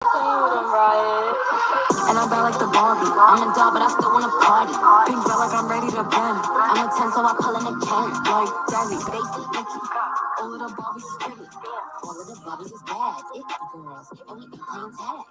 And I'm bad like the Barbie. I'm a doll, but I still wanna party. Pink felt like I'm ready to bend. I'm a 10, so I pull in a can. Like Daddy, Stacy, Nikki. All of the Barbies is pretty. All of the Barbies is bad. It girls, and we ain't playing tag.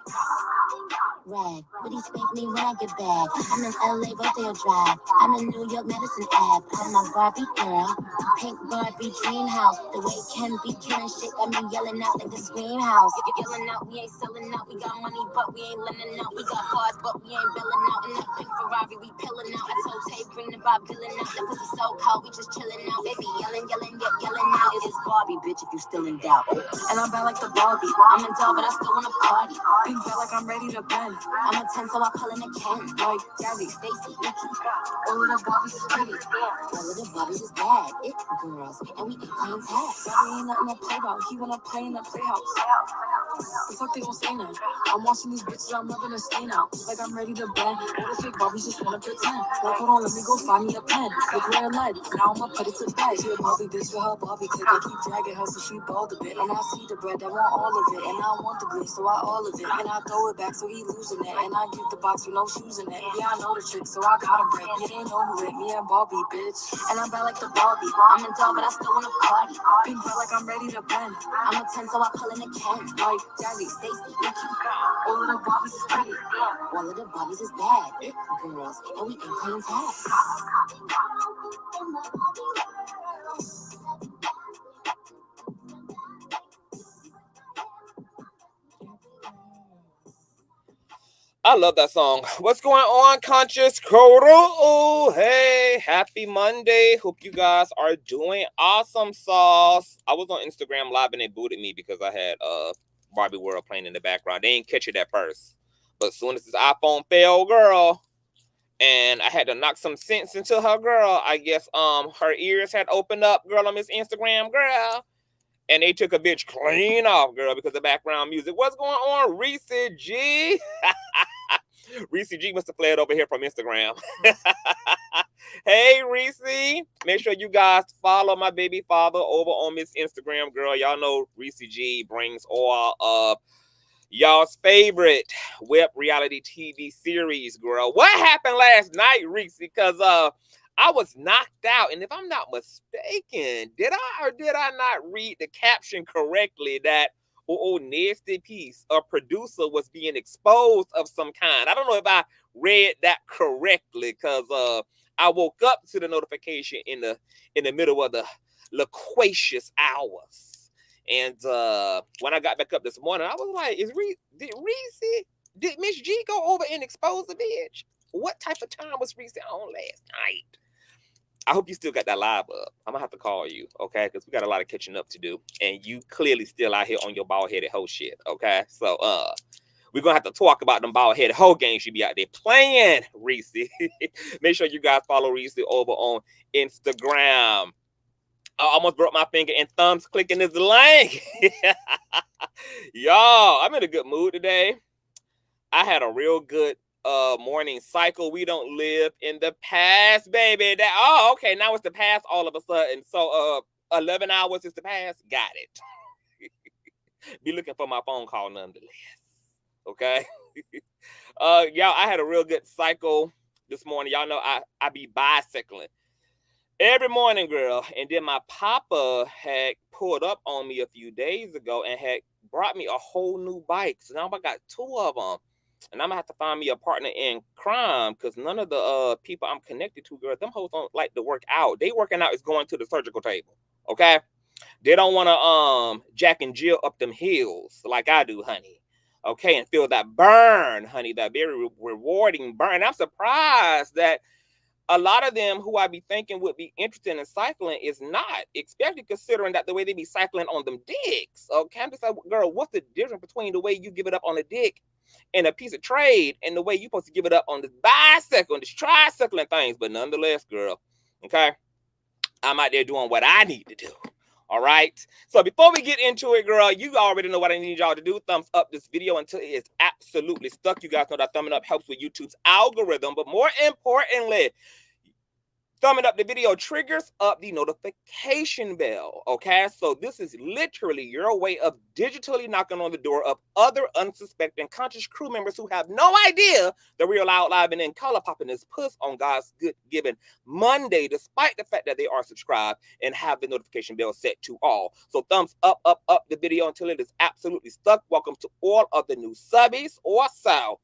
Rag, but he spank me when I get back. I'm in LA, Rodeo Drive. I'm in New York, Madison Ave. I'm a Barbie girl. Pink Barbie dream house. The way it can be killing shit got me yelling out like the scream house. Yelling out, we ain't selling out. We got money, but we ain't lending out. We got cars, but we ain't billing out. In that pink Ferrari, we pillin' out. I told Tay, bring the Bob Dylan out. The pussy so cold, we just chillin' out. Baby, yelling, yelling, yelling out. It's Barbie, bitch, if you still in doubt. And I'm bad like the Barbie. I'm in doll, but I still wanna party. Pink felt like I'm ready to bend. I'm a 10, so I pull in a can. Like Daddy, Stacy, Nikki. All of the Barbies is pretty. All of the Barbies is bad. It girls, and we ain't playing tag. Daddy ain't nothing to play about. He wanna play in the playhouse. The fuck they gon' say now? I'm watching these bitches, I'm rubbing a stain out. Like I'm ready to bend. All the fake Barbies just wanna pretend. Like hold on, let me go find me a pen. Look where I led. Now I'ma put it to bed. She a Barbie bitch with her Barbie click. I keep dragging her so she bald a bit. And I see the bread, I want all of it. And I want the glue, so I all of it. And I throw it back so he losing it. And I give the box with no shoes in it. Yeah, I know the trick, so I got him break. You ain't know who it, me and Barbie, bitch. And I'm bad like the Barbie. I'm in doll, but I still wanna party. Pink felt like I'm ready to bend. I'm a 10, so I pull in a can. Like Daddy, Stacy, Nikki. All of the Barbies is pretty. All of the Barbies is bad. It girls, and we ain't playing tag. I love that song. What's going on, Conscious Crew? Oh, hey, happy Monday. Hope you guys are doing awesome sauce. I was on Instagram Live and they booted me because I had Barbie World playing in the background. They didn't catch it at first. But as soon as this iPhone fell, girl, and I had to knock some sense into her, girl, I guess her ears had opened up, girl, on this Instagram, girl. And they took a bitch clean off, girl, because of background music. What's going on, Reese G? Reese G must have fled over here from Instagram. Hey, Reese. Make sure you guys follow my baby father over on Miss Instagram, girl. Y'all know Reese G brings all of y'all's favorite web reality TV series, girl. What happened last night, Reese? Because I was knocked out, and if I'm not mistaken, did I or did I not read the caption correctly that nasty piece, a producer was being exposed of some kind? I don't know if I read that correctly, because I woke up to the notification in the middle of the loquacious hours. And when I got back up this morning, I was like, did Miss G go over and expose the bitch? What type of time was Reese on last night? I hope you still got that live up. I'm gonna have to call you, okay? Because we got a lot of catching up to do, and you clearly still out here on your bald-headed hoe shit, okay? So we're gonna have to talk about them bald-headed hoe games you be out there playing, Reese. Make sure you guys follow Reese over on Instagram. I almost broke my finger and thumbs clicking this link. Y'all, I'm in a good mood today. I had a real good morning cycle. We don't live in the past, baby. Okay, now it's the past all of a sudden. So 11 hours is the past. Got it. Be looking for my phone call nonetheless. Okay. Y'all, I had a real good cycle this morning. Y'all know I be bicycling every morning, girl. And then my papa had pulled up on me a few days ago and had brought me a whole new bike. So now I got two of them. And I'm gonna have to find me a partner in crime, because none of the people I'm connected to, girl, them hoes don't like to work out. They working out is going to the surgical table, okay? They don't want to Jack and Jill up them hills like I do, honey, okay? And feel that burn, honey, that very rewarding burn. I'm surprised that a lot of them who I be thinking would be interested in cycling is not, especially considering that the way they be cycling on them dicks, okay? I'm just like, girl, what's the difference between the way you give it up on a dick and a piece of trade and the way you're supposed to give it up on this bicycle and this tricycle and things? But nonetheless, girl, okay, I'm out there doing what I need to do. All right. So before we get into it, girl, you already know what I need y'all to do. Thumbs up this video until it is absolutely stuck. You gus know that thumbing up helps with YouTube's algorithm. But more importantly, Thumbing up the video triggers up the notification bell, okay? So this is literally your way of digitally knocking on the door of other unsuspecting conscious crew members who have no idea the real Out Live and in color popping this puss on God's good given Monday, despite the fact that they are subscribed and have the notification bell set to all. So thumbs up, up, up the video until it is absolutely stuck. Welcome to all of the new subbies. Also,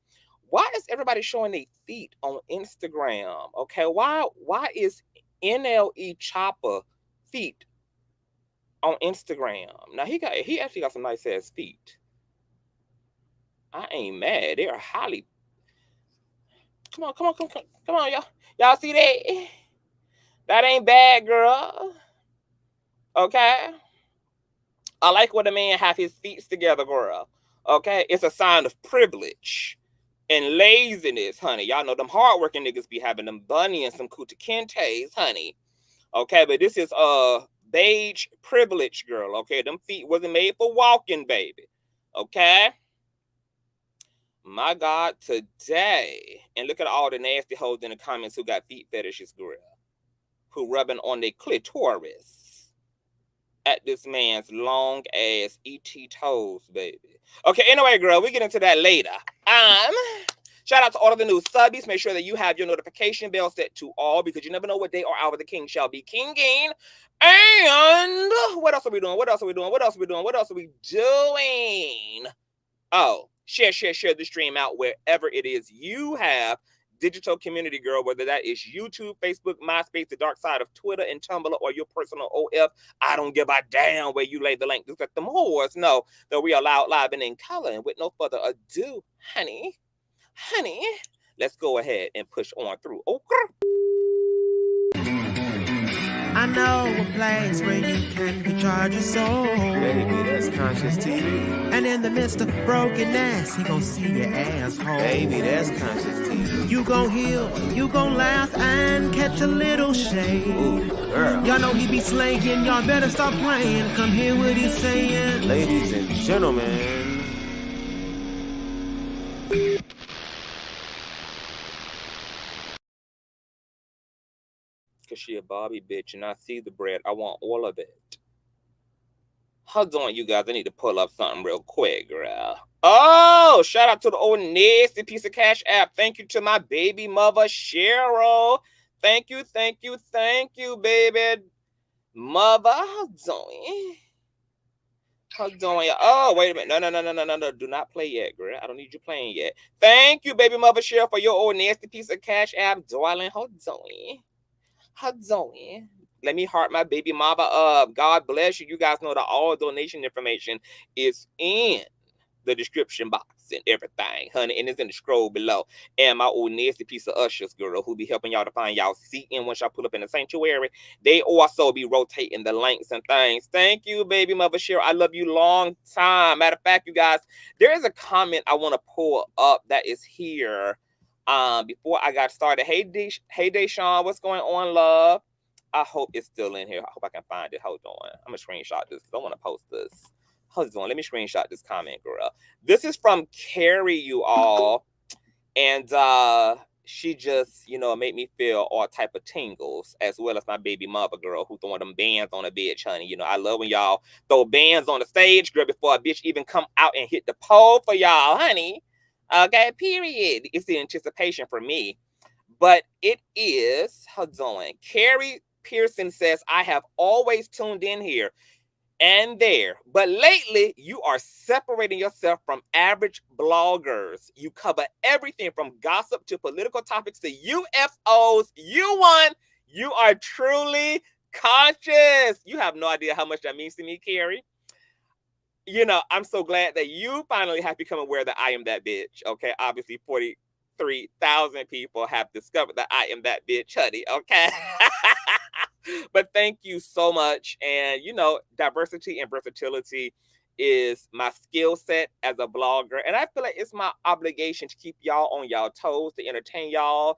why is everybody showing their feet on Instagram? Okay, why is NLE Chopper feet on Instagram? Now he actually got some nice ass feet. I ain't mad. They are highly. Come on, y'all. Y'all see that? That ain't bad, girl. Okay. I like when a man have his feet together, girl. Okay, it's a sign of privilege and laziness, honey. Y'all know them hardworking niggas be having them bunny and some Kuta Kintes, honey. Okay, but this is beige privilege, girl. Okay, them feet wasn't made for walking, baby. Okay. My God, today. And look at all the nasty hoes in the comments who got feet fetishes, girl. Who rubbing on their clitoris at this man's long ass ET toes, baby. Okay, anyway, girl, we get into that later. Shout out to all of the new subbies. Make sure that you have your notification bell set to all because you never know what day or hour the king shall be kinging. And what else are we doing? What else are we doing? What else are we doing? What else are we doing? Oh, share the stream out wherever it is you have digital community, girl, whether that is YouTube, Facebook, MySpace, the dark side of Twitter and Tumblr, or your personal OF. I don't give a damn where you lay the link. Just let them whores know that we are loud, live, and in color. And with no further ado, honey, let's go ahead and push on through. Okay. I know a place where you can recharge your soul. Baby, that's Consciouztv. And in the midst of brokenness, he gon' see your asshole. Baby, that's Consciouztv. You gon' heal, you gon' laugh and catch a little shade. Ooh, girl. Y'all know he be slaying, y'all better stop playing. Come hear what he's saying. Ladies and gentlemen. Cause she a Bobby bitch and I see the bread. I want all of it. Hold on, you guys. I need to pull up something real quick, girl. Oh, shout out to the old nasty piece of cash app. Thank you to my baby mother, Cheryl. Thank you, baby mother. Hold on. Oh, wait a minute. No. Do not play yet, girl. I don't need you playing yet. Thank you, baby mother, Cheryl, for your old nasty piece of cash app, darling. Hold on. Let me heart my baby mama up. God bless you. You guys know that all donation information is in the description box and everything, honey. And it's in the scroll below. And my old nasty piece of ushers, girl, who be helping y'all to find y'all seating once y'all pull up in the sanctuary. They also be rotating the links and things. Thank you, baby mother Cheryl. I love you long time. Matter of fact, you guys, there is a comment I want to pull up that is here. Before I got started. Hey Deshaun, what's going on, love? I hope it's still in here. I hope I can find it. Hold on. I'm gonna screenshot this because I want to post this. Hold on. Let me screenshot this comment, girl. This is from Carrie, you all. And she just, made me feel all type of tingles, as well as my baby mother, girl, who throwing them bands on a bitch, honey. I love when y'all throw bands on the stage, girl, before a bitch even come out and hit the pole for y'all, honey. Okay, period. It's the anticipation for me. But it is, hold on. Carrie Pearson says, I have always tuned in here and there. But lately, you are separating yourself from average bloggers. You cover everything from gossip to political topics to UFOs. You are truly conscious. You have no idea how much that means to me, Carrie. I'm so glad that you finally have become aware that I am that bitch. Okay, obviously 43,000 people have discovered that I am that bitch, honey. Okay. But thank you so much. And, diversity and versatility is my skill set as a blogger. And I feel like it's my obligation to keep y'all on y'all toes, to entertain y'all,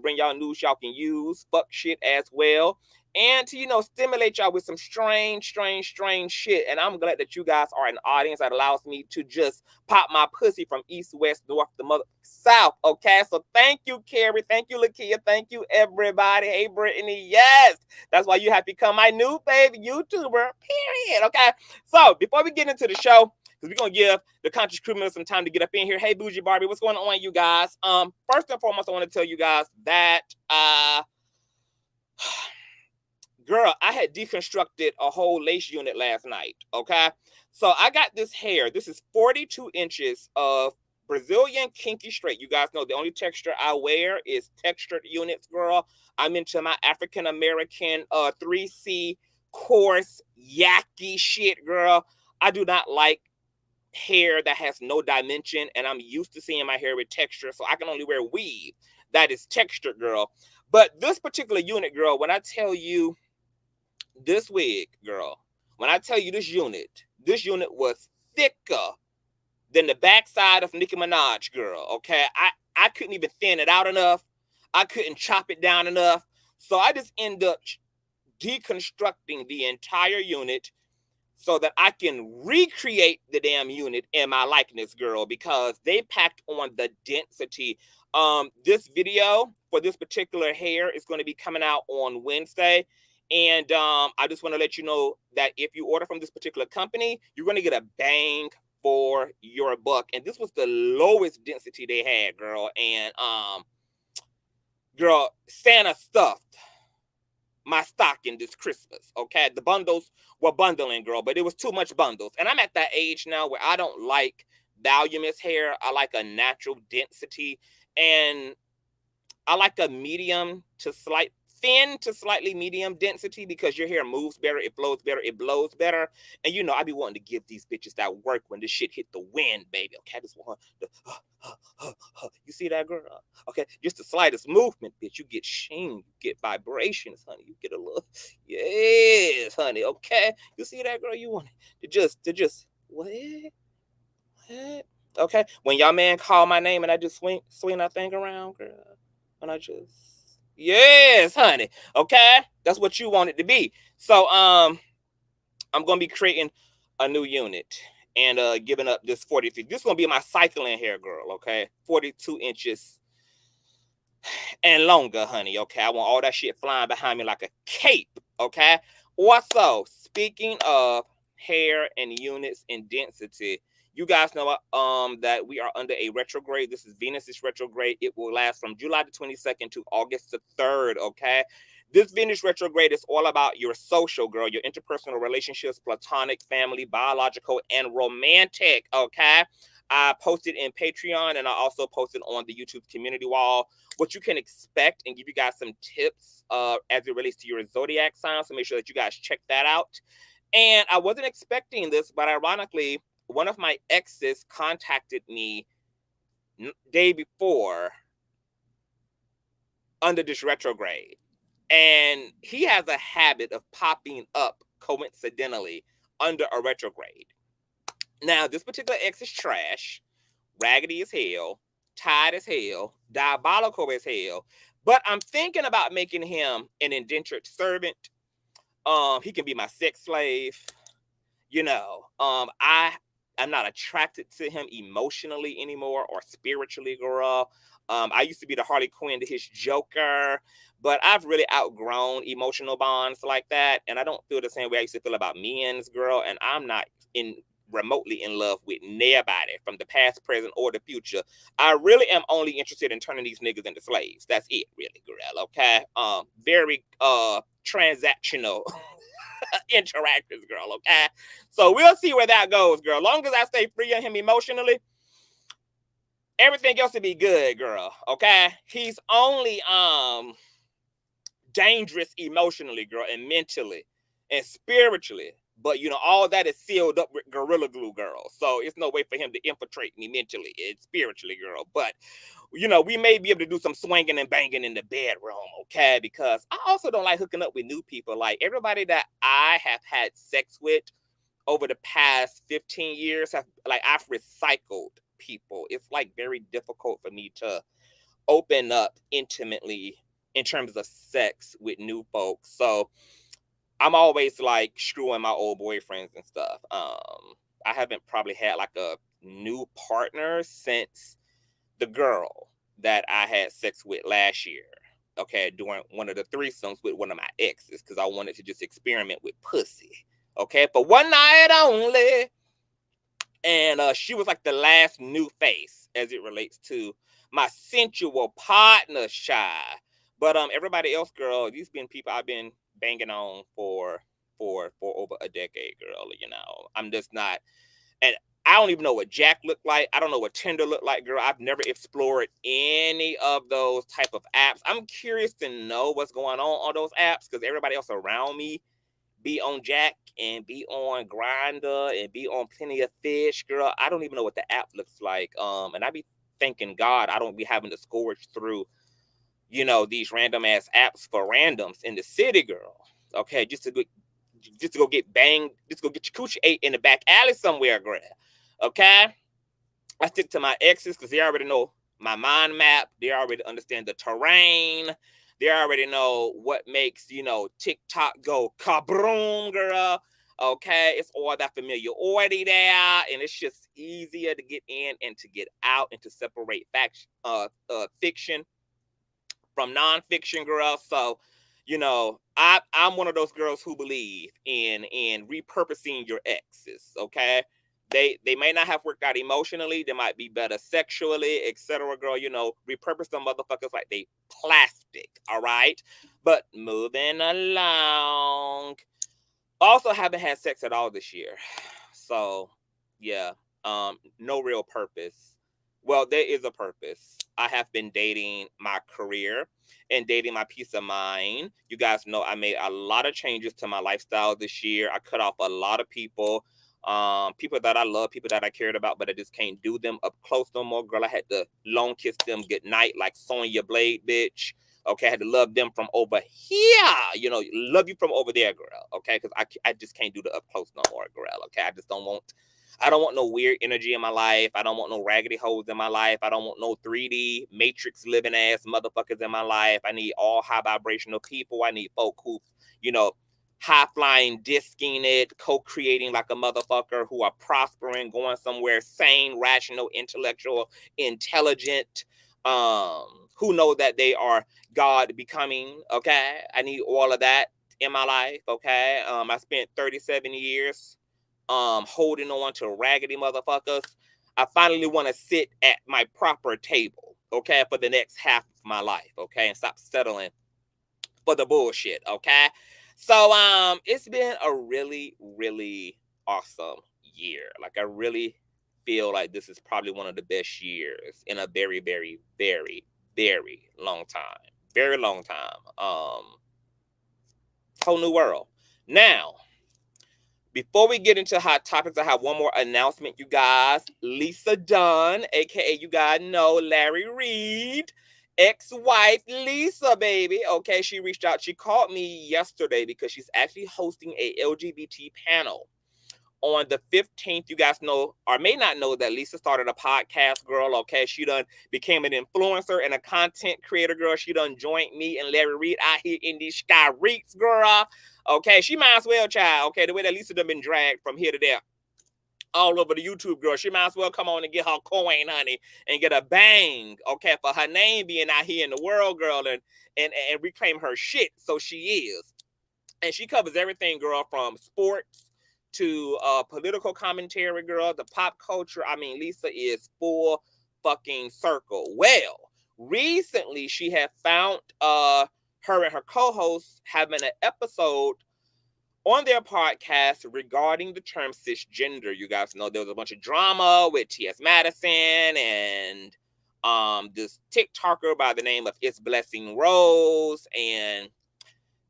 bring y'all news y'all can use, fuck shit as well. and to, stimulate y'all with some strange shit. And I'm glad that you guys are an audience that allows me to just pop my pussy from east, west, north, the mother south. Okay, so thank you, Carrie. Thank you, Lakia. Thank you, everybody. Hey, Brittany. Yes, that's why you have become my new favorite YouTuber. Period. Okay, so before we get into the show, because we're going to give the conscious crew members some time to get up in here. Hey, Bougie Barbie, what's going on, you guys? First and foremost, I want to tell you guys that, girl, I had deconstructed a whole lace unit last night, okay? So I got this hair. This is 42 inches of Brazilian kinky straight. You guys know the only texture I wear is textured units, girl. I'm into my African-American 3C coarse yucky shit, girl. I do not like hair that has no dimension, and I'm used to seeing my hair with texture, so I can only wear weave that is textured, girl. But this particular unit, girl, when I tell you this wig, girl, when I tell you this unit was thicker than the backside of Nicki Minaj, girl, okay? I couldn't even thin it out enough. I couldn't chop it down enough. So I just end up deconstructing the entire unit so that I can recreate the damn unit in my likeness, girl, because they packed on the density. This video for this particular hair is going to be coming out on Wednesday. And I just want to let you know that if you order from this particular company, you're going to get a bang for your buck. And this was the lowest density they had, girl. And girl, Santa stuffed my stocking this Christmas, okay? The bundles were bundling, girl, but it was too much bundles. And I'm at that age now where I don't like voluminous hair. I like a natural density. And I like a medium to thin to slightly medium density because your hair moves better, it flows better, it blows better. And I be wanting to give these bitches that work when this shit hit the wind, baby. Okay, I just want the you see that, girl? Okay, just the slightest movement, bitch. You get sheen, you get vibrations, honey. You get a little, yes, honey. Okay, you see that, girl? You want it to just what? Okay, when y'all man call my name and I just swing that thing around, girl, and I just. Yes, honey. Okay, that's what you want it to be. So, I'm gonna be creating a new unit and giving up this 43. This is gonna be my cycling hair, girl. Okay, 42 inches and longer, honey. Okay, I want all that shit flying behind me like a cape. Okay. Also, speaking of hair and units and density. You guys know that we are under a retrograde. This is Venus's retrograde. It will last from July the 22nd to August the 3rd, okay? This Venus retrograde is all about your social, girl, your interpersonal relationships, platonic, family, biological, and romantic, okay? I posted in Patreon, and I also posted on the YouTube community wall what you can expect and give you guys some tips as it relates to your zodiac sign, so make sure that you guys check that out. And I wasn't expecting this, but ironically, one of my exes contacted me day before under this retrograde. And he has a habit of popping up coincidentally under a retrograde. Now, this particular ex is trash, raggedy as hell, tired as hell, diabolical as hell. But I'm thinking about making him an indentured servant. He can be my sex slave. I'm not attracted to him emotionally anymore or spiritually, girl. I used to be the Harley Quinn to his Joker, but I've really outgrown emotional bonds like that. And I don't feel the same way I used to feel about men's, girl. And I'm not remotely in love with nobody from the past, present, or the future. I really am only interested in turning these niggas into slaves. That's it, really, girl, okay? Very transactional interactions, girl, okay? So we'll see where that goes, girl. Long as I stay free of him emotionally, everything else will be good, girl, okay? He's only dangerous emotionally, girl, and mentally and spiritually. But, all that is sealed up with Gorilla Glue, girl. So it's no way for him to infiltrate me mentally and spiritually, girl. But, we may be able to do some swinging and banging in the bedroom, okay? Because I also don't like hooking up with new people. Like, everybody that I have had sex with over the past 15 years, I've recycled people. It's, very difficult for me to open up intimately in terms of sex with new folks. So I'm always like screwing my old boyfriends and stuff. I haven't probably had like a new partner since the girl that I had sex with last year. Okay, during one of the threesomes with one of my exes, because I wanted to just experiment with pussy. Okay, for one night only. And she was like the last new face as it relates to my sensual partner, Shy. But everybody else, girl, these been people I've been banging on for over a decade, girl. You know, I'm just not, and I don't even know what Jack looked like. I don't know what Tinder looked like, girl. I've never explored any of those type of apps. I'm curious to know what's going on those apps because everybody else around me be on Jack and be on Grindr and be on Plenty of Fish, girl. I don't even know what the app looks like. And I be thanking God I don't be having to scourge through, you know, these random ass apps for randoms in the city, girl. Okay, just to go get banged, just go get your coochie ate in the back alley somewhere, girl. Okay, I stick to my exes because they already know my mind map. They already understand the terrain. They already know what makes, you know, TikTok go kabroom, girl. Okay, it's all that familiarity there, and it's just easier to get in and to get out and to separate fiction from nonfiction, girl. So, you know, I'm one of those girls who believe in repurposing your exes. Okay, they may not have worked out emotionally, they might be better sexually, etc. Girl, you know, repurpose them motherfuckers like they plastic. All right, but moving along. Also, haven't had sex at all this year, so yeah, no real purpose. Well, there is a purpose. I have been dating my career and dating my peace of mind. You guys know I made a lot of changes to my lifestyle this year. I cut off a lot of people, people that I love, people that I cared about, but I just can't do them up close no more. Girl, I had to long kiss them goodnight like Sonya Blade, bitch. Okay, I had to love them from over here. You know, love you from over there, girl. Okay, because I just can't do the up close no more, girl. Okay, I don't want no weird energy in my life. I don't want no raggedy hoes in my life. I don't want no 3D matrix living ass motherfuckers in my life. I need all high vibrational people. I need folk who, you know, high flying, disking it, co-creating like a motherfucker, who are prospering, going somewhere, sane, rational, intellectual, intelligent, who know that they are God becoming. Okay, I need all of that in my life. Okay, I spent 37 years holding on to raggedy motherfuckers. I finally want to sit at my proper table, okay, for the next half of my life, okay, and stop settling for the bullshit, okay? So it's been a really, really awesome year. Like, I really feel like this is probably one of the best years in a very, very, very, very long time. Very long time. Whole new world. Now, before we get into hot topics, I have one more announcement, you guys. Lisa Dunn, aka you guys know Larry Reed, ex-wife Lisa, baby. Okay, she reached out. She called me yesterday because she's actually hosting a LGBT panel on the 15th. You guys know or may not know that Lisa started a podcast, girl. Okay, she done became an influencer and a content creator, girl. She done joined me and Larry Reed out here in these sky reeks, girl. Okay, she might as well, child. Okay, the way that Lisa done been dragged from here to there all over the YouTube, girl. She might as well come on and get her coin, honey, and get a bang, okay, for her name being out here in the world, girl, and reclaim her shit. So she is. And she covers everything, girl, from sports to political commentary, girl, the pop culture. I mean, Lisa is full fucking circle. Well, recently she had found her and her co-hosts having an episode on their podcast regarding the term cisgender. You guys know there was a bunch of drama with TS Madison and this TikToker by the name of It's Blessing Rose, and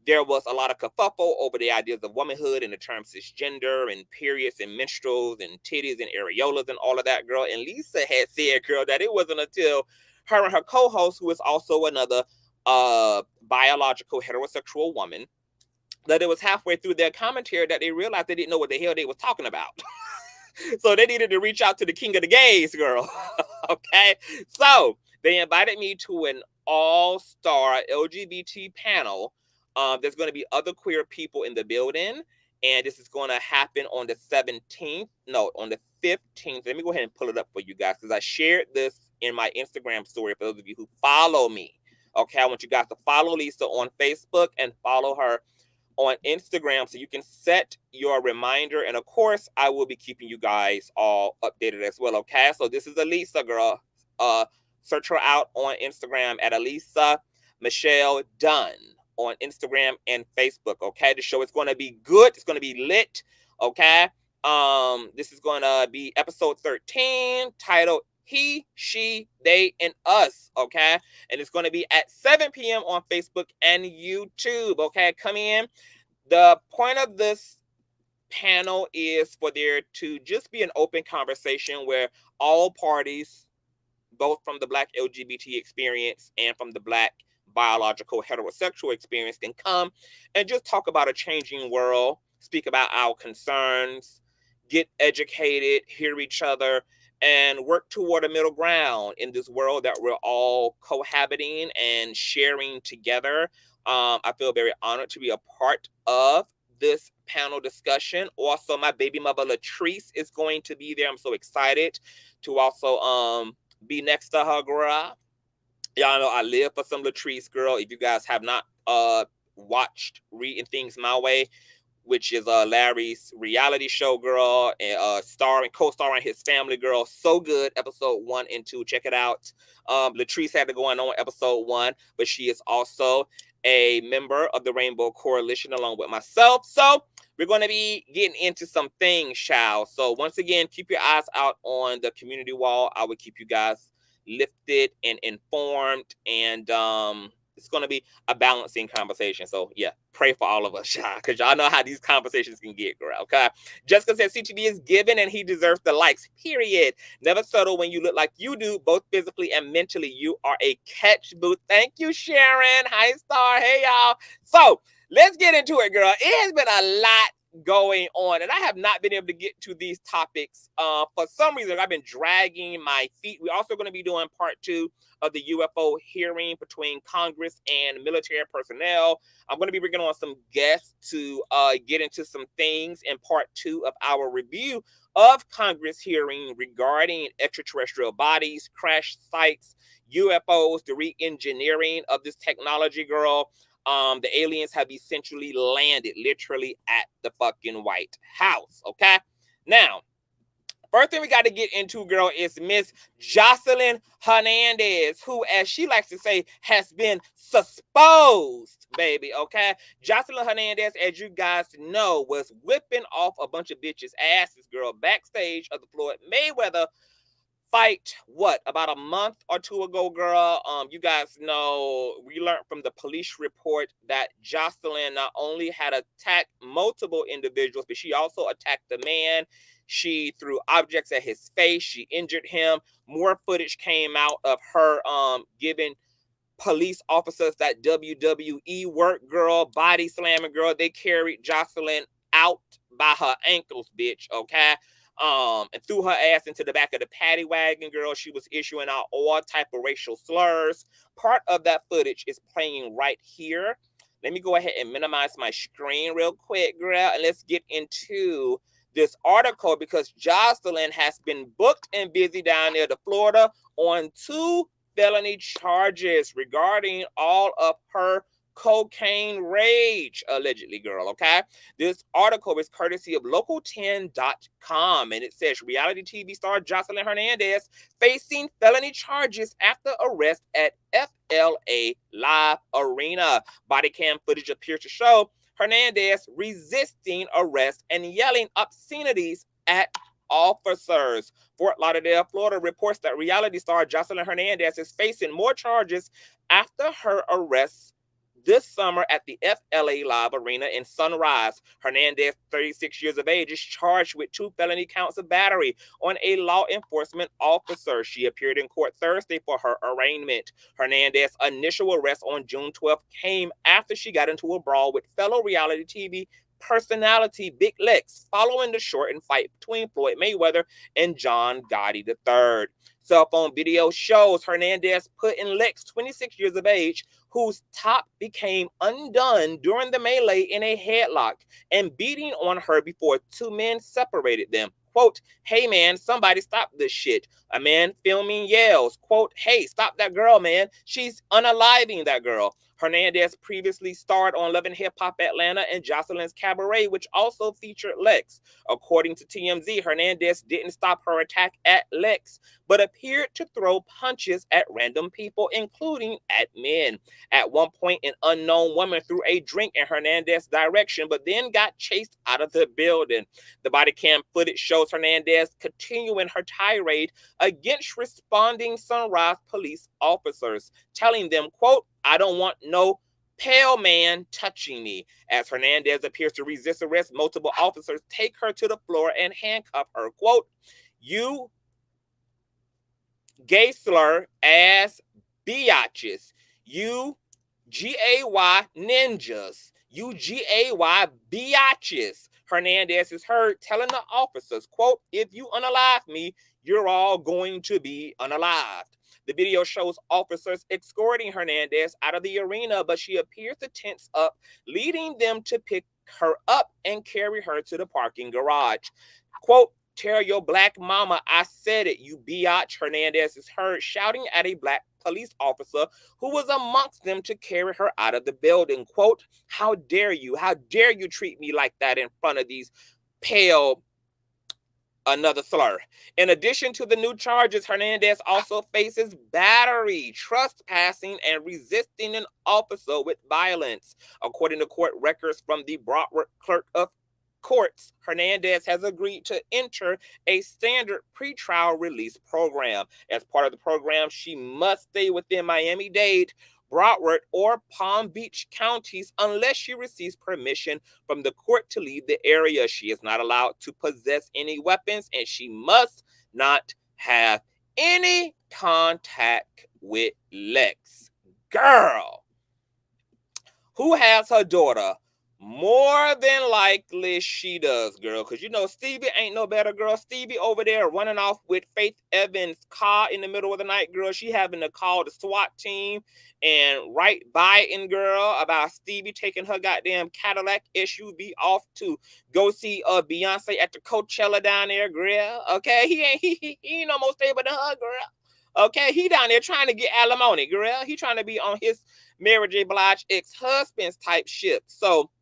there was a lot of kerfuffle over the ideas of womanhood and the term cisgender and periods and menstruals and titties and areolas and all of that, girl. And Lisa had said, girl, that it wasn't until her and her co-host, who is also another biological heterosexual woman, that it was halfway through their commentary that they realized they didn't know what the hell they was talking about. So they needed to reach out to the king of the gays, girl. Okay? So they invited me to an all-star LGBT panel. There's going to be other queer people in the building, and this is going to happen on the 17th. No, on the 15th. Let me go ahead and pull it up for you guys, because I shared this in my Instagram story for those of you who follow me. Okay, I want you guys to follow Lisa on Facebook and follow her on Instagram so you can set your reminder. And of course, I will be keeping you guys all updated as well. Okay, so this is Elisa, girl. Search her out on Instagram at Elisa Michelle Dunn on Instagram and Facebook. Okay, the show is going to be good. It's going to be lit. Okay, this is going to be episode 13, titled He, She, They, and Us. Okay, and it's going to be at 7 p.m. on Facebook and YouTube. Okay, come in. The point of this panel is for there to just be an open conversation where all parties, both from the Black LGBT experience and from the Black biological heterosexual experience, can come and just talk about a changing world, speak about our concerns, get educated, hear each other, and work toward a middle ground in this world that we're all cohabiting and sharing together. I feel very honored to be a part of this panel discussion. Also, my baby mother Latrice is going to be there. I'm so excited to also be next to her, girl. Y'all know I live for some Latrice, girl. If you guys have not watched Reading Things My Way, which is Larry's reality show, girl, and starring, co-starring his family, girl. So good. Episode 1 and 2. Check it out. Latrice had to go on episode 1, but she is also a member of the Rainbow Coalition along with myself. So we're going to be getting into some things, child. So once again, keep your eyes out on the community wall. I will keep you guys lifted and informed, and it's going to be a balancing conversation. So yeah, pray for all of us, y'all, because y'all know how these conversations can get, girl. Okay, Jessica says CTV is given and he deserves the likes, period. Never settle when you look like you do, both physically and mentally. You are a catch, boo. Thank you, Sharon. Hi, Starr. Hey, y'all. So let's get into it, girl. It has been a lot going on, and I have not been able to get to these topics. For some reason, I've been dragging my feet. We're also going to be doing part 2 of the UFO hearing between Congress and military personnel. I'm going to be bringing on some guests to get into some things in part 2 of our review of Congress hearing regarding extraterrestrial bodies, crash sites, UFOs, the re-engineering of this technology, girl. The aliens have essentially landed literally at the fucking White House. Okay. Now, first thing we got to get into, girl, is Miss Joseline Hernandez, who, as she likes to say, has been susposed, baby. Okay. Joseline Hernandez, as you guys know, was whipping off a bunch of bitches' asses, girl, backstage of the Floyd Mayweather fight, about a month or 2 ago, girl. You guys know, we learned from the police report that Joseline not only had attacked multiple individuals, but she also attacked the man. She threw objects at his face. She injured him. More footage came out of her giving police officers that WWE work, girl, body slamming, girl. They carried Joseline out by her ankles, bitch, okay? And threw her ass into the back of the paddy wagon, girl. She was issuing out all type of racial slurs. Part of that footage is playing right here. Let me go ahead and minimize my screen real quick, girl, and let's get into this article, because Joseline has been booked and busy down there to Florida on 2 felony charges regarding all of her cocaine rage, allegedly, girl, okay? This article is courtesy of local10.com, and it says reality TV star Joseline Hernandez facing felony charges after arrest at FLA Live Arena. Body cam footage appears to show Hernandez resisting arrest and yelling obscenities at officers. Fort Lauderdale, Florida reports that reality star Joseline Hernandez is facing more charges after her arrest this summer at the FLA Live Arena in Sunrise. Hernandez, 36 years of age, is charged with 2 felony counts of battery on a law enforcement officer. She appeared in court Thursday for her arraignment. Hernandez's initial arrest on June 12th came after she got into a brawl with fellow reality TV personality Big Lex following the shortened fight between Floyd Mayweather and John Gotti III. Cell phone video shows Hernandez put in Lex, 26 years of age, whose top became undone during the melee in a headlock and beating on her before two men separated them. Quote, "Hey man, somebody stop this shit." A man filming yells, quote, "Hey, stop that girl, man. She's unaliving that girl." Hernandez previously starred on Love and Hip Hop Atlanta and Joseline's Cabaret, which also featured Lex. According to TMZ, Hernandez didn't stop her attack at Lex, but appeared to throw punches at random people, including at men. At one point, an unknown woman threw a drink in Hernandez's direction, but then got chased out of the building. The body cam footage shows Hernandez continuing her tirade against responding Sunrise police officers, telling them, quote, "I don't want no pale man touching me." As Hernandez appears to resist arrest, multiple officers take her to the floor and handcuff her. Quote, "You gay slur ass biatches. You GAY ninjas. You GAY biatches." Hernandez is heard telling the officers, quote, "If you unalive me, you're all going to be unalived." The video shows officers escorting Hernandez out of the arena, but she appears to tense up, leading them to pick her up and carry her to the parking garage. Quote, "Tell your black mama I said it, you biatch." Hernandez is heard shouting at a black police officer who was amongst them to carry her out of the building. Quote, "How dare you? How dare you treat me like that in front of these pale..." Another slur. In addition to the new charges, Hernandez also faces battery, trespassing, and resisting an officer with violence. According to court records from the Broward Clerk of Courts, Hernandez has agreed to enter a standard pretrial release program. As part of the program, she must stay within Miami-Dade, Broward, or Palm Beach counties unless she receives permission from the court to leave the area. She is not allowed to possess any weapons, and she must not have any contact with Lex. Girl, who has her daughter? More than likely she does, girl, because you know Stevie ain't no better, girl. Stevie over there running off with Faith Evans' car in the middle of the night, girl. She having to call the SWAT team and write Biden, girl, about Stevie taking her goddamn Cadillac SUV off to go see Beyonce at the Coachella down there, girl. Okay, he ain't no more stable than her, girl. Okay, he down there trying to get alimony, girl. He trying to be on his Mary J. Blige ex-husband's type shit. So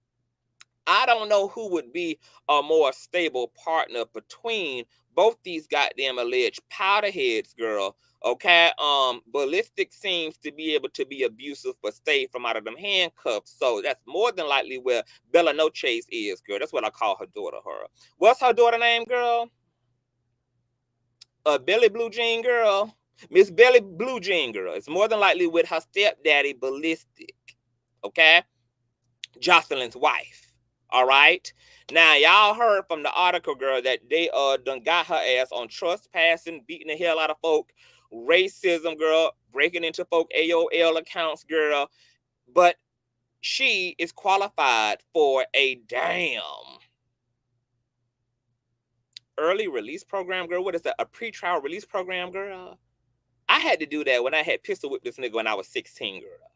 I don't know who would be a more stable partner between both these goddamn alleged powder heads, girl. Okay, Ballistic seems to be able to be abusive but stay from out of them handcuffs. So that's more than likely where Bella Noche's is, girl. That's what I call her daughter, her. What's her daughter name, girl? Belly Blue Jean, girl. Miss Belly Blue Jean, girl. It's more than likely with her stepdaddy, Ballistic. Okay? Joseline's wife. All right. Now, y'all heard from the article, girl, that they done got her ass on trespassing, beating the hell out of folk, racism, girl, breaking into folk AOL accounts, girl. But she is qualified for a damn early release program, girl. What is that? A pretrial release program, girl? I had to do that when I had pistol whipped this nigga when I was 16, girl.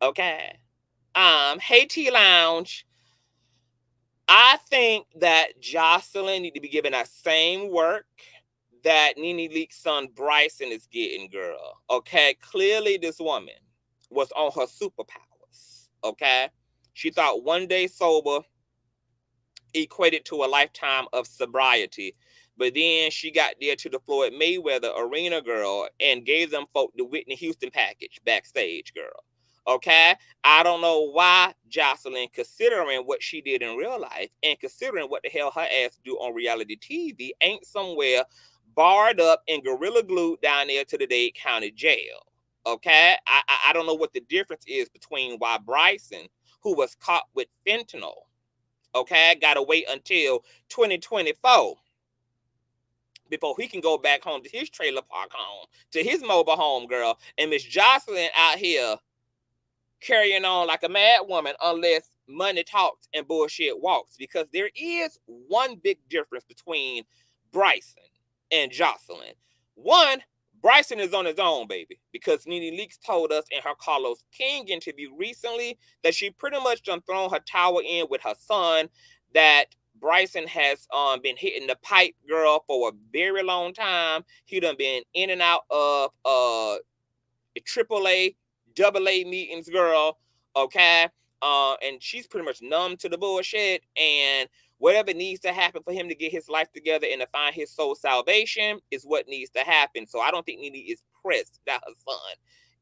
Okay. Hey, T Lounge. I think that Joseline need to be given that same work that Nene Leak's son Bryson is getting, girl. Okay, clearly this woman was on her superpowers. Okay, she thought one day sober equated to a lifetime of sobriety, but then she got there to the Floyd Mayweather arena, girl, and gave them folk the Whitney Houston package backstage, girl. Okay, I don't know why Joseline, considering what she did in real life and considering what the hell her ass do on reality TV, ain't somewhere barred up and gorilla glued down there to the Dade County Jail. Okay, I don't know what the difference is between why Bryson, who was caught with fentanyl, okay, gotta wait until 2024 before he can go back home to his trailer park home, to his mobile home, girl, and Miss Joseline out here carrying on like a mad woman, unless money talks and bullshit walks, because there is one big difference between Bryson and Joseline. One, Bryson is on his own, baby, because Nene Leakes told us in her Carlos King interview recently that she pretty much done thrown her towel in with her son, that Bryson has been hitting the pipe, girl, for a very long time. He done been in and out of AAA, AA meetings, girl, okay? And she's pretty much numb to the bullshit, and whatever needs to happen for him to get his life together and to find his soul salvation is what needs to happen. So I don't think Nene is pressed that her son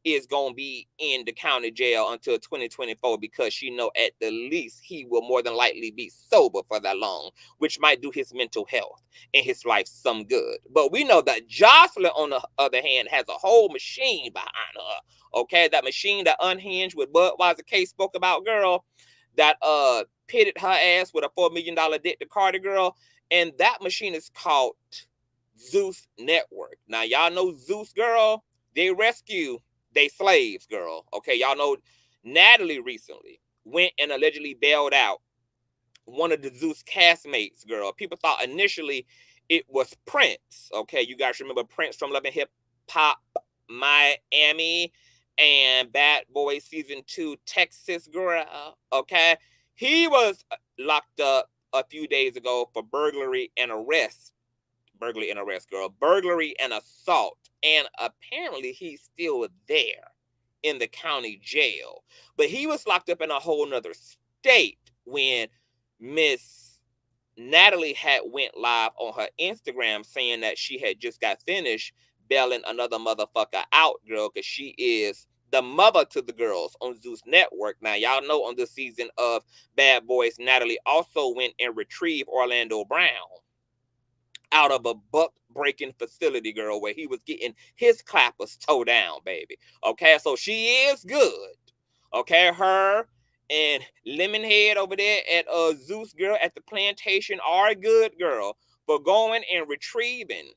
is going to be in the county jail until 2024, because she know at the least he will more than likely be sober for that long, which might do his mental health and his life some good. But we know that Joseline, on the other hand, has a whole machine behind her, okay? That machine that Unhinged with Budweiser case spoke about, girl, that pitted her ass with a $4 million debt to Carter, girl, and that machine is called Zeus Network. Now, y'all know Zeus, girl, they rescue they slaves, girl. Okay, y'all know Natalie recently went and allegedly bailed out one of the Zeus castmates, girl. People thought initially it was Prince. Okay, you guys remember Prince from Love and Hip Hop Miami and Bad Boys Season 2 Texas, girl. Okay, he was locked up a few days ago for burglary and arrest. Burglary and arrest, girl. Burglary and assault. And apparently he's still there in the county jail. But he was locked up in a whole nother state when Miss Natalie had went live on her Instagram saying that she had just got finished bailing another motherfucker out, girl, because she is the mother to the girls on Zeus Network. Now, y'all know on this season of Bad Boys, Natalie also went and retrieved Orlando Brown out of a buck-breaking facility, girl, where he was getting his clappers towed down, baby. Okay, so she is good. Okay, her and Lemonhead over there at Zeus, girl, at the plantation are good, girl, for going and retrieving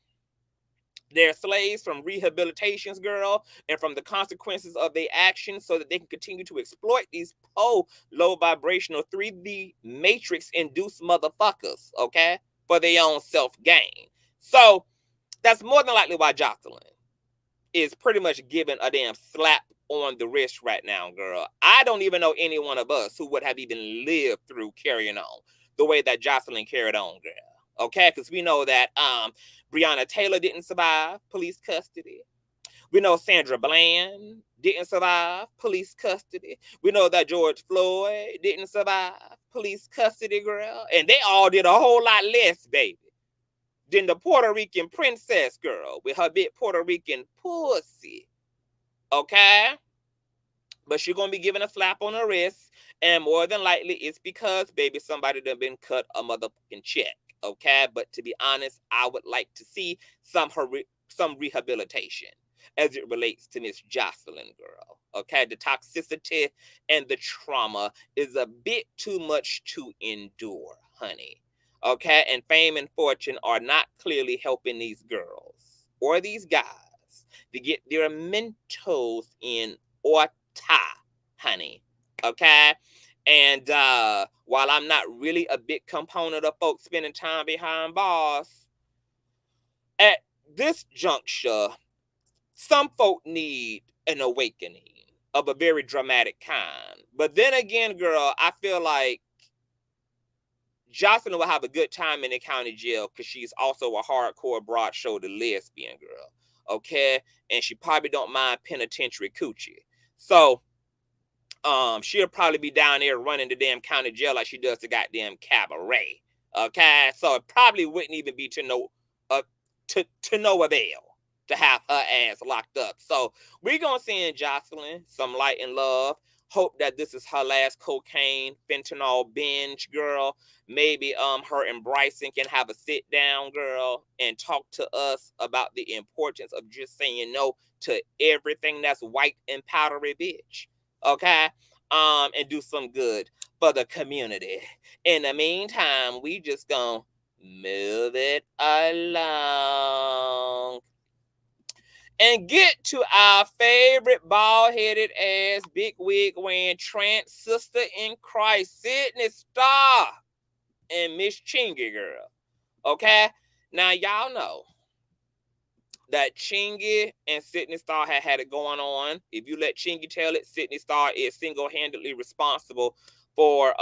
their slaves from rehabilitations, girl, and from the consequences of their actions, so that they can continue to exploit these low vibrational 3D matrix-induced motherfuckers, okay, for their own self-gain. So that's more than likely why Joseline is pretty much giving a damn slap on the wrist right now, girl. I don't even know any one of us who would have even lived through carrying on the way that Joseline carried on, girl. Okay, because we know that Breonna Taylor didn't survive police custody. We know Sandra Bland didn't survive police custody. We know that George Floyd didn't survive police custody, girl. And they all did a whole lot less, baby, than the Puerto Rican princess, girl, with her big Puerto Rican pussy. Okay? But she's going to be given a slap on her wrist. And more than likely, it's because, baby, somebody done been cut a motherfucking check. Okay? But to be honest, I would like to see some rehabilitation as it relates to Miss Joseline, girl. Okay? The toxicity and the trauma is a bit too much to endure, honey. Okay? And fame and fortune are not clearly helping these girls or these guys to get their mentals in order, honey. Okay? And while I'm not really a big component of folks spending time behind bars, at this juncture, some folk need an awakening of a very dramatic kind. But then again, girl, I feel like Joseline will have a good time in the county jail because she's also a hardcore, broad-shouldered lesbian girl. Okay? And she probably don't mind penitentiary coochie. So, she'll probably be down there running the damn county jail like she does the goddamn cabaret. Okay? So it probably wouldn't even be to no avail to have her ass locked up. So we're going to send Joseline some light and love. Hope that this is her last cocaine, fentanyl binge, girl. Maybe her and Bryson can have a sit down, girl, and talk to us about the importance of just saying no to everything that's white and powdery, bitch. Okay? And do some good for the community. In the meantime, we just gonna move it along. And get to our favorite bald-headed ass, big wig wearing trans sister in Christ, Sidney Star and Miss Chingy girl. Okay? Now, y'all know that Chingy and Sidney Star had it going on. If you let Chingy tell it, Sidney Star is single-handedly responsible for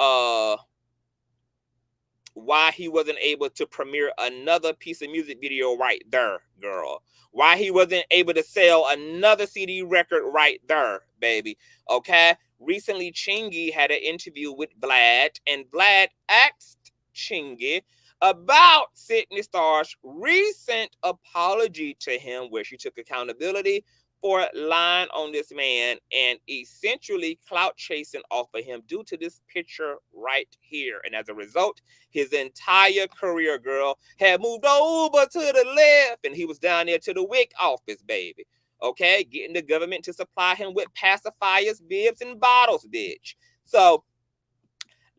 why he wasn't able to premiere another piece of music video right there, girl. Why he wasn't able to sell another CD record right there, baby. Okay? Recently, Chingy had an interview with Vlad, and Vlad asked Chingy about Sidney Starr's recent apology to him, where she took accountability for lying on this man and essentially clout chasing off of him due to this picture right here. And as a result, his entire career, girl, had moved over to the left, and he was down there to the WIC office, baby. Okay, getting the government to supply him with pacifiers, bibs, and bottles, bitch. So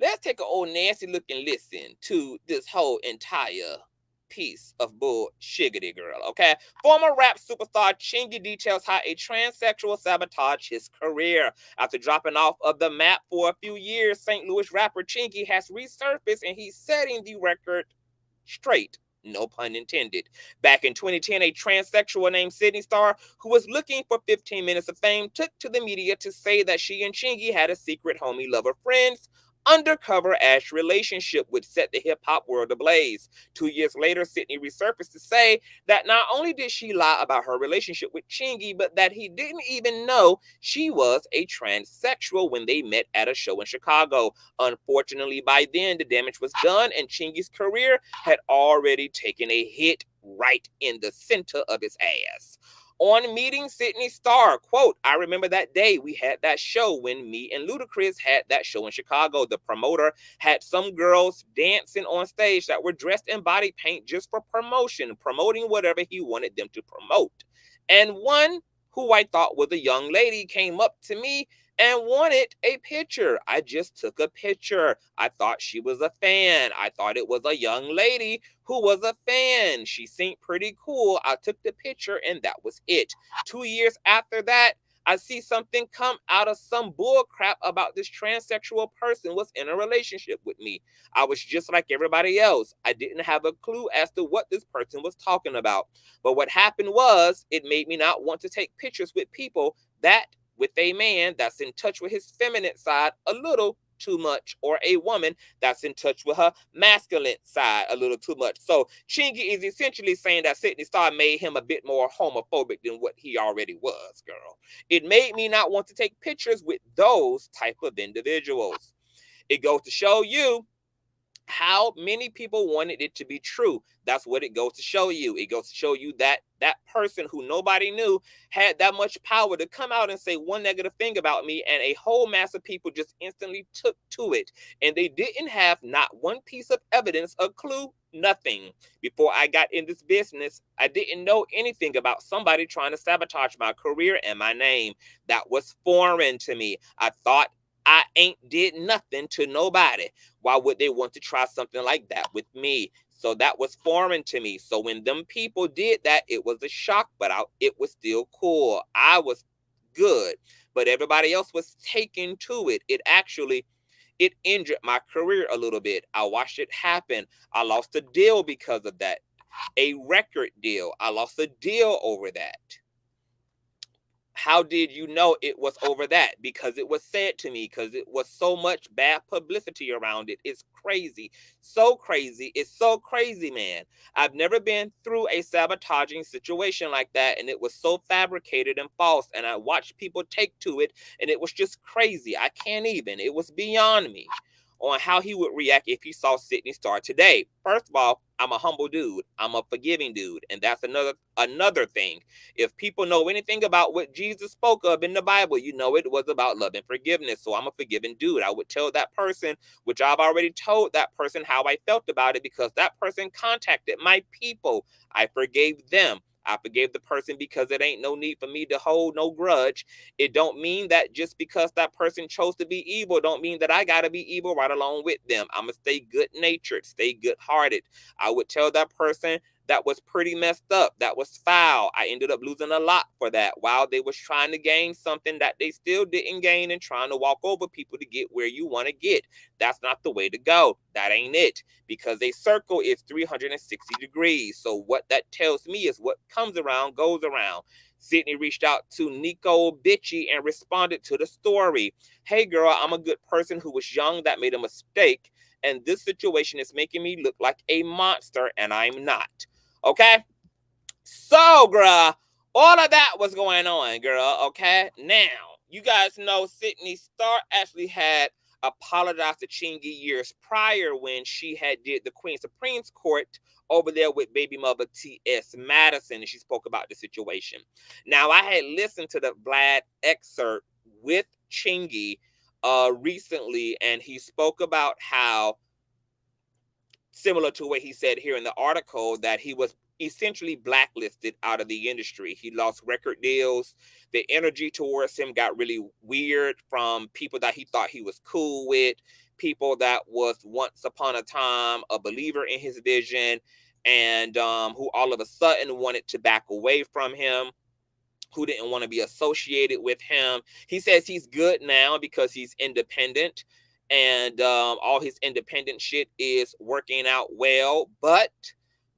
let's take an old nasty look and listen to this whole entire piece of bullshiggity, girl, okay? Former rap superstar Chingy details how a transsexual sabotaged his career. After dropping off of the map for a few years, St. Louis rapper Chingy has resurfaced, and he's setting the record straight. No pun intended. Back in 2010, a transsexual named Sidney Star, who was looking for 15 minutes of fame, took to the media to say that she and Chingy had a secret homie lover friends undercover ash relationship which set the hip-hop world ablaze. 2 years later, Sidney resurfaced to say that not only did she lie about her relationship with Chingy, but that he didn't even know she was a transsexual when they met at a show in Chicago. Unfortunately, by then, the damage was done, and Chingy's career had already taken a hit right in the center of his ass. On meeting Sidney Star, quote, "I remember that day we had that show when me and Ludacris had that show in Chicago. The promoter had some girls dancing on stage that were dressed in body paint just for promotion, promoting whatever he wanted them to promote. And one who I thought was a young lady came up to me and wanted a picture. I just took a picture. I thought she was a fan. I thought it was a young lady who was a fan. She seemed pretty cool. I took the picture and that was it. 2 years after that, I see something come out of some bull crap about this transsexual person was in a relationship with me. I was just like everybody else. I didn't have a clue as to what this person was talking about. But what happened was it made me not want to take pictures with people that with a man that's in touch with his feminine side a little too much, or a woman that's in touch with her masculine side a little too much. So Chingy is essentially saying that Sidney Star made him a bit more homophobic than what he already was, girl. It made me not want to take pictures with those type of individuals. It goes to show you how many people wanted it to be true. That's what it goes to show you. It goes to show you that that person who nobody knew had that much power to come out and say one negative thing about me, and a whole mass of people just instantly took to it. And they didn't have not one piece of evidence, a clue, nothing. Before I got in this business, I didn't know anything about somebody trying to sabotage my career and my name. That was foreign to me. I thought I ain't did nothing to nobody. Why would they want to try something like that with me? So that was foreign to me. So when them people did that, it was a shock, but it was still cool. I was good, but everybody else was taken to it. It injured my career a little bit. I watched it happen. I lost a deal because of that. A record deal. I lost a deal over that. How did you know it was over that? Because it was said to me, because it was so much bad publicity around it. It's crazy. So crazy. It's so crazy, man. I've never been through a sabotaging situation like that, and it was so fabricated and false, and I watched people take to it, and it was just crazy. I can't even. It was beyond me on how he would react if he saw Sidney Star today. First of all, I'm a humble dude. I'm a forgiving dude. And that's another thing. If people know anything about what Jesus spoke of in the Bible, you know it was about love and forgiveness. So I'm a forgiving dude. I would tell that person, which I've already told that person how I felt about it, because that person contacted my people. I forgave them. I forgave the person because it ain't no need for me to hold no grudge. It don't mean that just because that person chose to be evil, don't mean that I got to be evil right along with them. I'm going to stay good-natured, stay good-hearted. I would tell that person that was pretty messed up. That was foul. I ended up losing a lot for that while they was trying to gain something that they still didn't gain and trying to walk over people to get where you want to get. That's not the way to go. That ain't it, because a circle is 360 degrees. So what that tells me is what comes around goes around. Sidney reached out to Nico Bitchy and responded to the story. Hey girl, I'm a good person who was young that made a mistake, and this situation is making me look like a monster, and I'm not. Okay? So, girl, all of that was going on, girl, okay? Now, you guys know Sidney Star actually had apologized to Chingy years prior when she had did the Queen Supreme's Court over there with baby mother TS Madison, and she spoke about the situation. Now, I had listened to the Vlad excerpt with Chingy recently, and he spoke about how, similar to what he said here in the article, that he was essentially blacklisted out of the industry. He lost record deals. The energy towards him got really weird from people that he thought he was cool with, people that was once upon a time a believer in his vision, and who all of a sudden wanted to back away from him, who didn't want to be associated with him. He says he's good now because he's independent, and all his independent shit is working out well, but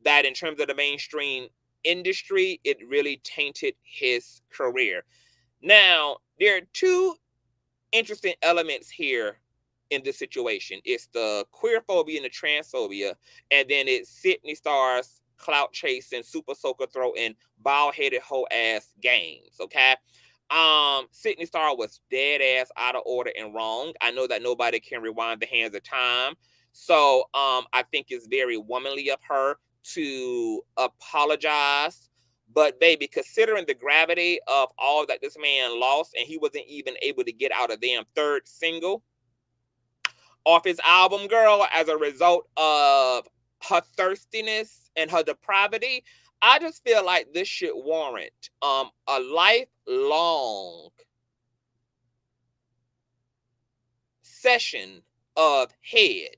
that in terms of the mainstream industry, it really tainted his career. Now, there are two interesting elements here in this situation. It's the queerphobia and the transphobia, and then it's Sidney Star's clout chasing, super soaker throwing, bald-headed hoe ass games, okay? Sidney Starr was dead ass out of order and wrong. I know that nobody can rewind the hands of time, so I think it's very womanly of her to apologize. But baby, considering the gravity of all that this man lost, and he wasn't even able to get out a damn third single off his album, girl, as a result of her thirstiness and her depravity, I just feel like this should warrant a lifelong session of head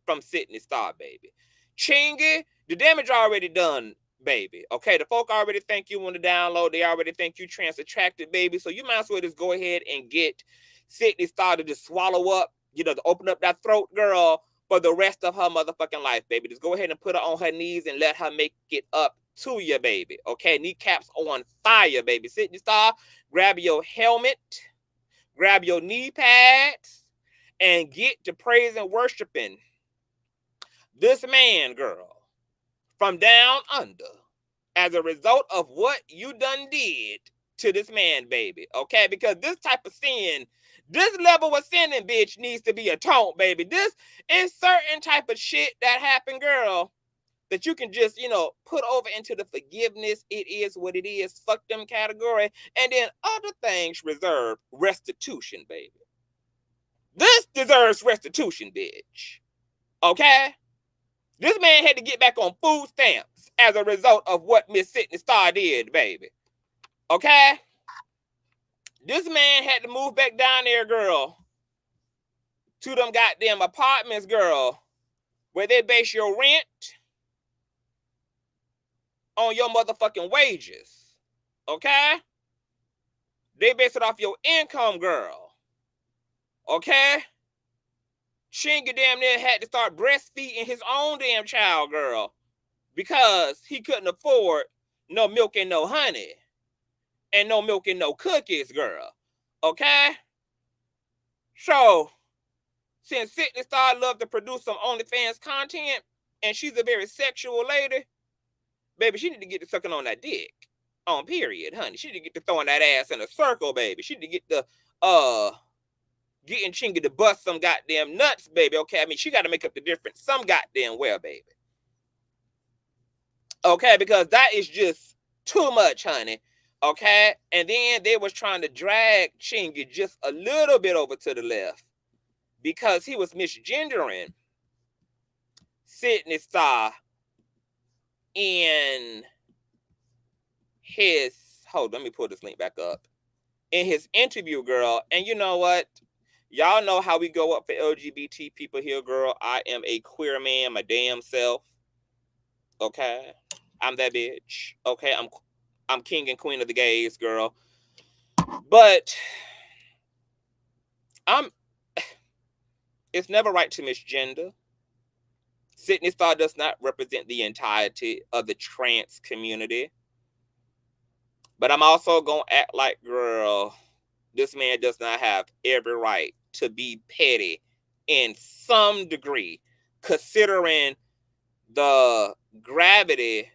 from Sidney Star, baby. Chingy, the damage already done, baby. Okay, the folk already think you on the download. They already think you trans attracted, baby. So you might as well just go ahead and get Sidney Star to just swallow up, you know, to open up that throat, girl, for the rest of her motherfucking life, baby. Just go ahead and put her on her knees and let her make it up to you, baby. Okay, kneecaps on fire, baby. Sidney Star, grab your helmet, grab your knee pads, and get to praise and worshiping this man, girl, from down under, as a result of what you done did to this man, baby. Okay, because this type of sin, this level of sinning, bitch, needs to be atoned, baby. This is certain type of shit that happened, girl, that you can just, you know, put over into the forgiveness, it is what it is, fuck them category, and then other things reserve restitution, baby. This deserves restitution, bitch. Okay? This man had to get back on food stamps as a result of what Miss Sidney Star did, baby. Okay? This man had to move back down there, girl, to them goddamn apartments, girl, where they base your rent on your motherfucking wages. Okay? They base it off your income, girl. Okay? Chingy damn near had to start breastfeeding his own damn child, girl, because he couldn't afford no milk and no honey and no milk and no cookies, girl. Okay? So, since Sidney Star loved to produce some OnlyFans content, and she's a very sexual lady, baby, she need to get to sucking on that dick. On period, honey. She need to get to throwing that ass in a circle, baby. She need to get the, getting Chingy to bust some goddamn nuts, baby. Okay, I mean, she got to make up the difference some goddamn well, baby. Okay, because that is just too much, honey. Okay, and then they was trying to drag Chingy just a little bit over to the left because he was misgendering Sidney Star in his, hold on, let me pull this link back up, in his interview, girl. And you know what? Y'all know how we go up for LGBT people here, girl. I am a queer man, my damn self. Okay? I'm that bitch. Okay, I'm king and queen of the gays, girl. But it's never right to misgender. Sidney Star does not represent the entirety of the trans community. But I'm also going to act like, girl, this man does not have every right to be petty in some degree, considering the gravity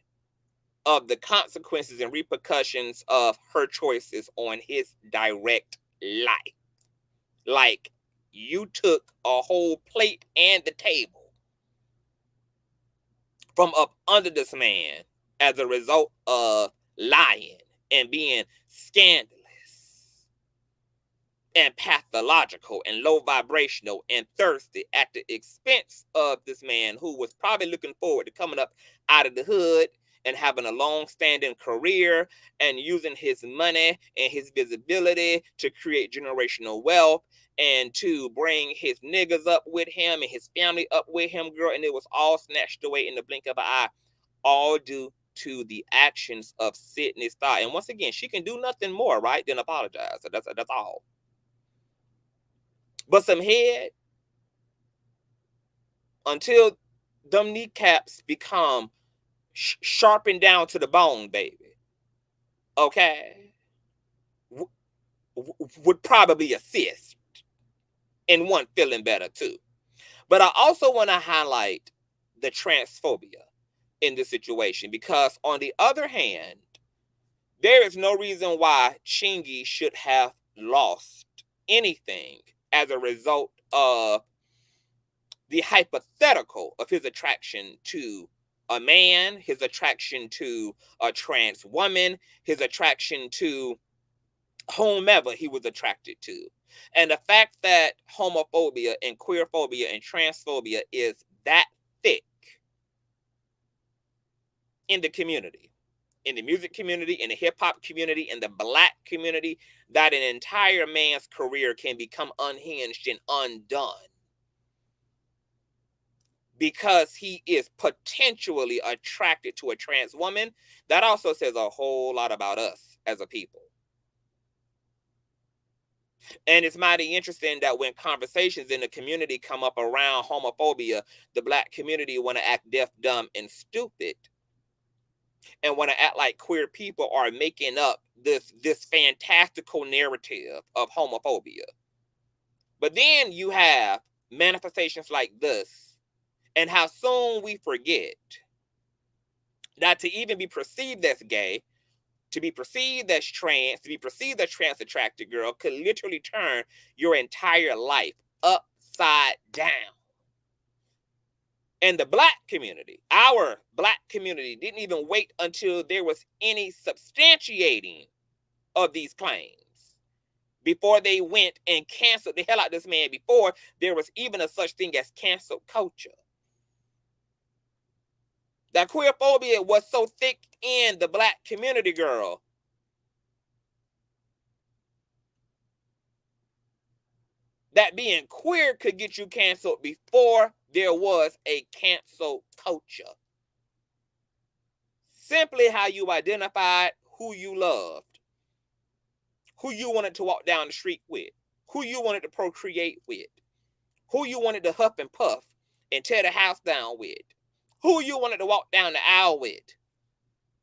of the consequences and repercussions of her choices on his direct life. Like, you took a whole plate and the table from up under this man as a result of lying and being scandalous and pathological and low vibrational and thirsty at the expense of this man who was probably looking forward to coming up out of the hood and having a long-standing career and using his money and his visibility to create generational wealth and to bring his niggas up with him and his family up with him, girl, and it was all snatched away in the blink of an eye, all due to the actions of Sidney Star. And once again, she can do nothing more, right, than apologize. So that's all. But some head, until them kneecaps become sharpened down to the bone, baby, okay, would probably assist in one feeling better too. But I also want to highlight the transphobia in this situation, because on the other hand, there is no reason why Chingy should have lost anything as a result of the hypothetical of his attraction to a man, his attraction to a trans woman, his attraction to whomever he was attracted to. And the fact that homophobia and queerphobia and transphobia is that thick in the community, in the music community, in the hip-hop community, in the Black community, that an entire man's career can become unhinged and undone because he is potentially attracted to a trans woman, that also says a whole lot about us as a people. And it's mighty interesting that when conversations in the community come up around homophobia, the Black community want to act deaf, dumb, and stupid, and want to act like queer people are making up this fantastical narrative of homophobia. But then you have manifestations like this, and how soon we forget that to even be perceived as gay, to be perceived as trans, to be perceived as trans attracted, girl, could literally turn your entire life upside down. And the Black community, our Black community, didn't even wait until there was any substantiating of these claims before they went and canceled the hell out of this man, before there was even a such thing as cancel culture. That queerphobia was so thick in the Black community, girl, that being queer could get you canceled before there was a cancel culture. Simply how you identified who you loved, who you wanted to walk down the street with, who you wanted to procreate with, who you wanted to huff and puff and tear the house down with, who you wanted to walk down the aisle with,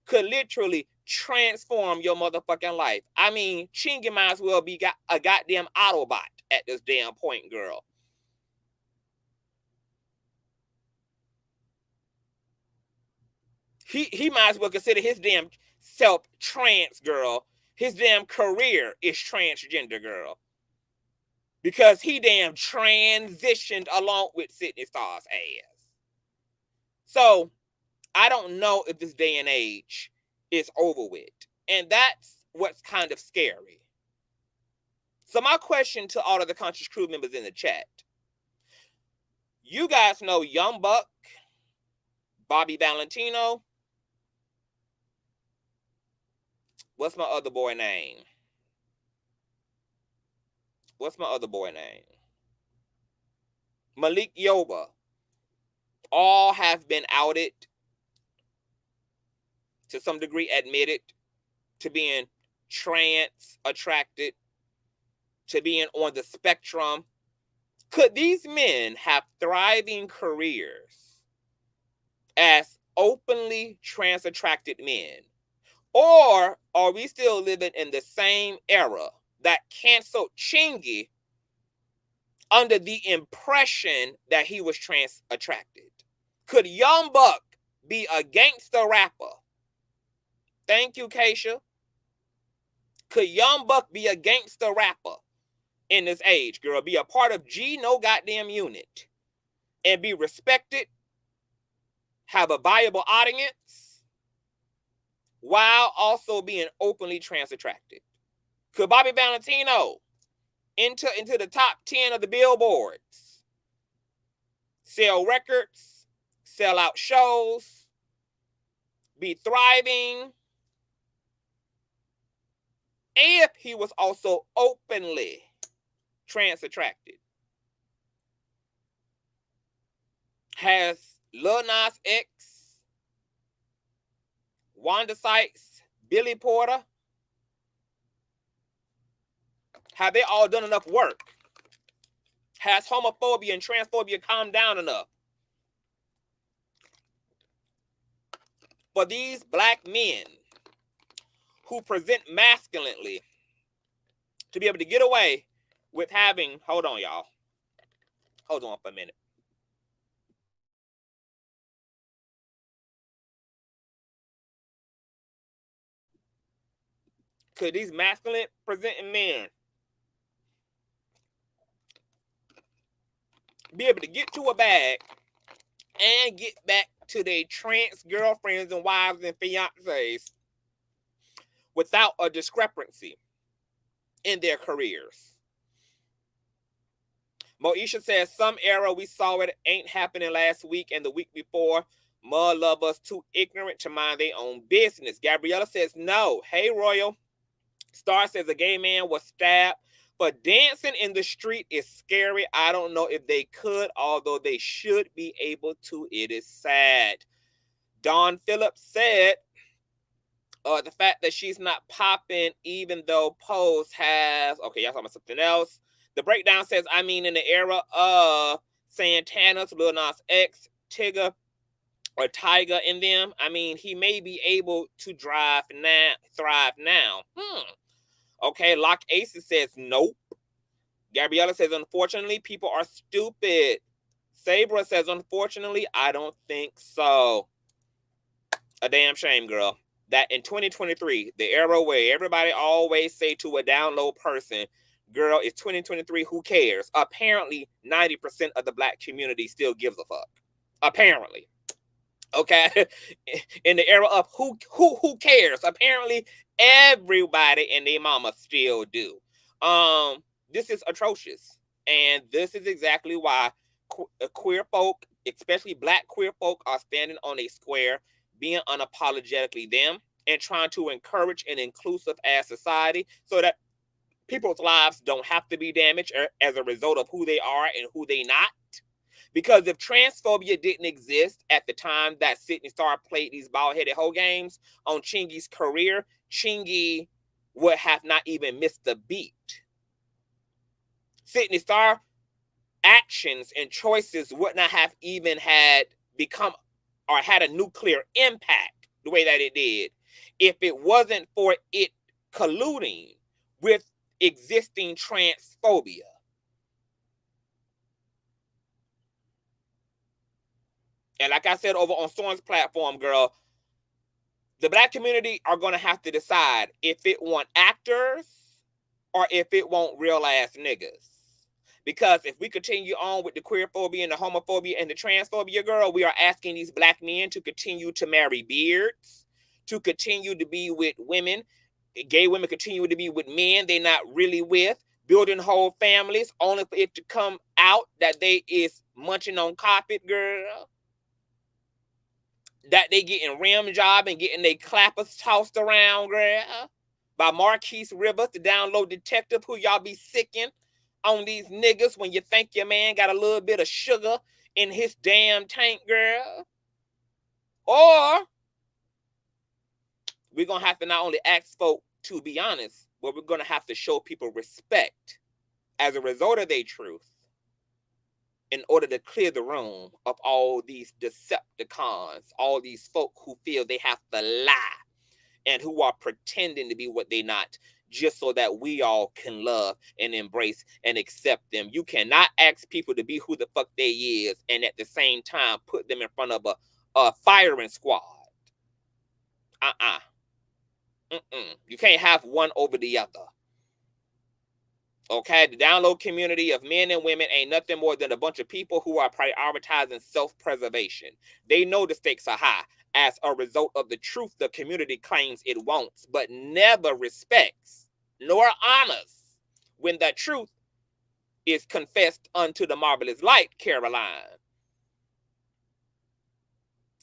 could literally transform your motherfucking life. I mean, Chingy might as well be a goddamn Autobot at this damn point, girl. He might as well consider his damn self trans, girl. His damn career is transgender, girl. Because he damn transitioned along with Sidney Star's ass. So, I don't know if this day and age is over with. And that's what's kind of scary. So my question to all of the Conscious crew members in the chat. You guys know Young Buck, Bobby Valentino. What's my other boy name? Malik Yoba. All have been outed to some degree admitted to being trans attracted, to being on the spectrum. Could these men have thriving careers as openly trans attracted men? Or are we still living in the same era that canceled Chingy under the impression that he was trans attracted? Could Young Buck be a gangster rapper? Thank you, Keisha. Could Young Buck be a gangster rapper in this age, girl? Be a part of G no goddamn unit and be respected, have a viable audience, while also being openly trans attracted? Could Bobby Valentino enter into the top 10 of the billboards, sell records, sell out shows, be thriving, if he was also openly trans attracted? Has Lil Nas X, Wanda Sykes, Billy Porter, have they all done enough work? Has homophobia and transphobia calmed down enough for these black men who present masculinely to be able to get away with having, hold on, y'all. Hold on for a minute. Could these masculine presenting men be able to get to a bag and get back to their trans girlfriends and wives and fiancés without a discrepancy in their careers? Moesha says, some era we saw it ain't happening last week and the week before. Mud love us too ignorant to mind their own business. Gabriella says, no. Hey, Royal. Starr says a gay man was stabbed, but dancing in the street is scary. I don't know if they could, although they should be able to. It is sad. Dawn Phillips said, the fact that she's not popping, even though Pose has, okay, y'all talking about something else. The breakdown says, I mean, in the era of Santana's, Lil Nas X, Tigger, or Tyga in them, I mean, he may be able to thrive now. Okay, Lock Aces says, nope. Gabriella says, unfortunately, people are stupid. Sabra says, unfortunately, I don't think so. A damn shame, girl. That in 2023, the era where everybody always say to a download person, girl, it's 2023, who cares? Apparently, 90% of the black community still gives a fuck. Apparently. Okay? In the era of who cares? Apparently, everybody and their mama still do. This is atrocious. And this is exactly why queer folk, especially black queer folk, are standing on a square, being unapologetically them, and trying to encourage an inclusive ass society so that people's lives don't have to be damaged as a result of who they are and who they not. Because if transphobia didn't exist at the time that Sidney Star played these bald-headed hoe games on Chingy's career, Chingy would have not even missed a beat. Sidney Star actions and choices would not have even had become or had a nuclear impact the way that it did if it wasn't for it colluding with existing transphobia. And like I said over on Storm's platform, girl, the black community are going to have to decide if it want actors or if it want real ass niggas. Because if we continue on with the queerphobia and the homophobia and the transphobia, girl, we are asking these black men to continue to marry beards, to continue to be with women. Gay women continue to be with men they're not really with, building whole families, only for it to come out that they is munching on carpet, girl. That they getting rim job and getting their clappers tossed around, girl. By Marquise Rivers, the download detective, who y'all be sicking on these niggas when you think your man got a little bit of sugar in his damn tank, girl. Or we're going to have to not only ask folk to be honest, but we're going to have to show people respect as a result of their truth in order to clear the room of all these Decepticons, all these folk who feel they have to lie and who are pretending to be what they're not, just so that we all can love and embrace and accept them. You cannot ask people to be who the fuck they is and at the same time put them in front of a firing squad. You can't have one over the other. Okay, the download community of men and women ain't nothing more than a bunch of people who are prioritizing self-preservation. They know the stakes are high as a result of the truth the community claims it wants, but never respects nor honors when that truth is confessed unto the marvelous light, Caroline.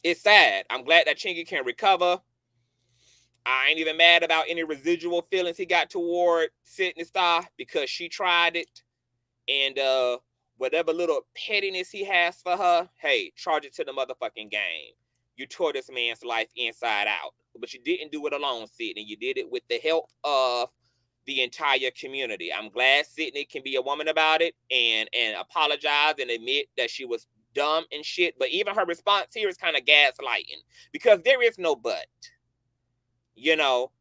It's sad. I'm glad that Chingy can recover. I ain't even mad about any residual feelings he got toward Sidney Star because she tried it. And whatever little pettiness he has for her, hey, charge it to the motherfucking game. You tore this man's life inside out. But you didn't do it alone, Sidney. You did it with the help of the entire community. I'm glad Sidney can be a woman about it and apologize and admit that she was dumb and shit. But even her response here is kind of gaslighting because there is no but. You know,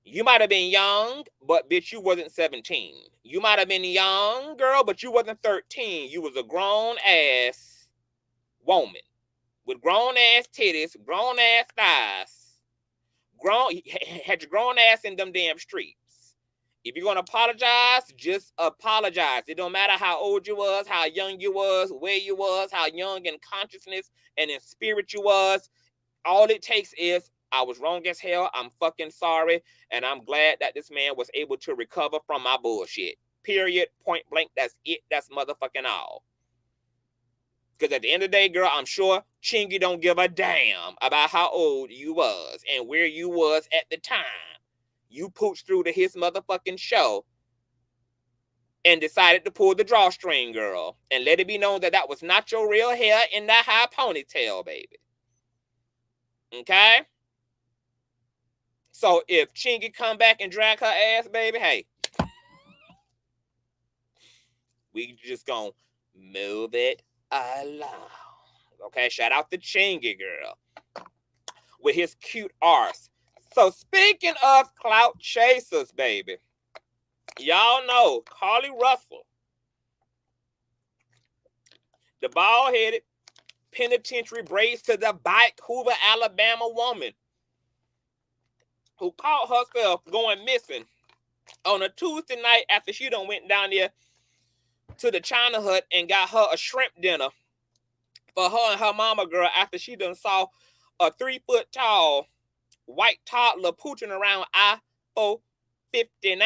you might have been young, but bitch, you wasn't 17. You might have been young, girl, but you wasn't 13. You was a grown-ass woman with grown-ass titties, grown-ass thighs. Had your grown ass in them damn streets. If you're going to apologize, just apologize. It don't matter how old you was, how young you was, where you was, how young in consciousness and in spirit you was. All it takes is, I was wrong as hell. I'm fucking sorry. And I'm glad that this man was able to recover from my bullshit. Period. Point blank. That's it. That's motherfucking all. Because at the end of the day, girl, I'm sure Chingy don't give a damn about how old you was and where you was at the time. You pooched through to his motherfucking show and decided to pull the drawstring, girl. And let it be known that that was not your real hair in that high ponytail, baby. Okay? So if Chingy come back and drag her ass, baby, hey, we just gonna move it along. Okay, shout out to Chingy, girl, with his cute arse. So speaking of clout chasers, baby, y'all know Carlee Russell, the bald-headed, penitentiary braids to the bike Hoover, Alabama woman who caught herself going missing on a Tuesday night after she done went down there to the China Hut and got her a shrimp dinner for her and her mama, girl, after she done saw a 3-foot-tall white toddler pooching around I-459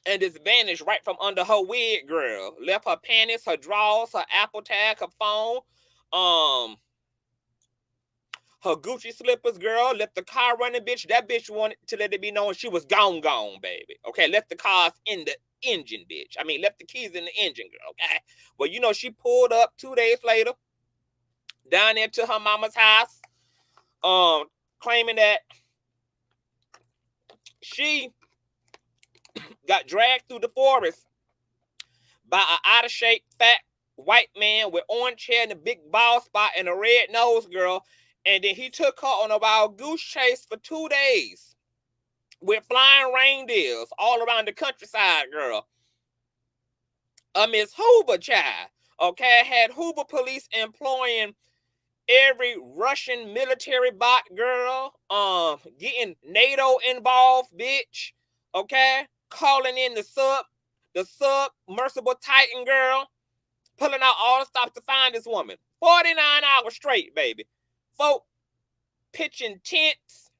and just vanished right from under her wig, girl. Left her panties, her drawers, her Apple tag, her phone, her Gucci slippers, girl. Left the car running, bitch. That bitch wanted to let it be known she was gone, baby. Okay, left the cars in the engine, bitch. I mean, left the keys in the engine, girl, okay? Well, you know, she pulled up 2 days later down there to her mama's house, claiming that she got dragged through the forest by an out-of-shape, fat, white man with orange hair and a big bald spot and a red nose, girl. And then he took her on a wild goose chase for 2 days with flying reindeers all around the countryside, girl. Miss Hoover, child. Okay, had Hoover police employing every Russian military bot, girl. Getting NATO involved, bitch. Okay, calling in the submersible Titan, girl. Pulling out all the stops to find this woman. 49 hours straight, baby. Folk pitching tents,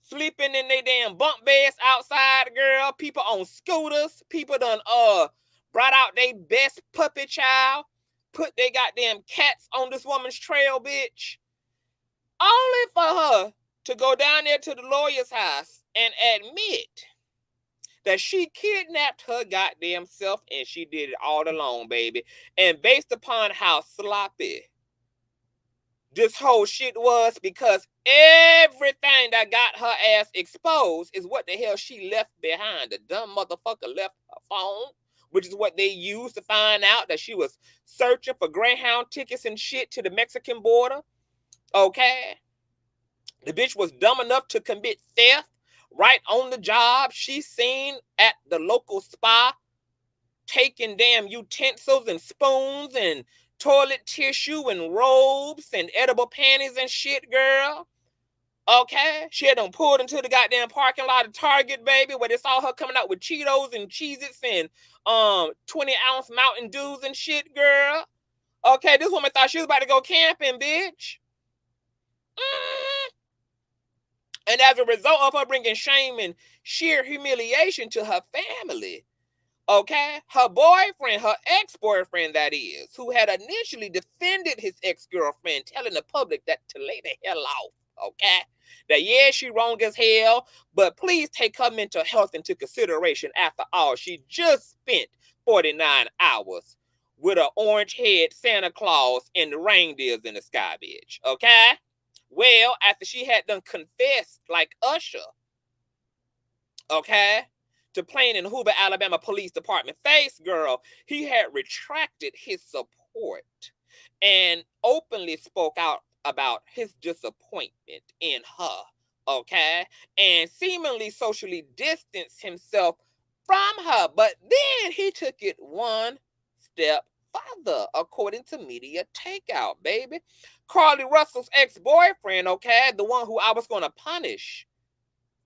sleeping in their damn bunk beds outside, girl. People on scooters. People done brought out their best puppy child. Put their goddamn cats on this woman's trail, bitch. Only for her to go down there to the lawyer's house and admit that she kidnapped her goddamn self and she did it all alone, baby. And based upon how sloppy this whole shit was, because everything that got her ass exposed is what the hell she left behind. The dumb motherfucker left her phone, which is what they used to find out that she was searching for Greyhound tickets and shit to the Mexican border. Okay? The bitch was dumb enough to commit theft right on the job. She's seen at the local spa taking damn utensils and spoons and toilet tissue and robes and edible panties and shit, girl. Okay? She had them pulled into the goddamn parking lot of Target, baby, where they saw her coming out with Cheetos and Cheez-Its and 20-ounce Mountain Dews and shit, girl. Okay, this woman thought she was about to go camping, bitch. And as a result of her bringing shame and sheer humiliation to her family, okay, her boyfriend, her ex-boyfriend, that is, who had initially defended his ex-girlfriend, telling the public that to lay the hell off, okay, that yeah, she wrong as hell, but please take her mental health into consideration. After all, she just spent 49 hours with an orange-head Santa Claus and the reindeers in the sky, bitch, okay? Well, after she had done confessed like Usher, okay, to Plain and Hoover, Alabama Police Department face, girl, he had retracted his support and openly spoke out about his disappointment in her, okay, and seemingly socially distanced himself from her. But then he took it one step further, according to Media Takeout, baby. Carlee Russell's ex-boyfriend, okay, the one who I was going to punish,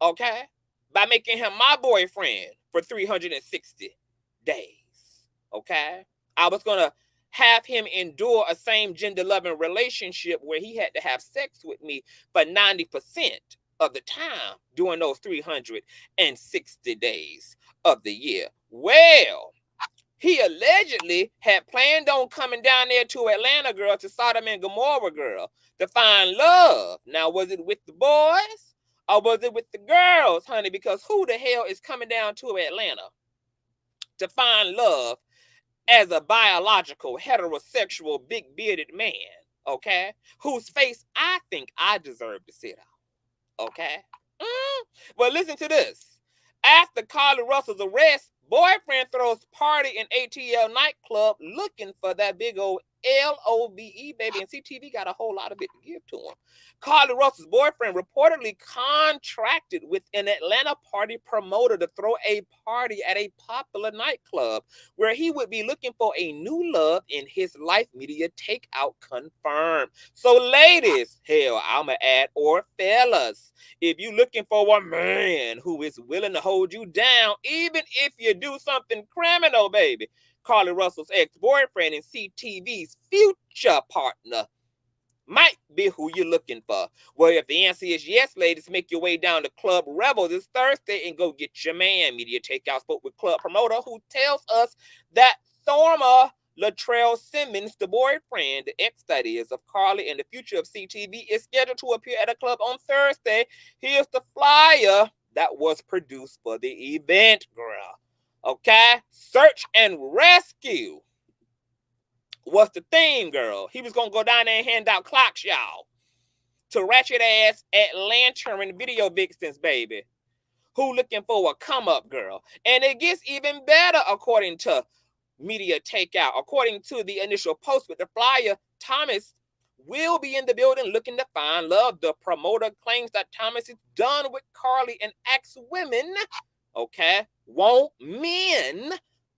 okay, by making him my boyfriend for 360 days, okay? I was going to have him endure a same gender-loving relationship where he had to have sex with me for 90% of the time during those 360 days of the year. Well, he allegedly had planned on coming down there to Atlanta, girl, to Sodom and Gomorrah, girl, to find love. Now, was it with the boys or was it with the girls, honey? Because who the hell is coming down to Atlanta to find love as a biological, heterosexual, big-bearded man, okay, whose face I think I deserve to sit on, okay? Well, listen to this. After Carlee Russell's arrest, boyfriend throws party in ATL nightclub looking for that big old LOVE, baby, and CTV got a whole lot of it to give to him. Carlee Russell's boyfriend reportedly contracted with an Atlanta party promoter to throw a party at a popular nightclub where he would be looking for a new love in his life. Media Takeout confirmed. So ladies, hell, I'ma add, or fellas, if you looking for a man who is willing to hold you down, even if you do something criminal, baby, Carlee Russell's ex-boyfriend and CTV's future partner might be who you're looking for. Well, if the answer is yes, ladies, make your way down to Club Rebel this Thursday and go get your man. Media Takeout spoke with club promoter who tells us that Thorma Latrell Simmons, the boyfriend, the ex that is, of Carlee and the future of CTV, is scheduled to appear at a club on Thursday. Here's the flyer that was produced for the event, girl. Okay? Search and rescue was the theme, girl. He was going to go down there and hand out clocks, y'all, to ratchet ass Atlantean video vixens, baby, who looking for a come up, girl. And it gets even better, according to Media Takeout. According to the initial post with the flyer, Thomas will be in the building looking to find love. The promoter claims that Thomas is done with Carlee and asks women, okay, want men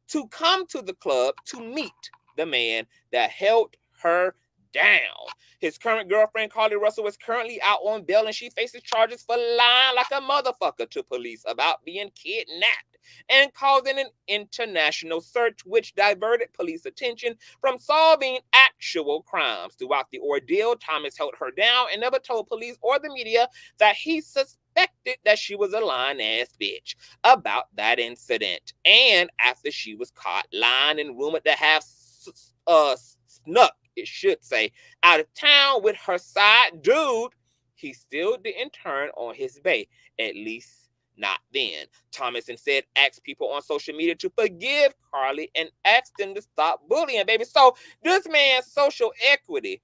to come to the club to meet the man that held her down. His current girlfriend, Carlee Russell, is currently out on bail, and she faces charges for lying like a motherfucker to police about being kidnapped and causing an international search, which diverted police attention from solving actual crimes. Throughout the ordeal, Thomas held her down and never told police or the media that he suspected that she was a lying ass bitch about that incident. And after she was caught lying and rumored to have snuck, it should say, out of town with her side dude, he still didn't turn on his bae, at least not then. Thomas instead asked people on social media to forgive Carlee and asked them to stop bullying, baby. So this man's social equity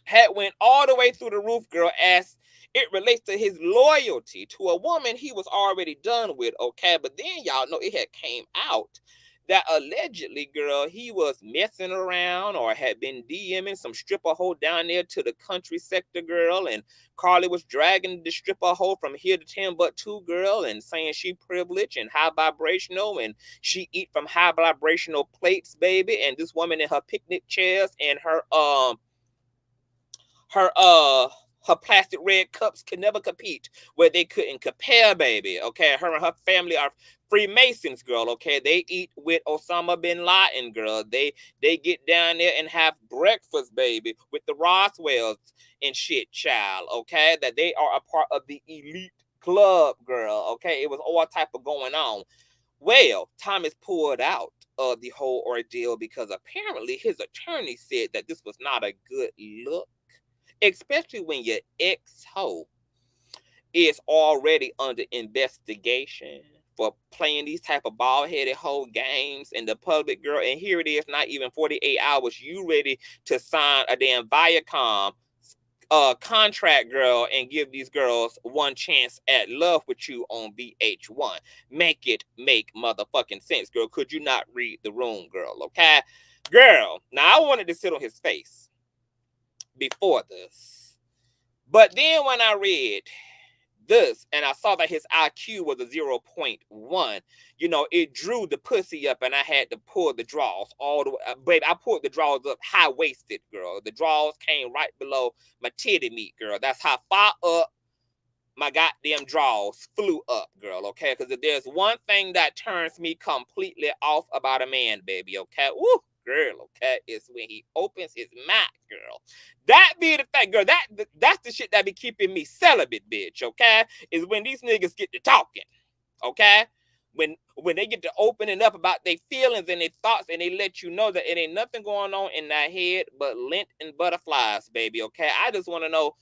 had went all the way through the roof, girl, as it relates to his loyalty to a woman he was already done with, okay? But then y'all know it had came out that allegedly, girl, he was messing around or had been DMing some stripper hoe down there to the country sector, girl, and Carlee was dragging the stripper hoe from here to 10 but 2, girl, and saying she privileged and high vibrational and she eat from high vibrational plates, baby, and this woman in her picnic chairs and her plastic red cups could never compete where they couldn't compare, baby. Okay, her and her family are Freemasons, girl. Okay, they eat with Osama bin Laden, girl. They get down there and have breakfast, baby, with the Roswells and shit, child. Okay, that they are a part of the elite club, girl. Okay, it was all type of going on. Well, Thomas pulled out of the whole ordeal because apparently his attorney said that this was not a good look, especially when your ex-hoe is already under investigation for playing these type of bald-headed hoe games in the public, girl. And here it is, not even 48 hours, you ready to sign a damn Viacom contract, girl, and give these girls one chance at love with you on VH1. Make it make motherfucking sense, girl. Could you not read the room, girl? Okay, girl. Now I wanted to sit on his face before this, but then when I read this and I saw that his IQ was a 0.1, you know, it drew the pussy up and I had to pull the drawers all the way. Baby, I pulled the drawers up high-waisted, girl. The drawers came right below my titty meat, girl. That's how far up my goddamn drawers flew up, girl, okay? Because if there's one thing that turns me completely off about a man, baby, okay? Woo! Girl, okay, it's when he opens his mouth, girl. That be the thing, girl. That's the shit that be keeping me celibate, bitch, okay? Is when these niggas get to talking, okay? When they get to opening up about their feelings and their thoughts and they let you know that it ain't nothing going on in that head but lint and butterflies, baby, okay? I just want to know,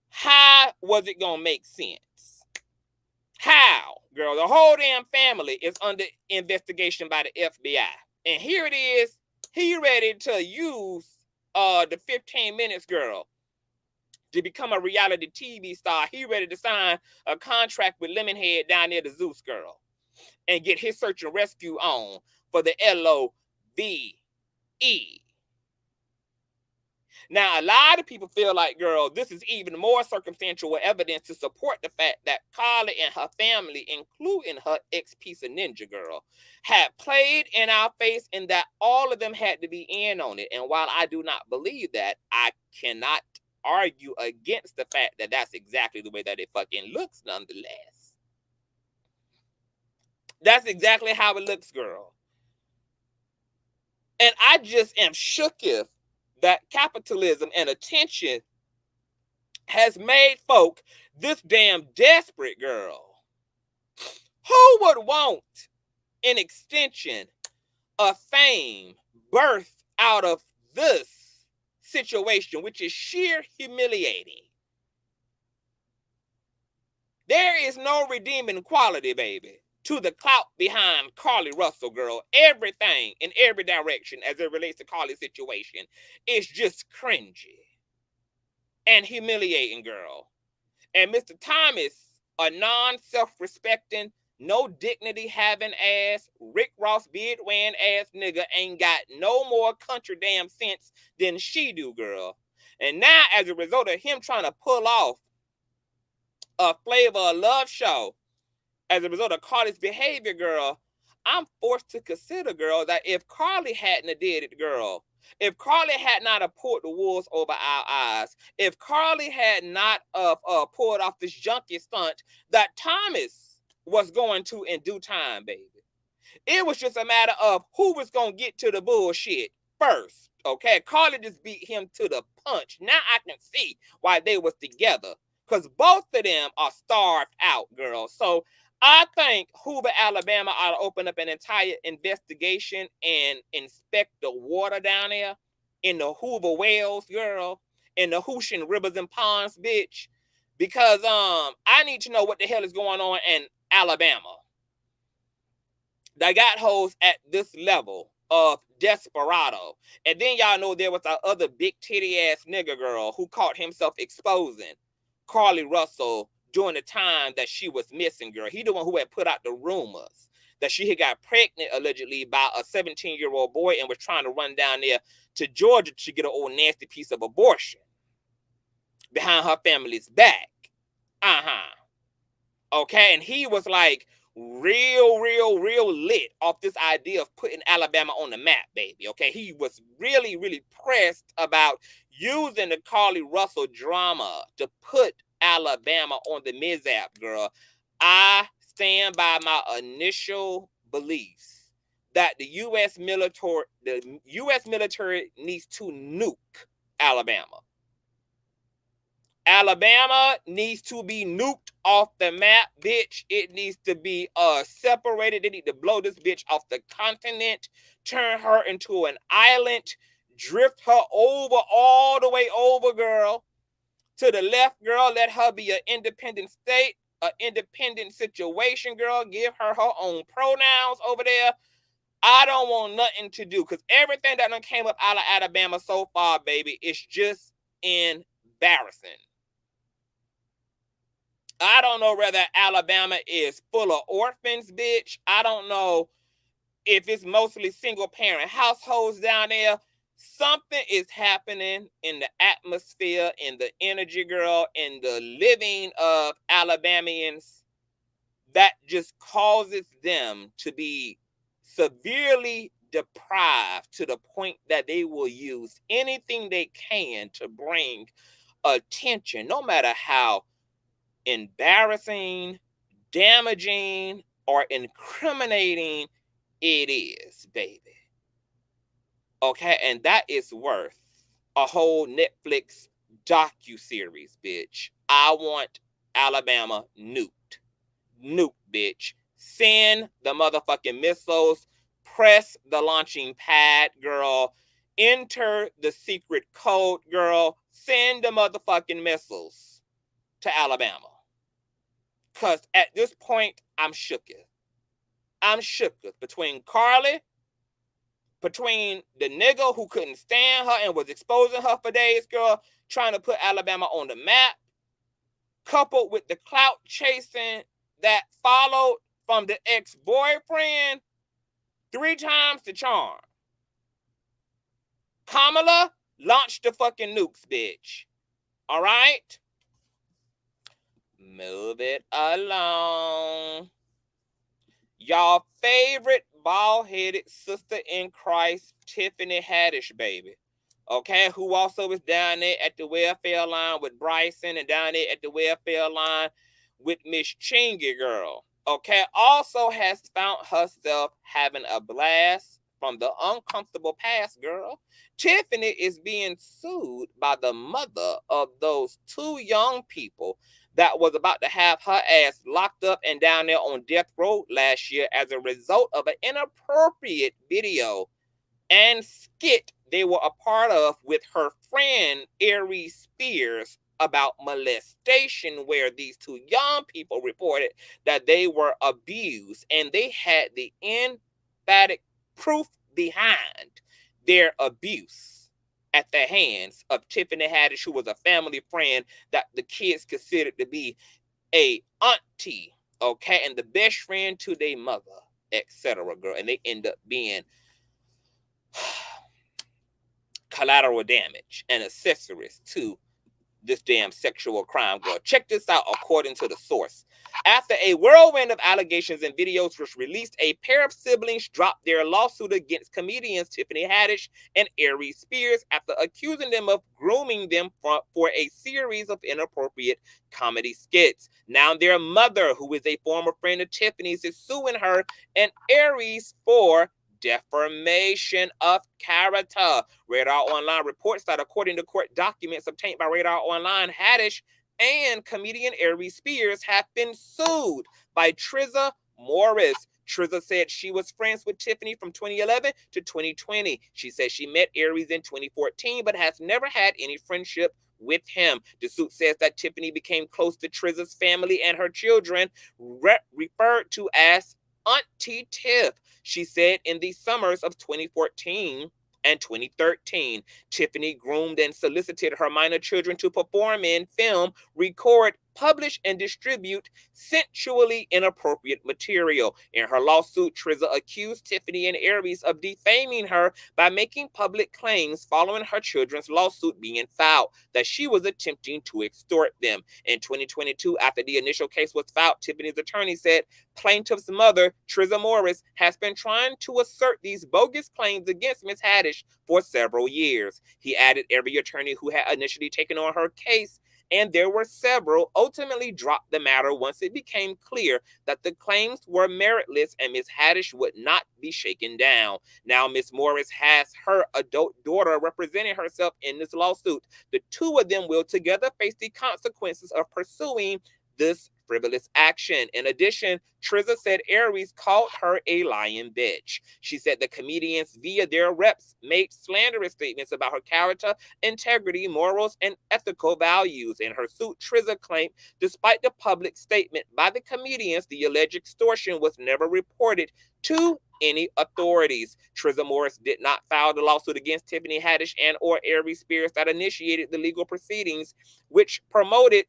how was it gonna make sense? How, girl? The whole damn family is under investigation by the FBI. And here it is, he ready to use the 15 minutes, girl, to become a reality TV star. He ready to sign a contract with Lemonhead down near the Zeus, girl, and get his search and rescue on for the LOVE. Now, a lot of people feel like, girl, this is even more circumstantial evidence to support the fact that Carlee and her family, including her ex-piece of ninja, girl, had played in our face and that all of them had to be in on it. And while I do not believe that, I cannot argue against the fact that that's exactly the way that it fucking looks nonetheless. That's exactly how it looks, girl. And I just am shooketh that capitalism and attention has made folk this damn desperate, girl. Who would want an extension of fame birthed out of this situation, which is sheer humiliating? There is no redeeming quality, baby, to the clout behind Carlee Russell, girl. Everything in every direction as it relates to Carlee's situation is just cringy and humiliating, girl. And Mr. Thomas, a non-self-respecting, no dignity having ass, Rick Ross beard wearing ass nigga ain't got no more country damn sense than she do, girl. And now, as a result of him trying to pull off a Flavor of Love show, as a result of Carlee's behavior, girl, I'm forced to consider, girl, that if Carlee hadn't did it, girl, if Carlee had not pulled the wolves over our eyes, if Carlee had not pulled off this junkie stunt that Thomas was going to in due time, baby. It was just a matter of who was going to get to the bullshit first, okay? Carlee just beat him to the punch. Now I can see why they was together, because both of them are starved out, girl. So I think Hoover, Alabama ought to open up an entire investigation and inspect the water down there in the Hoover wells, girl, in the Hooshin rivers and ponds, bitch. Because I need to know what the hell is going on in Alabama. They got hoes at this level of Desperado. And then y'all know there was our other big titty ass nigga girl who caught himself exposing Carlee Russell during the time that she was missing, girl. He the one who had put out the rumors that she had got pregnant allegedly by a 17-year-old boy and was trying to run down there to Georgia to get an old nasty piece of abortion behind her family's back. Okay, and he was like real lit off this idea of putting Alabama on the map, baby. Okay, he was really pressed about using the Carlee Russell drama to put Alabama on the mizap, girl. I stand by my initial beliefs that the U.S. military needs to nuke Alabama. Alabama needs to be nuked off the map, bitch. It needs to be separated. They need to blow this bitch off the continent, turn her into an island, drift her over all the way over, girl, to the left, girl. Let her be an independent state, an independent situation, girl. Give her her own pronouns over there. I don't want nothing to do, because everything that done came up out of Alabama so far, baby, is just embarrassing. I don't know whether Alabama is full of orphans, bitch. I don't know if it's mostly single-parent households down there. Something is happening in the atmosphere, in the energy, girl, in the living of Alabamians that just causes them to be severely deprived to the point that they will use anything they can to bring attention, no matter how embarrassing, damaging, or incriminating it is, baby. Okay, and that is worth a whole Netflix docuseries, bitch. I want Alabama nuked. Nuke, bitch. Send the motherfucking missiles. Press the launching pad, girl. Enter the secret code, girl. Send the motherfucking missiles to Alabama. Because at this point, I'm shooketh. I'm shooketh between Carlee, between the nigga who couldn't stand her and was exposing her for days, girl, trying to put Alabama on the map, coupled with the clout chasing that followed from the ex-boyfriend, 3 times the charm. Kamala launched the fucking nukes, bitch. All right? Move it along. Y'all favorite bald-headed sister in Christ, Tiffany Haddish, baby. Okay, who also is down there at the welfare line with Bryson and down there at the welfare line with Miss Chingy, girl. Okay, also has found herself having a blast from the uncomfortable past, girl. Tiffany is being sued by the mother of those 2 young people that was about to have her ass locked up and down there on death row last year as a result of an inappropriate video and skit they were a part of with her friend Aries Spears about molestation, where these 2 young people reported that they were abused, and they had the emphatic proof behind their abuse at the hands of Tiffany Haddish, who was a family friend that the kids considered to be a auntie, okay, and the best friend to their mother, etc., girl. And they end up being collateral damage and accessories to this damn sexual crime, girl. Check this out, according to the source. After a whirlwind of allegations and videos was released, a pair of siblings dropped their lawsuit against comedians Tiffany Haddish and Aries Spears after accusing them of grooming them for a series of inappropriate comedy skits. Now their mother, who is a former friend of Tiffany's, is suing her and Aries for defamation of character. Radar Online reports that according to court documents obtained by Radar Online, Haddish and comedian Aries Spears have been sued by Trizza Morris. Trizza said she was friends with Tiffany from 2011 to 2020. She said she met Aries in 2014, but has never had any friendship with him. The suit says that Tiffany became close to Trizza's family and her children, referred to as Auntie Tiff, she said in the summers of 2014 and 2013. Tiffany groomed and solicited her minor children to perform in, film, record, publish, and distribute sensually inappropriate material. In her lawsuit, Trizza accused Tiffany and Aries of defaming her by making public claims following her children's lawsuit being filed that she was attempting to extort them. In 2022, after the initial case was filed, Tiffany's attorney said plaintiff's mother, Trizza Morris, has been trying to assert these bogus claims against Ms. Haddish for several years. He added every attorney who had initially taken on her case, and there were several, ultimately dropped the matter once it became clear that the claims were meritless and Ms. Haddish would not be shaken down. Now Ms. Morris has her adult daughter representing herself in this lawsuit. The two of them will together face the consequences of pursuing this frivolous action. In addition, Trizza said Aries called her a lying bitch. She said the comedians via their reps made slanderous statements about her character, integrity, morals, and ethical values. In her suit, Trizza claimed despite the public statement by the comedians, the alleged extortion was never reported to any authorities. Trizza Morris did not file the lawsuit against Tiffany Haddish and or Aries Spears that initiated the legal proceedings, which promoted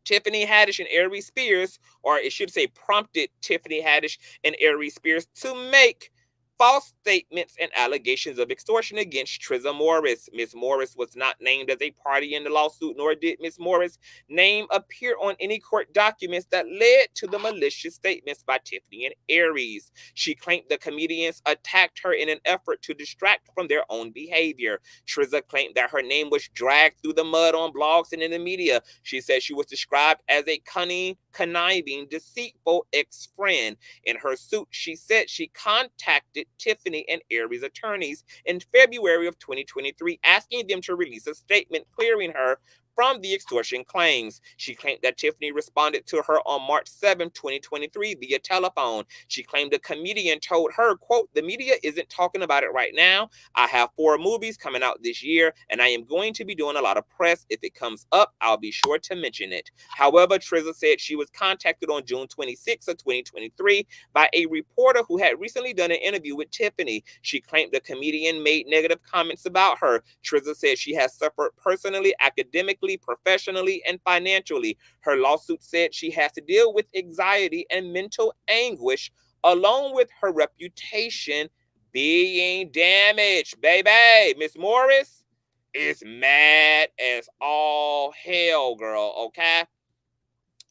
Tiffany Haddish and Aries Spears, or it should say prompted Tiffany Haddish and Aries Spears to make false statements and allegations of extortion against Trizza Morris. Ms. Morris was not named as a party in the lawsuit, nor did Ms. Morris' name appear on any court documents that led to the malicious statements by Tiffany and Aries. She claimed the comedians attacked her in an effort to distract from their own behavior. Trizza claimed that her name was dragged through the mud on blogs and in the media. She said she was described as a cunning, conniving, deceitful ex-friend. In her suit, she said she contacted Tiffany and Aries attorneys in February of 2023, asking them to release a statement clearing her from the extortion claims. She claimed that Tiffany responded to her on March 7, 2023 via telephone. She claimed the comedian told her, quote, "The media isn't talking about it right now. I have 4 movies coming out this year, and I am going to be doing a lot of press. If it comes up, I'll be sure to mention it." However, Trizza said she was contacted on June 26 of 2023 by a reporter who had recently done an interview with Tiffany. She claimed the comedian made negative comments about her. Trizza said she has suffered personally, academically, professionally, and financially. Her lawsuit said she has to deal with anxiety and mental anguish, along with her reputation being damaged. Baby, Miss Morris is mad as all hell, girl, okay?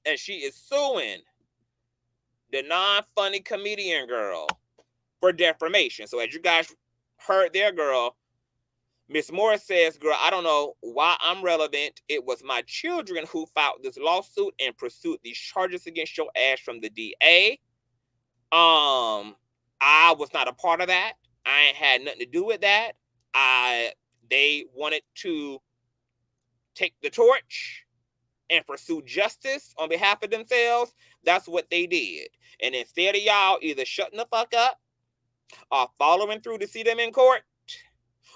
And she is suing the non-funny comedian girl for defamation. So as you guys heard there, girl, Miss Morris says, girl, I don't know why I'm relevant. It was my children who filed this lawsuit and pursued these charges against your ass from the DA. I was not a part of that. I ain't had nothing to do with that. They wanted to take the torch and pursue justice on behalf of themselves. That's what they did. And instead of y'all either shutting the fuck up or following through to see them in court,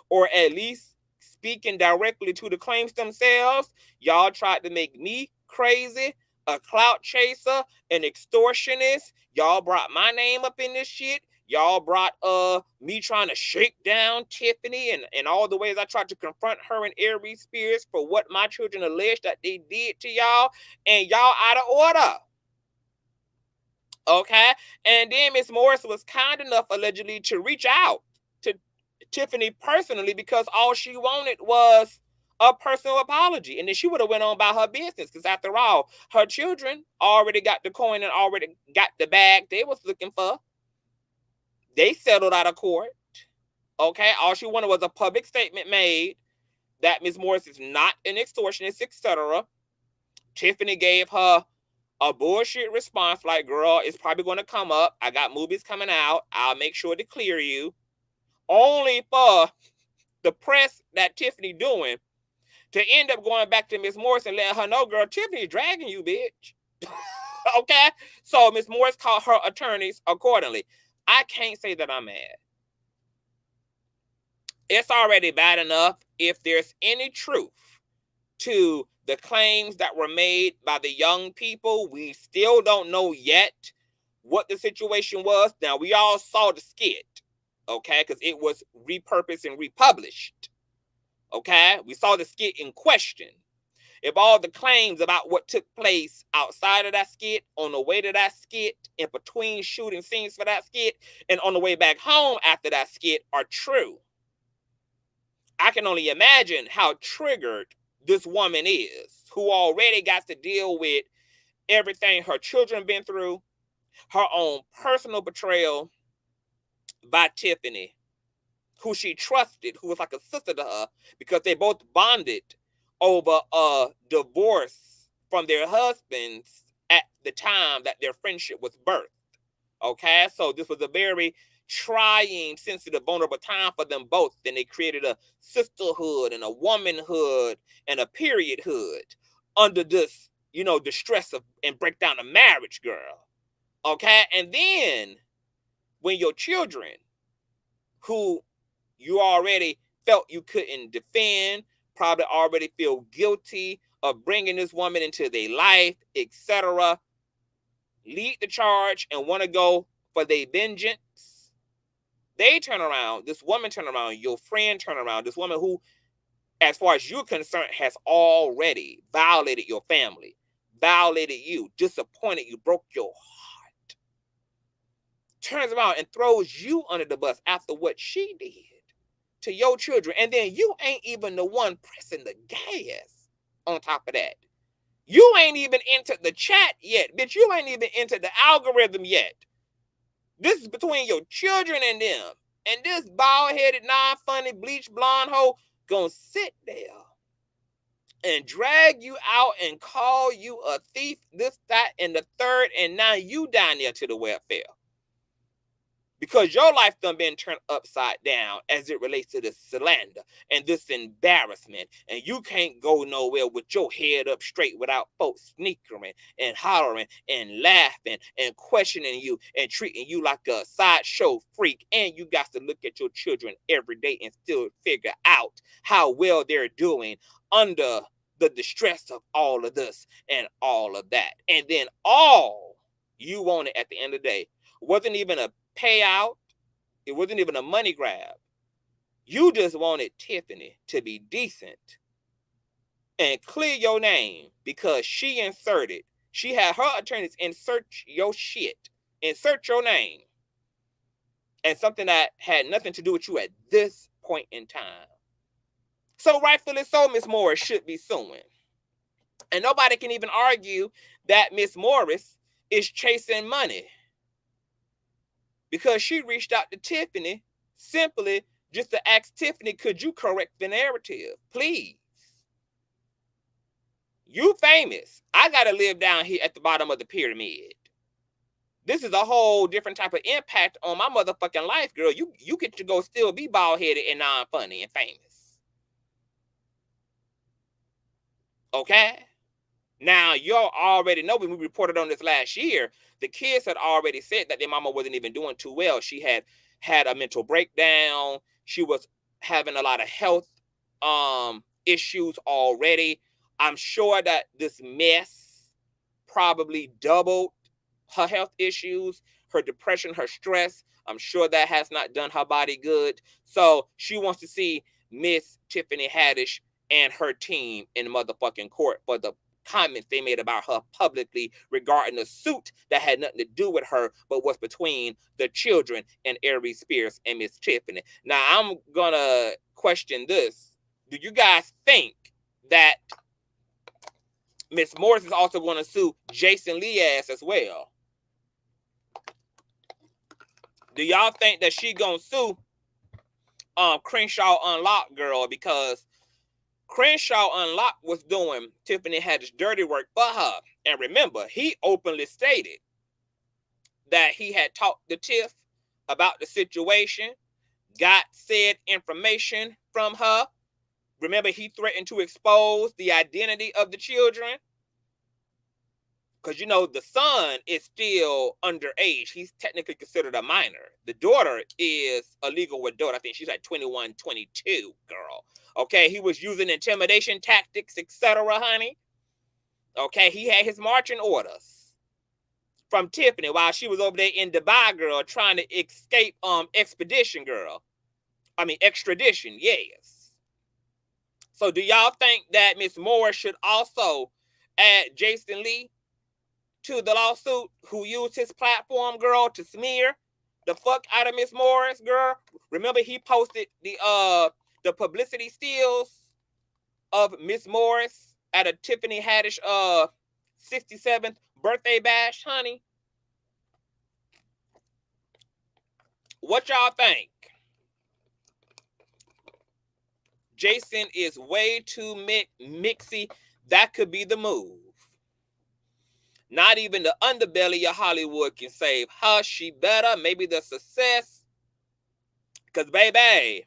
or at least speaking directly to the claims themselves, y'all tried to make me crazy, a clout chaser, an extortionist. Y'all brought my name up in this shit. Y'all brought me trying to shake down Tiffany and all the ways I tried to confront her and Aries Spears for what my children alleged that they did to y'all, and y'all out of order. Okay? And then Miss Morris was kind enough, allegedly, to reach out to Tiffany personally because all she wanted was a personal apology. And then she would have went on about her business because after all, her children already got the coin and already got the bag they was looking for. They settled out of court. Okay? All she wanted was a public statement made that Ms. Morris is not an extortionist, etc. Tiffany gave her a bullshit response like, girl, it's probably going to come up. I got movies coming out. I'll make sure to clear you. Only for the press that Tiffany doing to end up going back to Miss Morris and letting her know, girl, Tiffany's dragging you, bitch. Okay? So Miss Morris called her attorneys accordingly. I can't say that I'm mad. It's already bad enough if there's any truth to the claims that were made by the young people. We still don't know yet what the situation was. Now, we all saw the skit, okay, because it was repurposed and republished, okay? We saw the skit in question. If all the claims about what took place outside of that skit, on the way to that skit, in between shooting scenes for that skit, and on the way back home after that skit are true, I can only imagine how triggered this woman is, who already got to deal with everything her children been through, her own personal betrayal by Tiffany, who she trusted, who was like a sister to her, because they both bonded over a divorce from their husbands at the time that their friendship was birthed. Okay, so this was a very trying, sensitive, vulnerable time for them both. Then they created a sisterhood and a womanhood and a periodhood under this, you know, the stress of and breakdown of marriage, girl. Okay, and then when your children, who you already felt you couldn't defend, probably already feel guilty of bringing this woman into their life, etc., lead the charge and want to go for their vengeance, they turn around, this woman turn around, your friend turn around, this woman who, as far as you're concerned, has already violated your family, violated you, disappointed you, broke your heart, turns around and throws you under the bus after what she did to your children, and then you ain't even the one pressing the gas on top of that. You ain't even entered the chat yet, bitch. You ain't even entered the algorithm yet. This is between your children and them. And this bald-headed, non-funny, bleach blonde hoe gonna sit there and drag you out and call you a thief, this, that, and the third, and now you down there to the welfare. Because your life done been turned upside down as it relates to this slander and this embarrassment. And you can't go nowhere with your head up straight without folks sneakering and hollering and laughing and questioning you and treating you like a sideshow freak. And you got to look at your children every day and still figure out how well they're doing under the distress of all of this and all of that. And then all you wanted at the end of the day wasn't even a payout. It wasn't even a money grab. You just wanted Tiffany to be decent and clear your name because she had her attorneys insert your shit, insert your name, and something that had nothing to do with you at this point in time. So rightfully so, Miss Morris should be suing. And nobody can even argue that Miss Morris is chasing money, because she reached out to Tiffany simply just to ask Tiffany, could you correct the narrative, please? You famous. I got to live down here at the bottom of the pyramid. This is a whole different type of impact on my motherfucking life, girl. You get to go still be bald-headed and non-funny and famous. Okay? Now, you already know, when we reported on this last year, the kids had already said that their mama wasn't even doing too well. She had a mental breakdown. She was having a lot of health issues already. I'm sure that this mess probably doubled her health issues, her depression, her stress. I'm sure that has not done her body good. So she wants to see Miss Tiffany Haddish and her team in motherfucking court for the comments they made about her publicly regarding a suit that had nothing to do with her, but was between the children and Aries Spears and Miss Tiffany. Now, I'm gonna question this. Do you guys think that Miss Morris is also going to sue Jason Leas as well? Do y'all think that she gonna sue Crenshaw Unlocked, girl? Because Crenshaw Unlocked was doing Tiffany Haddish dirty work for her. And remember, he openly stated that he had talked to Tiff about the situation, got said information from her. Remember, he threatened to expose the identity of the children. Because, you know, the son is still underage. He's technically considered a minor. The daughter is a legal adult. I think she's like 21, 22, girl. Okay, he was using intimidation tactics, etc., honey. Okay, he had his marching orders. from Tiffany while she was over there in Dubai, girl, trying to escape extradition, girl. I mean, extradition, yes. So do y'all think that Miss Moore should also add Jason Lee to the lawsuit, who used his platform, girl, to smear the fuck out of Miss Morris, girl? Remember he posted the publicity stills of Miss Morris at a Tiffany Haddish 67th birthday bash, honey. What y'all think? Jason is way too mixy. That could be the move. Not even the underbelly of Hollywood can save her. She better. Maybe the success. Because, baby,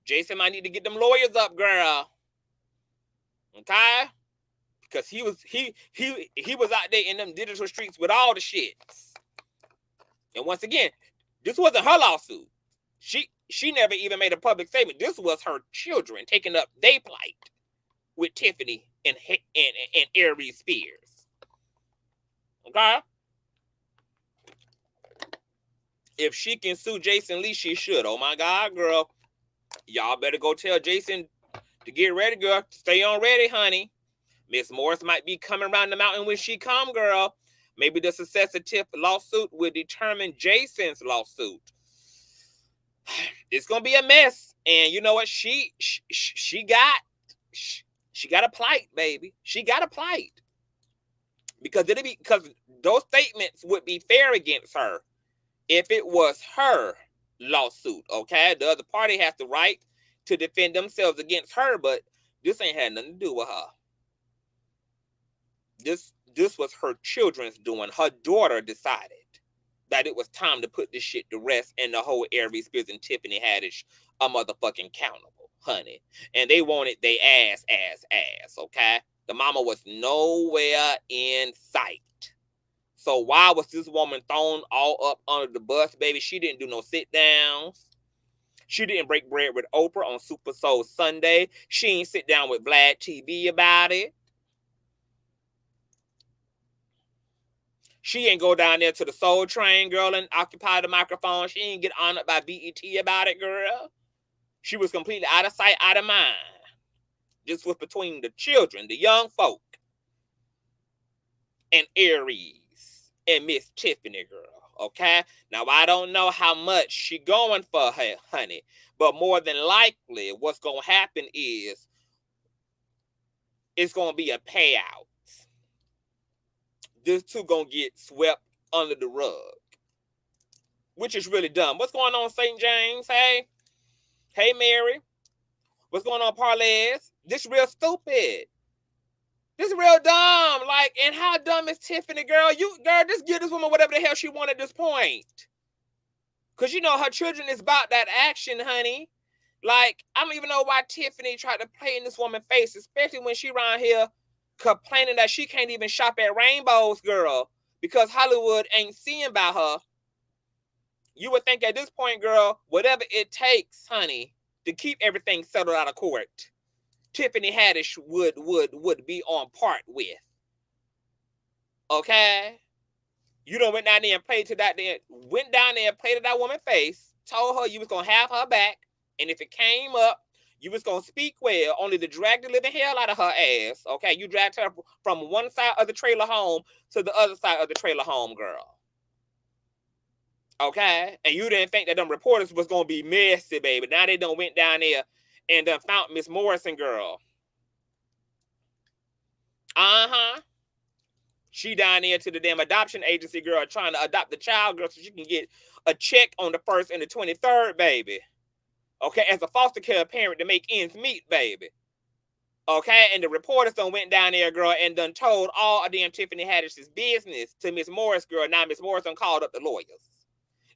Jason might need to get them lawyers up, girl. Okay? Because he was out there in them digital streets with all the shits. And once again, this wasn't her lawsuit. She never even made a public statement. This was her children taking up their plight with Tiffany and Aries Spears. Okay? If she can sue Jason Lee, she should. Oh my God, girl. Y'all better go tell Jason to get ready, girl. Stay on ready, honey. Miss Morris might be coming around the mountain when she come, girl. Maybe the success of Tiff lawsuit will determine Jason's lawsuit. It's gonna be a mess. And you know what? She got a plight, baby. She got a plight. Because those statements would be fair against her if it was her lawsuit, okay? The other party has the right to defend themselves against her, but this ain't had nothing to do with her. This was her children's doing. Her daughter decided that it was time to put this shit to rest, and the whole Aries Spears and Tiffany Haddish are motherfucking countable, honey. And they wanted they ass, okay? The mama was nowhere in sight. So why was this woman thrown all up under the bus, baby? She didn't do no sit-downs. She didn't break bread with Oprah on Super Soul Sunday. She ain't sit down with Vlad TV about it. She ain't go down there to the Soul Train, girl, and occupy the microphone. She ain't get honored by BET about it, girl. She was completely out of sight, out of mind. This was between the children, the young folk, and Aries and Miss Tiffany, girl, okay? Now, I don't know how much she going for her, honey, but more than likely, what's going to happen is it's going to be a payout. This two going to get swept under the rug, which is really dumb. What's going on, St. James? Hey, Mary. What's going on, FRIDAYZ? This real stupid. This real dumb. Like, and how dumb is Tiffany, girl? Girl, just give this woman whatever the hell she want at this point. Because, you know, her children is about that action, honey. Like, I don't even know why Tiffany tried to play in this woman's face, especially when she around here complaining that she can't even shop at Rainbows, girl, because Hollywood ain't seeing about her. You would think at this point, girl, whatever it takes, honey, to keep everything settled out of court, Tiffany Haddish would be on part with. Okay? You done went down there and played to that woman's face, told her you was gonna have her back, and if it came up, you was going to speak well, only to drag the living hell out of her ass, okay? You dragged her from one side of the trailer home to the other side of the trailer home, girl. Okay? And you didn't think that them reporters was going to be messy, baby. Now they done went down there and done found Miss Morrison, girl. She down there to the damn adoption agency, girl, trying to adopt the child, girl, so she can get a check on the 1st and the 23rd, baby. Okay, as a foster care parent to make ends meet, baby. Okay, and the reporters done went down there, girl, and done told all of damn Tiffany Haddish's business to Miss Morris, girl. Now Miss Morris done called up the lawyers.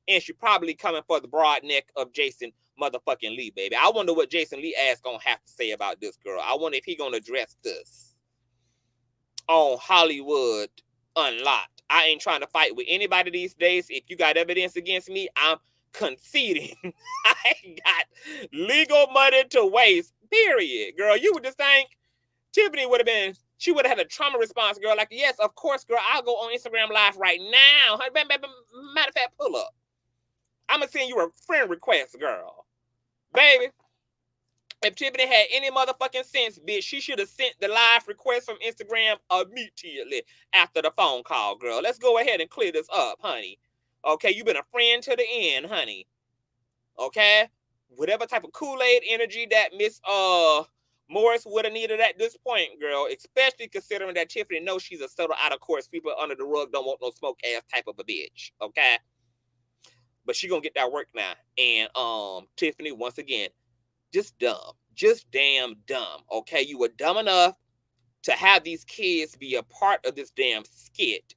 And she probably coming for the broad neck of Jason motherfucking Lee, baby. I wonder what Jason Lee ass gonna have to say about this, girl. I wonder if he gonna address this on Hollywood Unlocked. I ain't trying to fight with anybody these days. If you got evidence against me, I'm conceding. I ain't got legal money to waste, period. Girl, you would just think Tiffany would have been She would have had a trauma response, girl. Like, yes, of course, girl, I'll go on Instagram Live right now. Matter of fact, pull up. I'm going to send you a friend request, girl. Baby, if Tiffany had any motherfucking sense, bitch, she should have sent the live request from Instagram immediately after the phone call, girl. Let's go ahead and clear this up, honey. Okay, you've been a friend to the end, honey. Okay? Whatever type of Kool-Aid energy that Miss Morris would have needed at this point, girl, especially considering that Tiffany knows she's a settled out of court, sweeper under the rug, don't want no smoke ass type of a bitch. Okay? But she gonna get that work now. And Tiffany, once again, just dumb. Just damn dumb. Okay? You were dumb enough to have these kids be a part of this damn skit,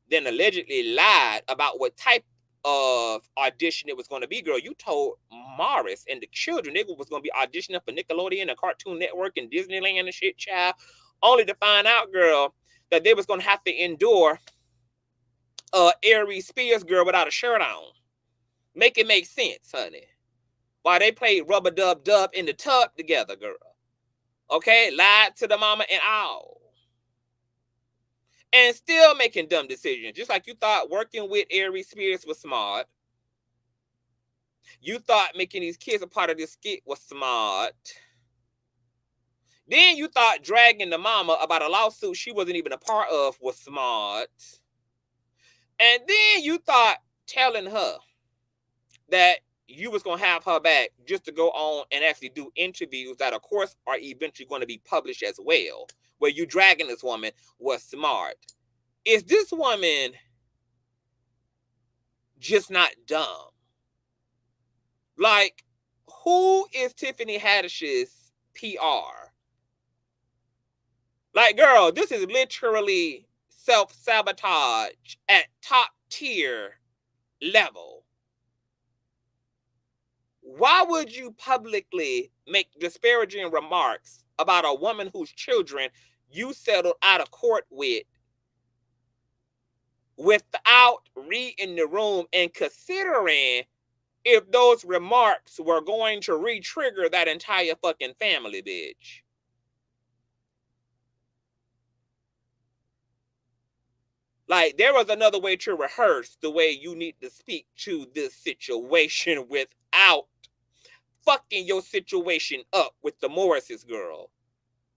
then allegedly lied about what type of audition it was going to be, girl. You told Morris and the children they was going to be auditioning for Nickelodeon and Cartoon Network and Disneyland and shit, child, only to find out, girl, that they was going to have to endure Aries Spears, girl, without a shirt on. Make it make sense, honey. While they played Rubber Dub Dub in the tub together, girl. Okay? Lied to the mama and all. And still making dumb decisions. Just like you thought working with Aries Spears was smart. You thought making these kids a part of this skit was smart. Then you thought dragging the mama about a lawsuit she wasn't even a part of was smart. And then you thought telling her that you was going to have her back just to go on and actually do interviews that, of course, are eventually going to be published as well, where you dragging this woman was smart. Is this woman just not dumb? Like, who is Tiffany Haddish's PR? Like, girl, this is literally self-sabotage at top tier level. Why would you publicly make disparaging remarks about a woman whose children you settled out of court with without reading the room and considering if those remarks were going to re-trigger that entire fucking family, bitch? Like, there was another way to rehearse the way you need to speak to this situation without fucking your situation up with the Morrises, girl.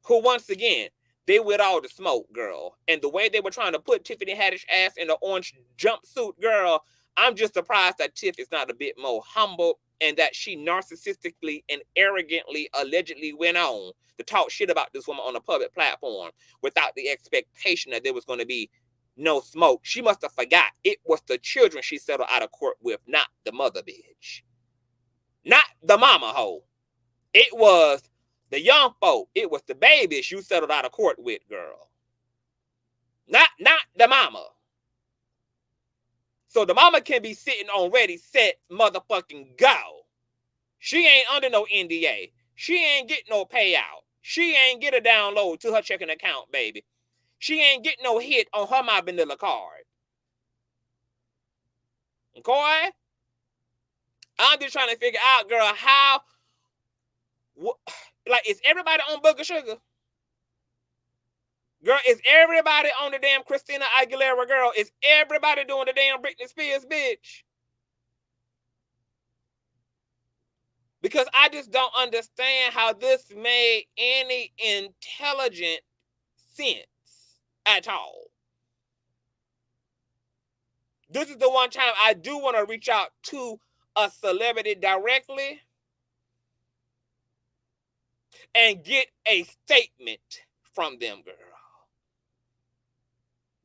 Who, once again, they with all the smoke, girl. And the way they were trying to put Tiffany Haddish ass in the orange jumpsuit, girl, I'm just surprised that Tiff is not a bit more humble and that she narcissistically and arrogantly allegedly went on to talk shit about this woman on a public platform without the expectation that there was going to be no smoke. She must have forgot it was the children she settled out of court with, not the mother, bitch. Not the mama hoe. It was the young folk. It was the babies you settled out of court with, girl. Not the mama. So the mama can be sitting on ready, set, motherfucking go. She ain't under no NDA. She ain't getting no payout. She ain't get a download to her checking account, baby. She ain't getting no hit on her My Vanilla card. Okay? I'm just trying to figure out, girl, how, like, is everybody on Booger Sugar? Girl, is everybody on the damn Christina Aguilera, girl? Is everybody doing the damn Britney Spears, bitch? Because I just don't understand how this made any intelligent sense at all. This is the one time I do want to reach out to a celebrity directly and get a statement from them, girl.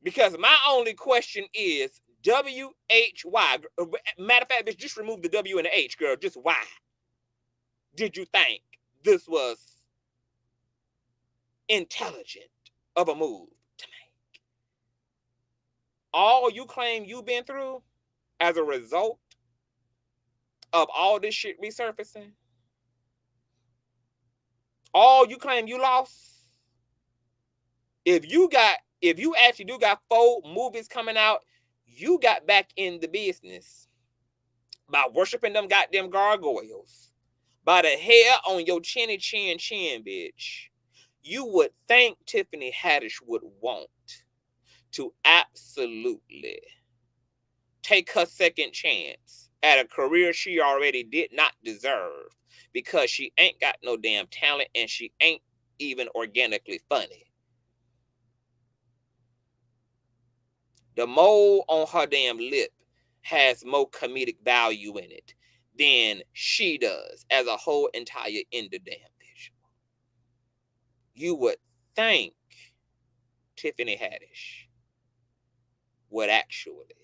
Because my only question is WHY. Matter of fact, bitch, just remove the W and the H, girl. Just why did you think this was intelligent of a move to make? All you claim you've been through as a result of all this shit resurfacing, all you claim you lost, if you actually do got 4 movies coming out, you got back in the business by worshiping them goddamn gargoyles, by the hair on your chinny chin, bitch. You would think Tiffany Haddish would want to absolutely take her second chance at a career she already did not deserve because she ain't got no damn talent and she ain't even organically funny. The mole on her damn lip has more comedic value in it than she does as a whole entire in the damn visual. You would think Tiffany Haddish would actually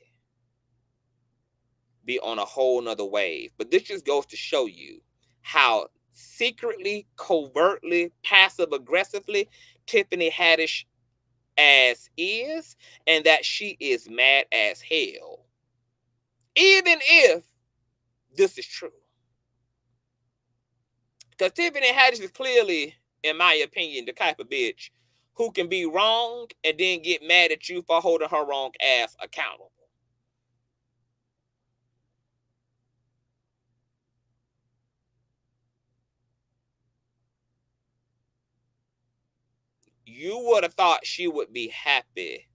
be on a whole nother wave. But this just goes to show you how secretly, covertly, passive-aggressively Tiffany Haddish ass is, and that she is mad as hell. Even if this is true. Because Tiffany Haddish is clearly, in my opinion, the type of bitch who can be wrong and then get mad at you for holding her wrong ass accountable. You would have thought she would be happy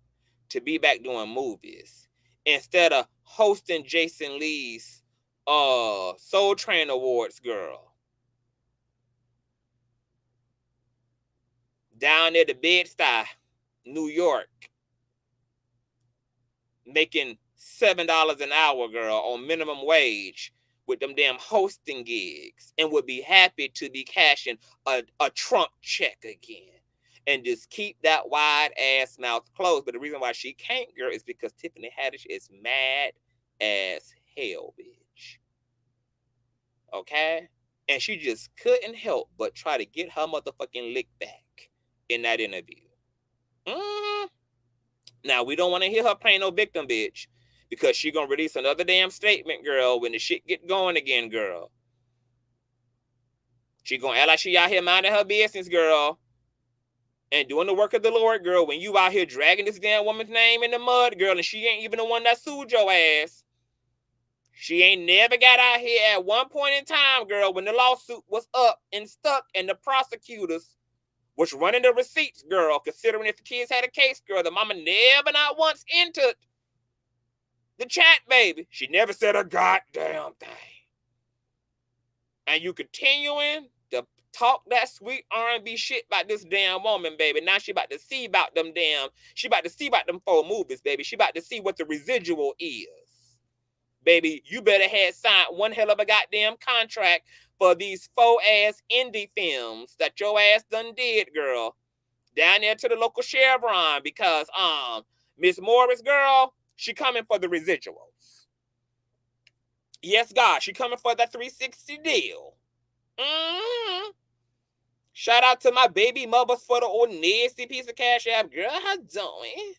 to be back doing movies instead of hosting Jason Lee's Soul Train Awards, girl. Down at the Bed-Stuy, New York, making $7 an hour, girl, on minimum wage with them damn hosting gigs, and would be happy to be cashing a Trump check again. And just keep that wide ass mouth closed. But the reason why she can't, girl, is because Tiffany Haddish is mad as hell, bitch. Okay? And she just couldn't help but try to get her motherfucking lick back in that interview. Now, we don't want to hear her playing no victim, bitch, because she gonna release another damn statement, girl, when the shit get going again, girl. She gonna act like she out here minding her business, girl, and doing the work of the Lord, girl, when you out here dragging this damn woman's name in the mud, girl, and she ain't even the one that sued your ass. She ain't never got out here at one point in time, girl, when the lawsuit was up and stuck and the prosecutors was running the receipts, girl, considering if the kids had a case, girl, the mama never not once entered the chat, baby. She never said a goddamn thing. And you continuing to talk that sweet R&B shit about this damn woman, baby. Now she about to see about them 4 movies, baby. She about to see what the residual is. Baby, you better have signed one hell of a goddamn contract for these 4-ass indie films that your ass done did, girl. Down there to the local Chevron, because Miss Morris, girl, she coming for the residuals. Yes, God, she coming for that 360 deal. Shout out to my baby mothers for the old nasty piece of cash app. Girl, how doing?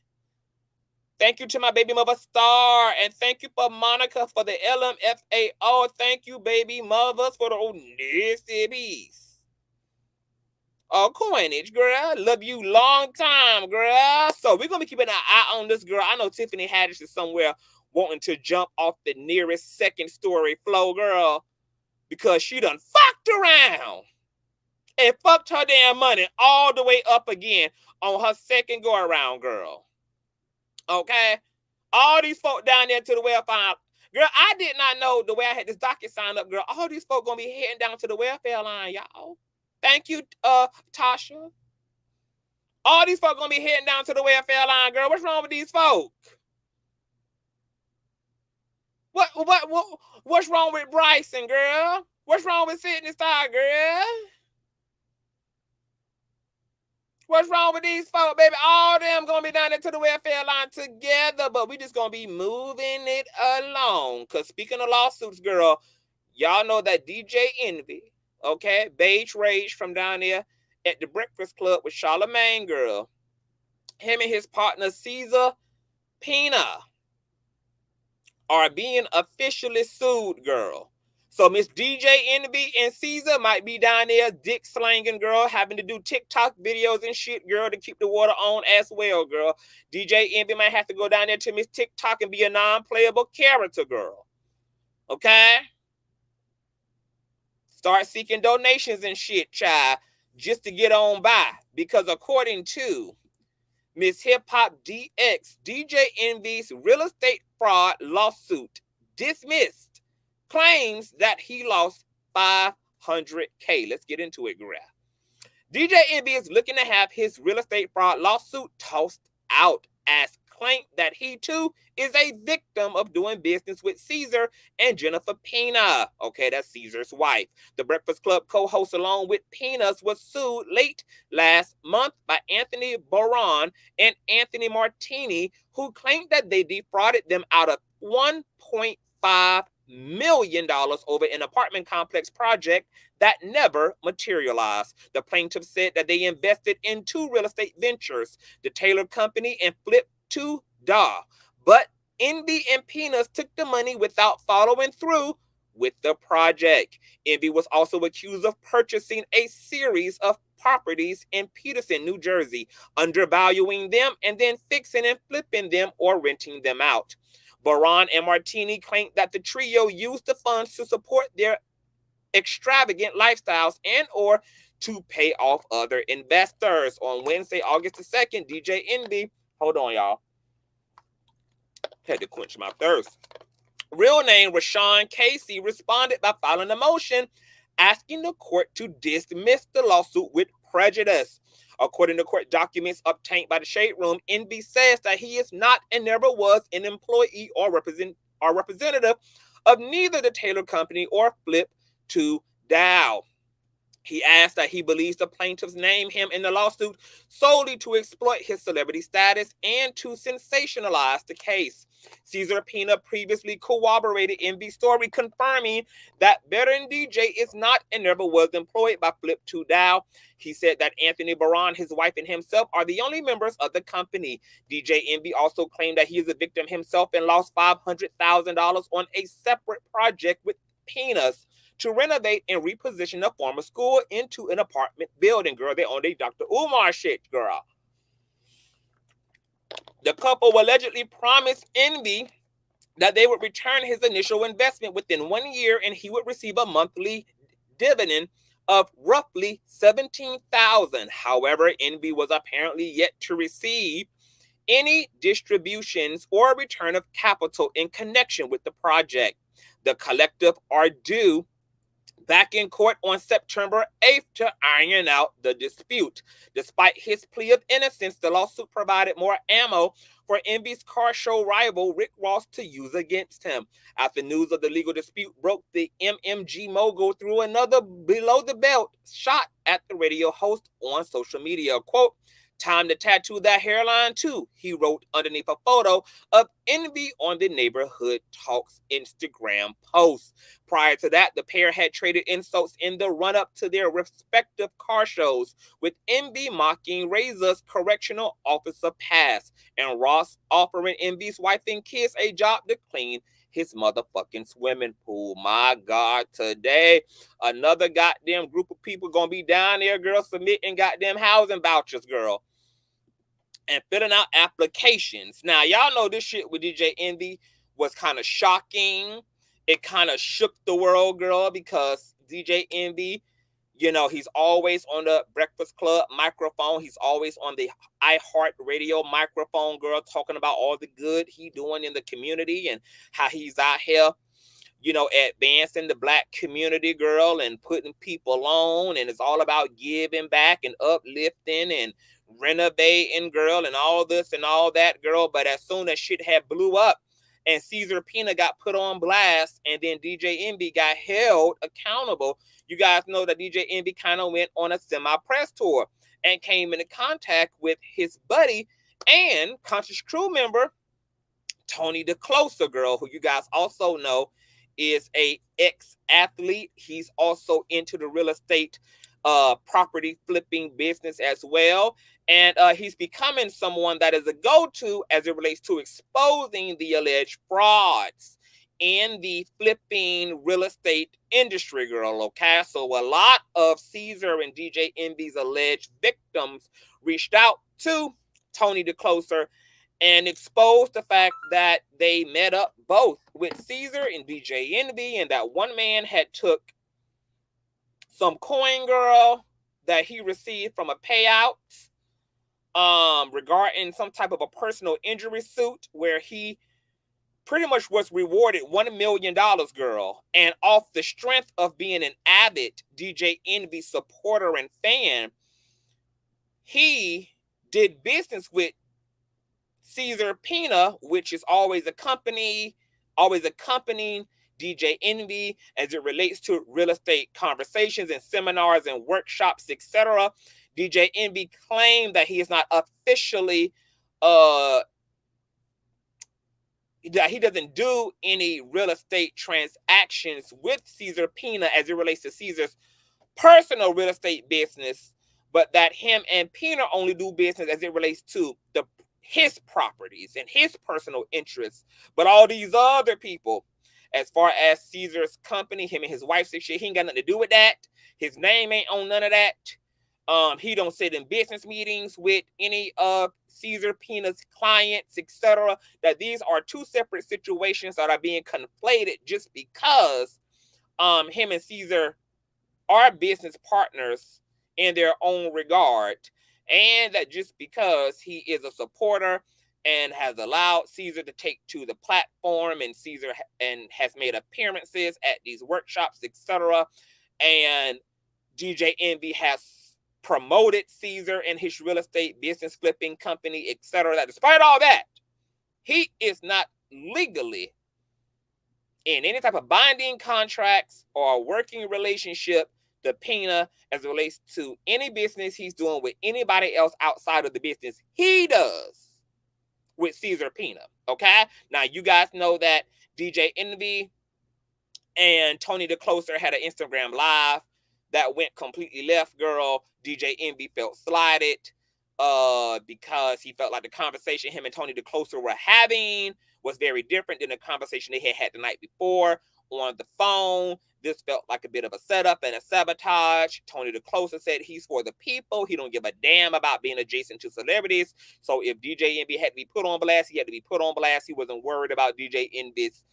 Thank you to my baby mother, Starr. And thank you for Monica for the LMFAO. Thank you, baby mothers, for the old nasty piece. Oh, coinage, girl. Love you long time, girl. So we're going to be keeping an eye on this, girl. I know Tiffany Haddish is somewhere wanting to jump off the nearest second story floor, girl, because she done fucked around and fucked her damn money all the way up again on her second go around, girl. Okay? All these folk down there to the welfare. Girl, I did not know the way I had this docket signed up, girl. All these folk gonna be heading down to the welfare line, y'all. Thank you, Tasha. All these folk gonna be heading down to the welfare line, girl. What's wrong with these folk? What's wrong with Bryson, girl? What's wrong with Sidney Star, girl? What's wrong with these folks, baby? All of them gonna be down there to the welfare line together, but we just gonna be moving it along. Because speaking of lawsuits, girl, y'all know that DJ Envy, okay, Beige Rage from down there at the Breakfast Club with Charlamagne, girl. Him and his partner, Cesar, Pina, are being officially sued, girl. So Miss DJ Envy and Cesar might be down there dick slanging, girl, having to do TikTok videos and shit, girl, to keep the water on as well, girl. DJ Envy might have to go down there to Miss TikTok and be a non-playable character, girl. Okay? Start seeking donations and shit, child, just to get on by. because according to Miss Hip Hop DX, DJ Envy's real estate fraud lawsuit dismissed claims that he lost $500K. Let's get into it, girl. DJ Envy is looking to have his real estate fraud lawsuit tossed out as claimed that he too is a victim of doing business with Cesar and Jennifer Pina. Okay, that's Cesar's wife. The Breakfast Club co-host along with Pina's was sued late last month by Anthony Boron and Anthony Martini, who claimed that they defrauded them out of $1.5 million over an apartment complex project that never materialized. The plaintiff said that they invested in 2 real estate ventures, the Taylor Company and Flip to Da. But Envy and Pina took the money without following through with the project. Envy was also accused of purchasing a series of properties in Peterson, New Jersey, undervaluing them and then fixing and flipping them or renting them out. Boron and Martini claimed that the trio used the funds to support their extravagant lifestyles and or to pay off other investors. On Wednesday, August the 2nd, DJ Envy, hold on, y'all. Had to quench my thirst. Real name Rashawn Casey responded by filing a motion asking the court to dismiss the lawsuit with prejudice. According to court documents obtained by the Shade Room, Envy says that he is not and never was an employee or representative of neither the Taylor Company or Flip to Dow. He asked that he believes the plaintiffs name him in the lawsuit solely to exploit his celebrity status and to sensationalize the case. Cesar Pina previously corroborated Envy's story, confirming that veteran DJ is not and never was employed by Flip to Dow. He said that Anthony Boron, his wife, and himself are the only members of the company. DJ Envy also claimed that he is a victim himself and lost $500,000 on a separate project with Pina's to renovate and reposition a former school into an apartment building. Girl, they on their Dr. Umar shit, girl. The couple allegedly promised Envy that they would return his initial investment within 1 year and he would receive a monthly dividend of roughly $17,000. However, Envy was apparently yet to receive any distributions or return of capital in connection with the project. The collective are due back in court on September 8th to iron out the dispute. Despite his plea of innocence, the lawsuit provided more ammo for Envy's car show rival Rick Ross to use against him. After news of the legal dispute broke, the MMG mogul threw another below-the-belt shot at the radio host on social media. Quote, "Time to tattoo that hairline too," he wrote underneath a photo of Envy on the Neighborhood Talks Instagram post. Prior to that, the pair had traded insults in the run-up to their respective car shows, with Envy mocking Razor's correctional officer pass and Ross offering Envy's wife and kids a job to clean his motherfucking swimming pool. My God, today, another goddamn group of people gonna be down there, girl, submitting goddamn housing vouchers, girl, and filling out applications. Now, y'all know this shit with DJ Envy was kind of shocking. It kind of shook the world, girl, because DJ Envy, you know, he's always on the Breakfast Club microphone. He's always on the iHeartRadio microphone, girl, talking about all the good he doing in the community and how he's out here, you know, advancing the black community, girl, and putting people on. And it's all about giving back and uplifting and renovating, girl, and all this and all that, girl. But as soon as shit had blew up and Cesar Pina got put on blast and then DJ Envy got held accountable, you guys know that DJ Envy kind of went on a semi-press tour and came into contact with his buddy and Conscious crew member, Tony DeCloser, girl, who you guys also know is a ex-athlete. He's also into the real estate property flipping business as well. And he's becoming someone that is a go-to as it relates to exposing the alleged frauds in the flipping real estate industry, girl, okay? So a lot of Cesar and DJ Envy's alleged victims reached out to Tony DeCloser and exposed the fact that they met up both with Cesar and DJ Envy, and that one man had took some coin, girl, that he received from a payout regarding some type of a personal injury suit where he pretty much was rewarded $1 million, girl. And off the strength of being an avid DJ Envy supporter and fan, he did business with Cesar Pina, which is always accompanying DJ Envy as it relates to real estate conversations and seminars and workshops, etc. DJ Envy claimed that he is not officially that he doesn't do any real estate transactions with Cesar Pina as it relates to Cesar's personal real estate business, but that him and Pina only do business as it relates to his properties and his personal interests. But all these other people, as far as Cesar's company, him and his wife, he ain't got nothing to do with that. His name ain't on none of that. He don't sit in business meetings with any of Cesar Pina's clients, etc. That these are two separate situations that are being conflated just because him and Cesar are business partners in their own regard, and that just because he is a supporter and has allowed Cesar to take to the platform, and Cesar has made appearances at these workshops, etc. And DJ Envy has promoted Cesar and his real estate business flipping company, etc. That despite all that, he is not legally in any type of binding contracts or working relationship to Pina as it relates to any business he's doing with anybody else outside of the business he does with Cesar Pina. Okay? Now, you guys know that DJ Envy and Tony the Closer had an Instagram live that went completely left, girl. DJ Envy felt slighted because he felt like the conversation him and Tony the Closer were having was very different than the conversation they had the night before on the phone. This felt like a bit of a setup and a sabotage. Tony the Closer said he's for the people. He don't give a damn about being adjacent to celebrities. So if DJ Envy had to be put on blast, he had to be put on blast. He wasn't worried about DJ Envy's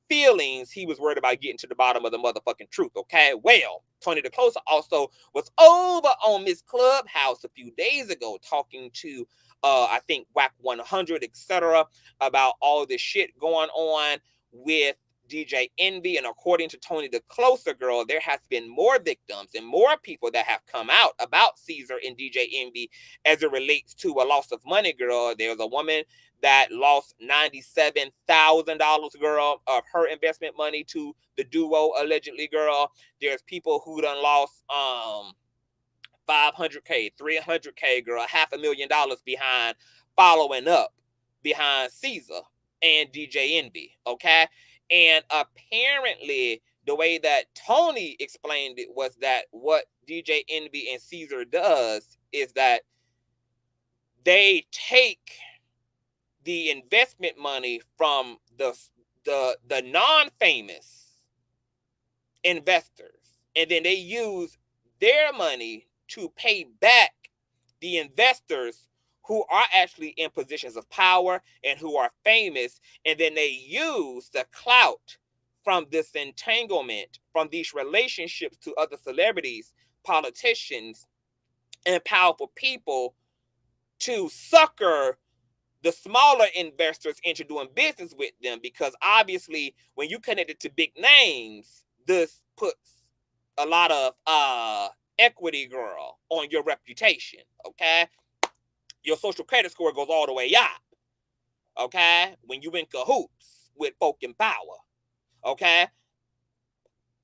feelings. He was worried about getting to the bottom of the motherfucking truth. Okay, well, Tony the Closer also was over on Miss Clubhouse a few days ago talking to I think WAC 100, etc. about all this shit going on with DJ Envy. And according to Tony the Closer, girl, there has been more victims and more people that have come out about Cesar and DJ Envy as it relates to a loss of money, girl. There's a woman that lost $97,000, girl, of her investment money to the duo, allegedly, girl. There's people who done lost $500K, $300K, girl, $500,000 behind following up behind Cesar and DJ Envy, okay? And apparently, the way that Tony explained it was that what DJ Envy and Cesar does is that they take the investment money from the non-famous investors, and then they use their money to pay back the investors who are actually in positions of power and who are famous, and then they use the clout from this entanglement, from these relationships to other celebrities, politicians, and powerful people to sucker the smaller investors into doing business with them, because obviously when you connect it to big names, this puts a lot of equity, girl, on your reputation, okay? Your social credit score goes all the way up, okay? When you in cahoots with folk in power, okay?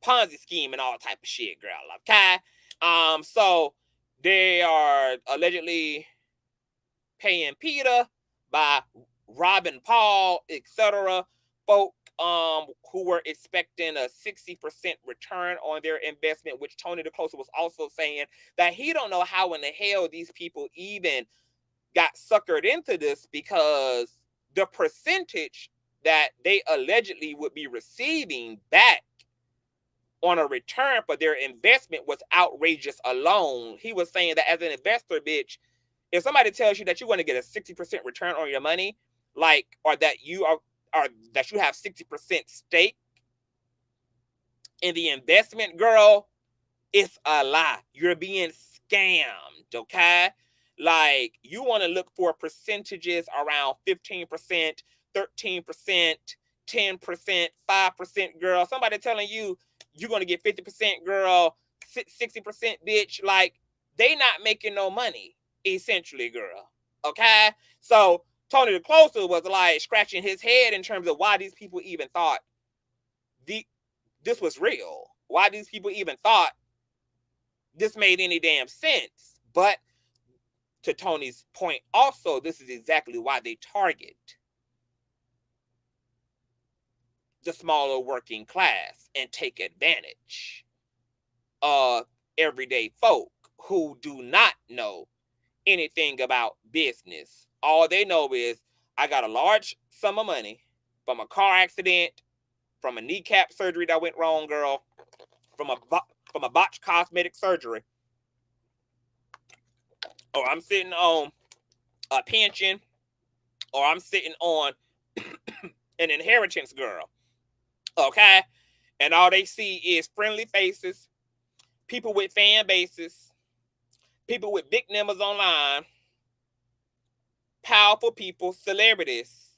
Ponzi scheme and all type of shit, girl, okay? So they are allegedly paying Peter by robbing Paul, etc. Folk who were expecting a 60% return on their investment, which Tony the Closer was also saying that he don't know how in the hell these people even got suckered into this, because the percentage that they allegedly would be receiving back on a return for their investment was outrageous alone. He was saying that as an investor, bitch, if somebody tells you that you're going to get a 60% return on your money, like, or that you that you have 60% stake in the investment, girl, It's a lie. You're being scammed, okay? Like, you want to look for percentages around 15%, 13%, 10%, 5%, girl. Somebody telling you you're going to get 50%, girl, 60%, bitch. Like, they not making no money, essentially, girl. Okay? So, Tony the Closer was like scratching his head in terms of why these people even thought this was real. Why these people even thought this made any damn sense. But to Tony's point also, this is exactly why they target the smaller working class and take advantage of everyday folk who do not know anything about business. All they know is, I got a large sum of money from a car accident, from a kneecap surgery that went wrong, girl, from a botched cosmetic surgery, or I'm sitting on a pension, or I'm sitting on an inheritance, girl. Okay? And all they see is friendly faces, people with fan bases, people with big numbers online, powerful people, celebrities.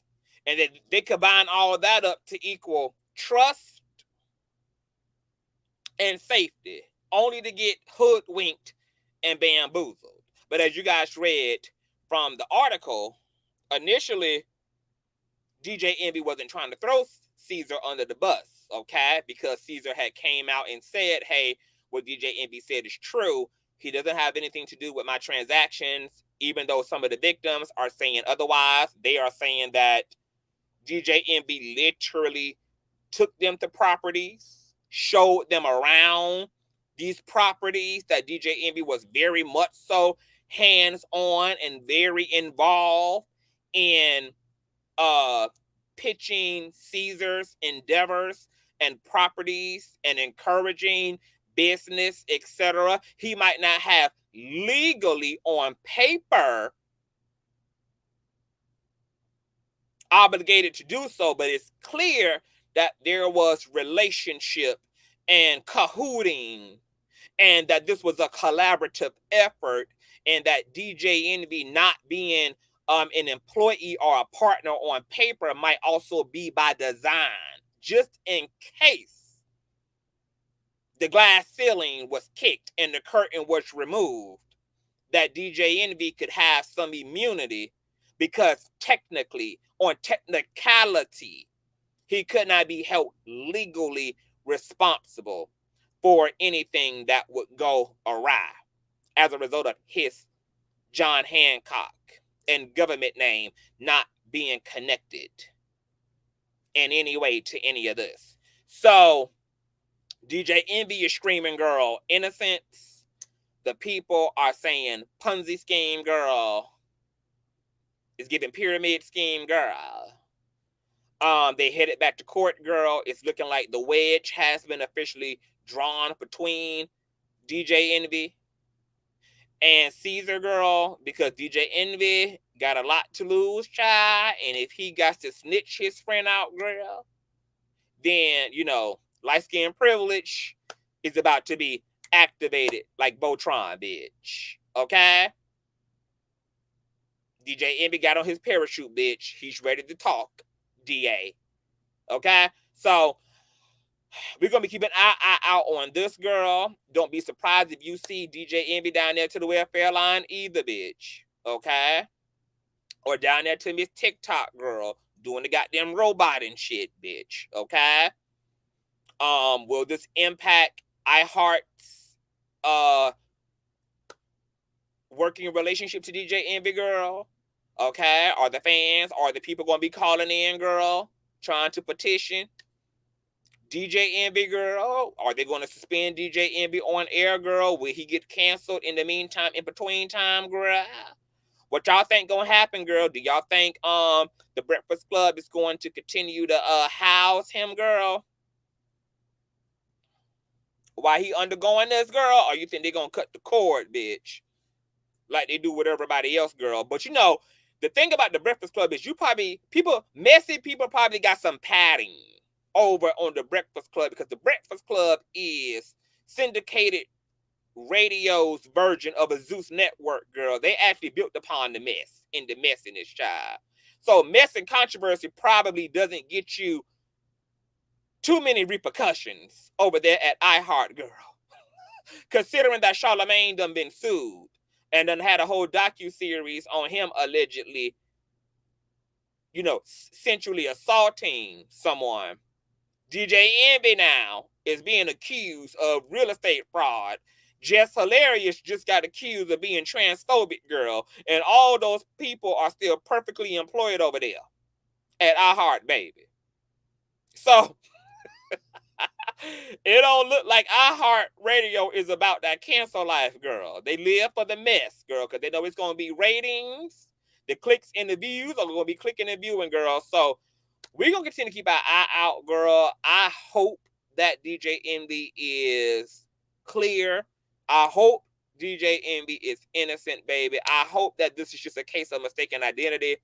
And then they combine all that up to equal trust and safety, only to get hoodwinked and bamboozled. But as you guys read from the article, initially, DJ Envy wasn't trying to throw Cesar under the bus, okay? Because Cesar had came out and said, hey, what DJ Envy said is true. He doesn't have anything to do with my transactions, even though some of the victims are saying otherwise. They are saying that DJ Envy literally took them to properties, showed them around these properties, that DJ Envy was very much so hands-on and very involved in pitching Cesar's endeavors and properties and encouraging business, etc. He might not have legally on paper obligated to do so, but it's clear that there was relationship and cahooting, and that this was a collaborative effort, and that DJ Envy not being an employee or a partner on paper might also be by design, just in case the glass ceiling was kicked and the curtain was removed, that DJ Envy could have some immunity, because technically, on technicality, he could not be held legally responsible for anything that would go awry as a result of his John Hancock and government name not being connected in any way to any of this. So DJ Envy is screaming, girl, innocence. The people are saying Ponzi scheme, girl. It's giving pyramid scheme, girl. They headed back to court, girl. It's looking like the wedge has been officially drawn between DJ Envy and Cesar, girl, because DJ Envy got a lot to lose, child. And if he got to snitch his friend out, girl, then, you know, light-skin privilege is about to be activated like Voltron, bitch. Okay? DJ Envy got on his parachute, bitch. He's ready to talk, DA. Okay? So, we're going to be keeping an eye out on this, girl. Don't be surprised if you see DJ Envy down there to the welfare line either, bitch. Okay? Or down there to Miss TikTok, girl, doing the goddamn robot and shit, bitch. Okay? Will this impact iHeart's working relationship to DJ Envy, girl? Okay? Are the fans, are the people going to be calling in, girl, trying to petition DJ Envy, girl? Are they going to suspend DJ Envy on air, girl? Will he get canceled in the meantime, in between time, girl? What y'all think going to happen, girl? Do y'all think the Breakfast Club is going to continue to house him, girl, while he undergoing this, girl? Or you think they're going to cut the cord, bitch, like they do with everybody else, girl? But you know, the thing about the Breakfast Club is messy people probably got some padding over on the Breakfast Club, because the Breakfast Club is syndicated radio's version of a Zeus network, girl. They actually built upon the mess and the messiness, child. So mess and controversy probably doesn't get you too many repercussions over there at iHeart, girl. Considering that Charlamagne done been sued and done had a whole docu-series on him allegedly, you know, sensually assaulting someone. DJ Envy now is being accused of real estate fraud. Jess Hilarious just got accused of being transphobic, girl. And all those people are still perfectly employed over there at iHeart, baby. So it don't look like iHeart Radio is about that cancel life, girl. They live for the mess, girl, because they know it's going to be ratings. The clicks and the views are going to be clicking and viewing, girl. So we're going to continue to keep our eye out, girl. I hope that DJ Envy is clear. I hope DJ Envy is innocent, baby. I hope that this is just a case of mistaken identity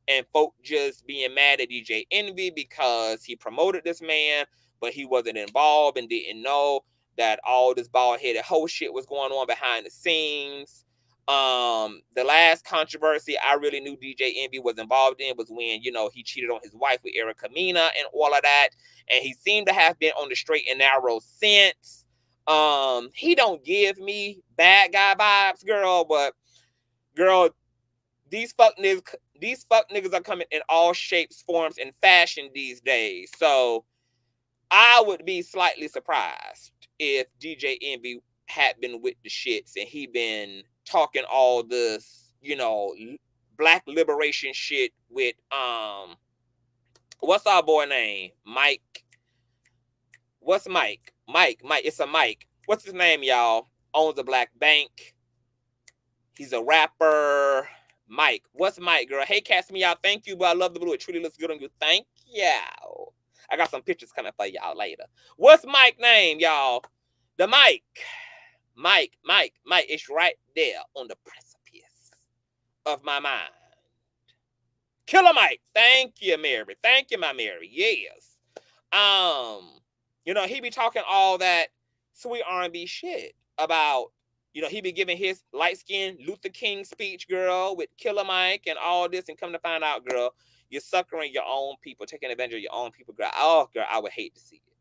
and folk just being mad at DJ Envy because he promoted this man, but he wasn't involved and didn't know that all this bald-headed hoe shit was going on behind the scenes. The last controversy I really knew DJ Envy was involved in was when, you know, he cheated on his wife with Erica Mena and all of that. And he seemed to have been on the straight and narrow since. He don't give me bad guy vibes, girl, but girl, these fuck niggas are coming in all shapes, forms, and fashion these days. So I would be slightly surprised if DJ Envy had been with the shits and he been talking all this, you know, black liberation shit with what's our boy name? Mike. What's Mike? Mike. It's a Mike. What's his name, y'all? Owns a black bank. He's a rapper. Mike. What's Mike, girl? Hey, cast me out. Thank you, but I love the blue. It truly looks good on you. Thank you. I got some pictures coming for y'all later. What's Mike's name, y'all? The Mike. Mike. It's right there on the precipice of my mind. Killer Mike. Thank you, Mary. Thank you, my Mary. Yes. You know, he be talking all that sweet R&B shit about, you know, he be giving his light-skinned Luther King speech, girl, with Killer Mike and all this, and come to find out, girl, you're suckering your own people, taking advantage of your own people, girl. Oh, girl, I would hate to see it.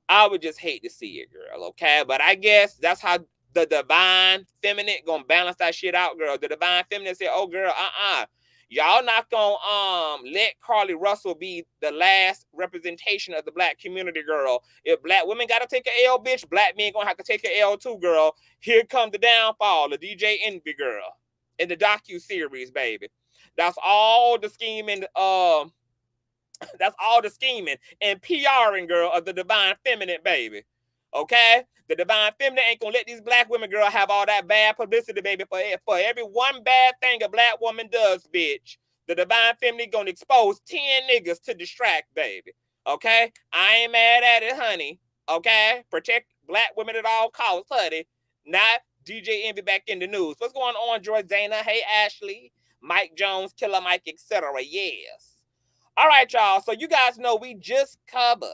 I would just hate to see it, girl, okay? But I guess that's how the divine feminine gonna balance that shit out, girl. The divine feminine said, oh, girl, y'all not gonna let Carlee Russell be the last representation of the black community, girl. If black women gotta take an L, bitch, black men gonna have to take an L too, girl. Here comes the downfall of DJ Envy, girl, in the docu-series, baby. That's all the scheming, that's all the scheming and PRing, girl, of the divine feminine, baby. Okay? The divine feminine ain't gonna let these black women, girl, have all that bad publicity, baby. For every one bad thing a black woman does, bitch, the divine feminine gonna expose 10 niggas to distract, baby. Okay? I ain't mad at it, honey. Okay? Protect black women at all costs, honey. Not DJ Envy back in the news. What's going on, Jordana? Hey, Ashley. Mike Jones, Killer Mike, etc. Yes. All right, y'all. So you guys know we just covered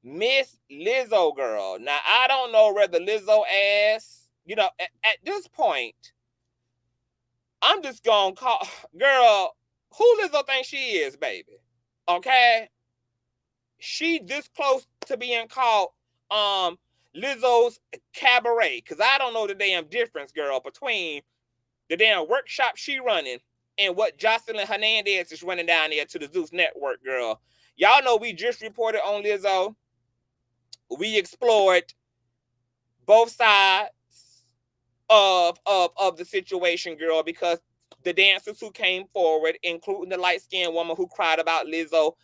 Miss Lizzo, girl. Now, I don't know whether Lizzo ass, you know, at this point, I'm just going to call, girl, who Lizzo thinks she is, baby? Okay? She this close to being called Lizzo's cabaret, because I don't know the damn difference, girl, between the damn workshop she running and what Joseline Hernandez is running down there to the Zeus Network, girl. Y'all know we just reported on Lizzo. We explored both sides of the situation, girl, because the dancers who came forward, including the light-skinned woman who cried about Lizzo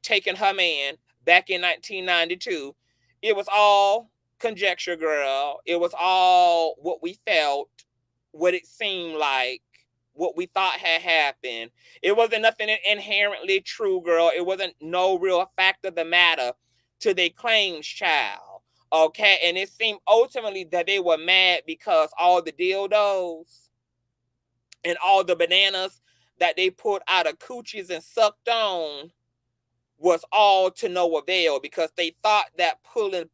taking her man back in 1992, it was all conjecture, girl. It was all what we felt, what it seemed like, what we thought had happened. It wasn't nothing inherently true, girl. It wasn't no real fact of the matter to their claims, child. Okay? And it seemed ultimately that they were mad because all the dildos and all the bananas that they pulled out of coochies and sucked on was all to no avail, because they thought that pulling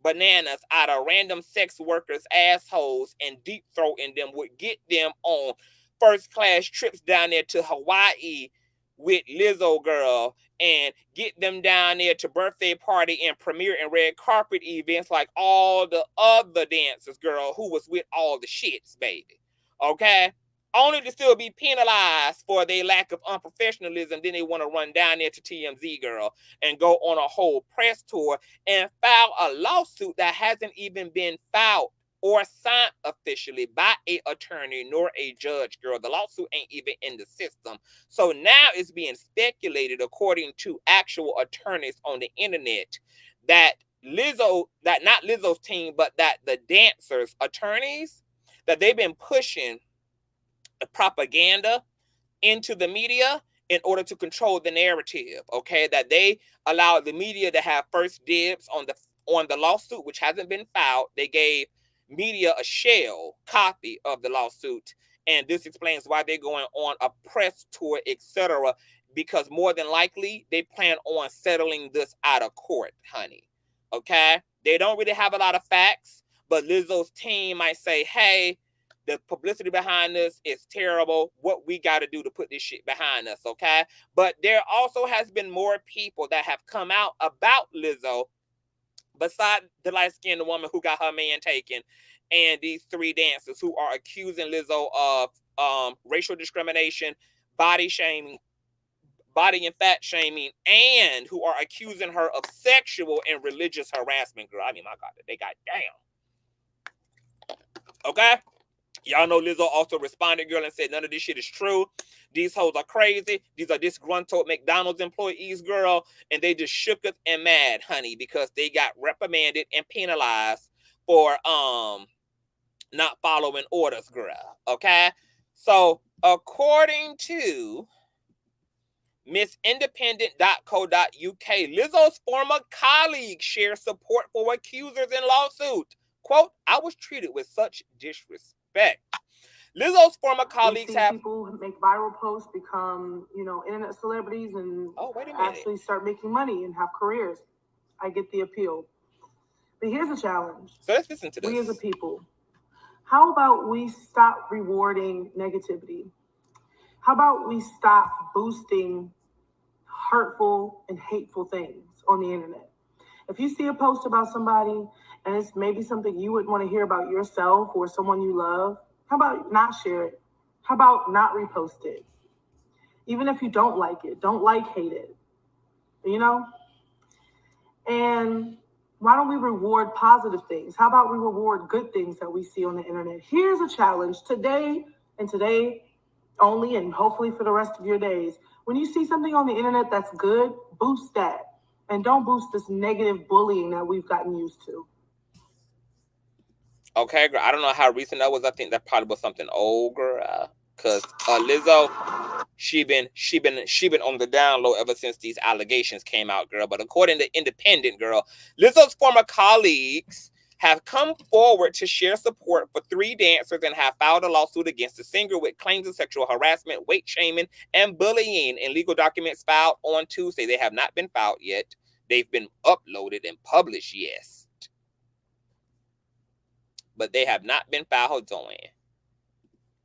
bananas out of random sex workers' assholes and deep throating them would get them on first class trips down there to Hawaii with Lizzo girl and get them down there to birthday party and premiere and red carpet events like all the other dancers, girl, who was with all the shits, baby. Okay? Only to still be penalized for their lack of unprofessionalism. Then they want to run down there to TMZ, girl, and go on a whole press tour and file a lawsuit that hasn't even been filed or signed officially by an attorney nor a judge, girl. The lawsuit ain't even in the system. So now it's being speculated, according to actual attorneys on the internet, that Lizzo, that not Lizzo's team, but that the dancers' attorneys, that they've been pushing propaganda into the media in order to control the narrative, okay? That they allow the media to have first dibs on the lawsuit, which hasn't been filed. They gave media a shell copy of the lawsuit, and this explains why they're going on a press tour, etc., because more than likely they plan on settling this out of court, honey, okay? They don't really have a lot of facts, but Lizzo's team might say, hey, the publicity behind this is terrible. What we got to do to put this shit behind us, okay? But there also has been more people that have come out about Lizzo, besides the light-skinned woman who got her man taken, and these three dancers who are accusing Lizzo of racial discrimination, body shaming, body and fat shaming, and who are accusing her of sexual and religious harassment, girl. I mean, my God, they got down. Okay? Y'all know Lizzo also responded, girl, and said none of this shit is true. These hoes are crazy. These are disgruntled McDonald's employees, girl, and they just shook us and mad, honey, because they got reprimanded and penalized for not following orders, girl. Okay? So, according to MissIndependent.co.uk, Lizzo's former colleagues share support for accusers in lawsuit. Quote, I was treated with such disrespect. Lizzo's former colleagues have people make viral posts, become, internet celebrities, and actually start making money and have careers. I get the appeal. But here's a challenge. So let's listen to this. We as a people, how about we stop rewarding negativity? How about we stop boosting hurtful and hateful things on the internet? If you see a post about somebody and it's maybe something you would want to hear about yourself or someone you love, how about not share it? How about not repost it? Even if you don't like it, don't hate it, And why don't we reward positive things? How about we reward good things that we see on the internet? Here's a challenge today and today only, and hopefully for the rest of your days. When you see something on the internet that's good, boost that. And don't boost this negative bullying that we've gotten used to. Okay, girl. I don't know how recent that was. I think that probably was something old, girl. Cause Lizzo, she been on the down low ever since these allegations came out, girl. But according to Independent, girl, Lizzo's former colleagues have come forward to share support for three dancers and have filed a lawsuit against the singer with claims of sexual harassment, weight shaming, and bullying. In legal documents filed on Tuesday, they have not been filed yet. They've been uploaded and published, yes. But they have not been filed on.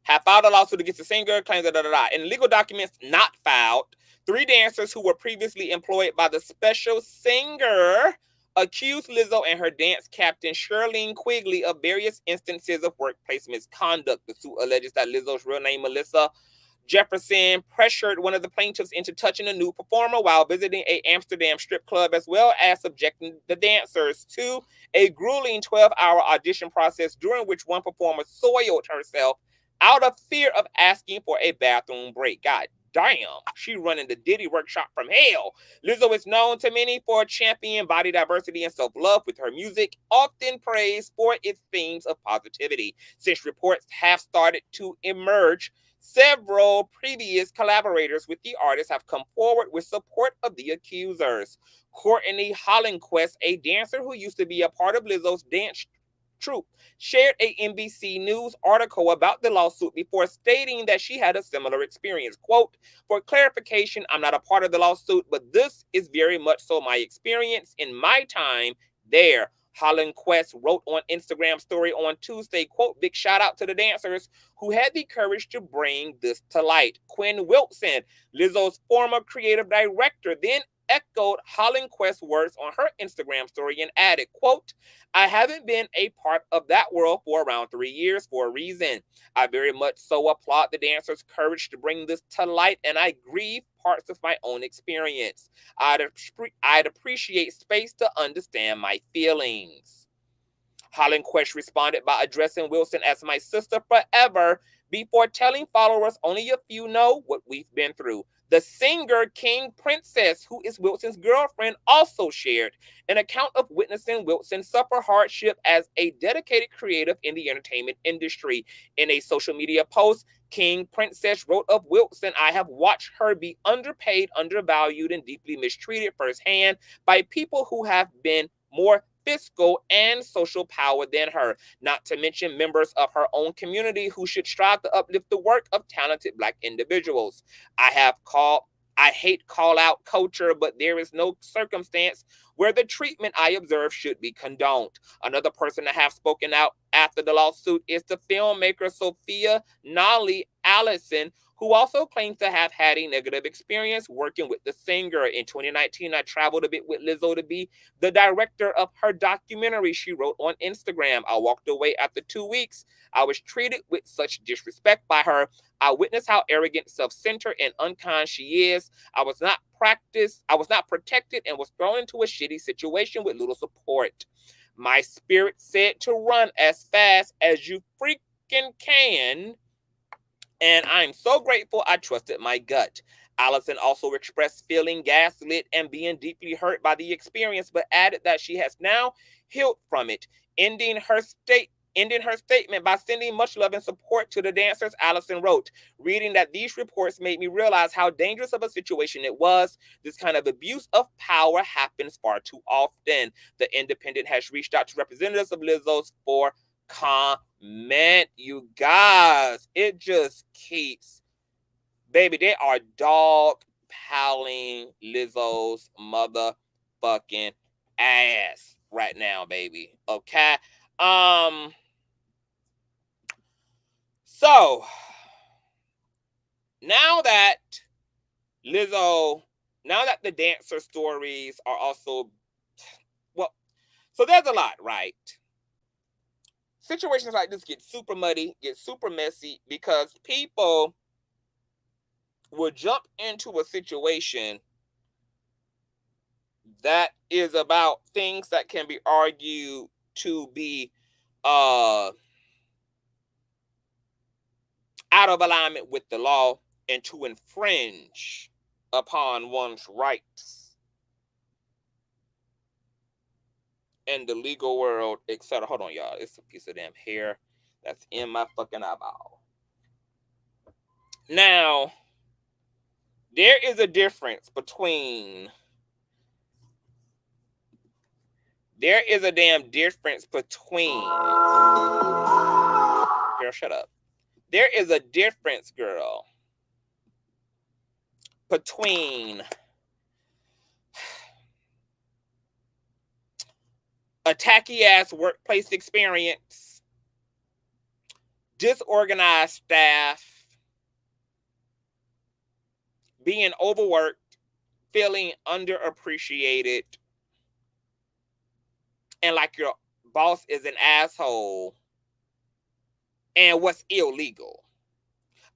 Have filed a lawsuit against the singer, claims In legal documents not filed, three dancers who were previously employed by the special singer accused Lizzo and her dance captain, Charlene Quigley, of various instances of workplace misconduct. The suit alleges that Lizzo's real name, Melissa Jefferson, pressured one of the plaintiffs into touching a nude performer while visiting a Amsterdam strip club, as well as subjecting the dancers to a grueling 12-hour audition process during which one performer soiled herself out of fear of asking for a bathroom break. God damn, she running the Diddy workshop from hell. Lizzo is known to many for championing body diversity and self-love, with her music often praised for its themes of positivity. Since reports have started to emerge, several previous collaborators with the artist have come forward with support of the accusers. Courtney Hollenquist, a dancer who used to be a part of Lizzo's dance troupe, shared a NBC News article about the lawsuit before stating that she had a similar experience. Quote, for clarification, I'm not a part of the lawsuit, but this is very much so my experience in my time there. Holland Quest wrote on Instagram story on Tuesday, quote, big shout out to the dancers who had the courage to bring this to light. Quinn Wilson, Lizzo's former creative director, then echoed Holland Quest's words on her Instagram story and added, quote, I haven't been a part of that world for around 3 years for a reason. I very much so applaud the dancers' courage to bring this to light, and I grieve parts of my own experience. I'd appreciate space to understand my feelings. Holland Quest responded by addressing Wilson as my sister forever before telling followers only a few know what we've been through. The singer King Princess, who is Wilson's girlfriend, also shared an account of witnessing Wilson suffer hardship as a dedicated creative in the entertainment industry. In a social media post, King Princess wrote of Wilson, I have watched her be underpaid, undervalued, and deeply mistreated firsthand by people who have been more fiscal and social power than her, not to mention members of her own community who should strive to uplift the work of talented Black individuals. I hate call out culture, but there is no circumstance where the treatment I observe should be condoned. Another person to have spoken out after the lawsuit is the filmmaker Sophia Nolly Allison, who also claims to have had a negative experience working with the singer. In 2019, I traveled a bit with Lizzo to be the director of her documentary, she wrote on Instagram. I walked away after 2 weeks. I was treated with such disrespect by her. I witnessed how arrogant, self-centered, and unkind she is. I was not protected and was thrown into a shitty situation with little support. My spirit said to run as fast as you freaking can, and I'm so grateful I trusted my gut. Allison also expressed feeling gaslit and being deeply hurt by the experience, but added that she has now healed from it, ending her statement by sending much love and support to the dancers. Allison wrote, reading that these reports made me realize how dangerous of a situation it was. This kind of abuse of power happens far too often. The Independent has reached out to representatives of Lizzo's for comment. You guys, it just keeps, baby, they are dog piling Lizzo's motherfucking ass right now, baby. Okay. So now that the dancer stories are also, well, so there's a lot, right? Situations like this get super muddy, get super messy, because people will jump into a situation that is about things that can be argued to be out of alignment with the law and to infringe upon one's rights in the legal world, etc. Hold on, y'all. It's a piece of damn hair that's in my fucking eyeball. Now, there is a difference between girl, shut up. There is a difference, girl, between a tacky ass workplace experience, disorganized staff, being overworked, feeling underappreciated, and like your boss is an asshole, and what's illegal.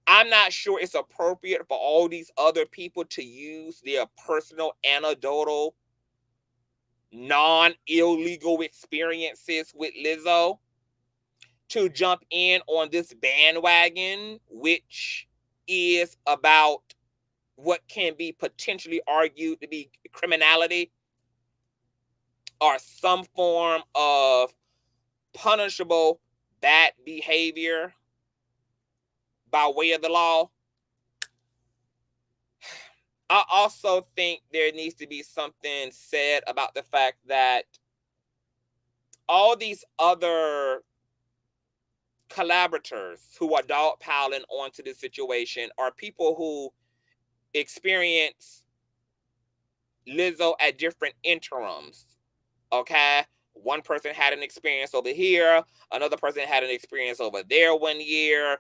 I'm not sure it's appropriate for all these other people to use their personal anecdotal, non-illegal experiences with Lizzo to jump in on this bandwagon, which is about what can be potentially argued to be criminality or some form of punishable bad behavior by way of the law. I also think there needs to be something said about the fact that all these other collaborators who are dogpiling onto this situation are people who experience Lizzo at different interims. Okay? one person had an experience over here, another person had an experience over there 1 year.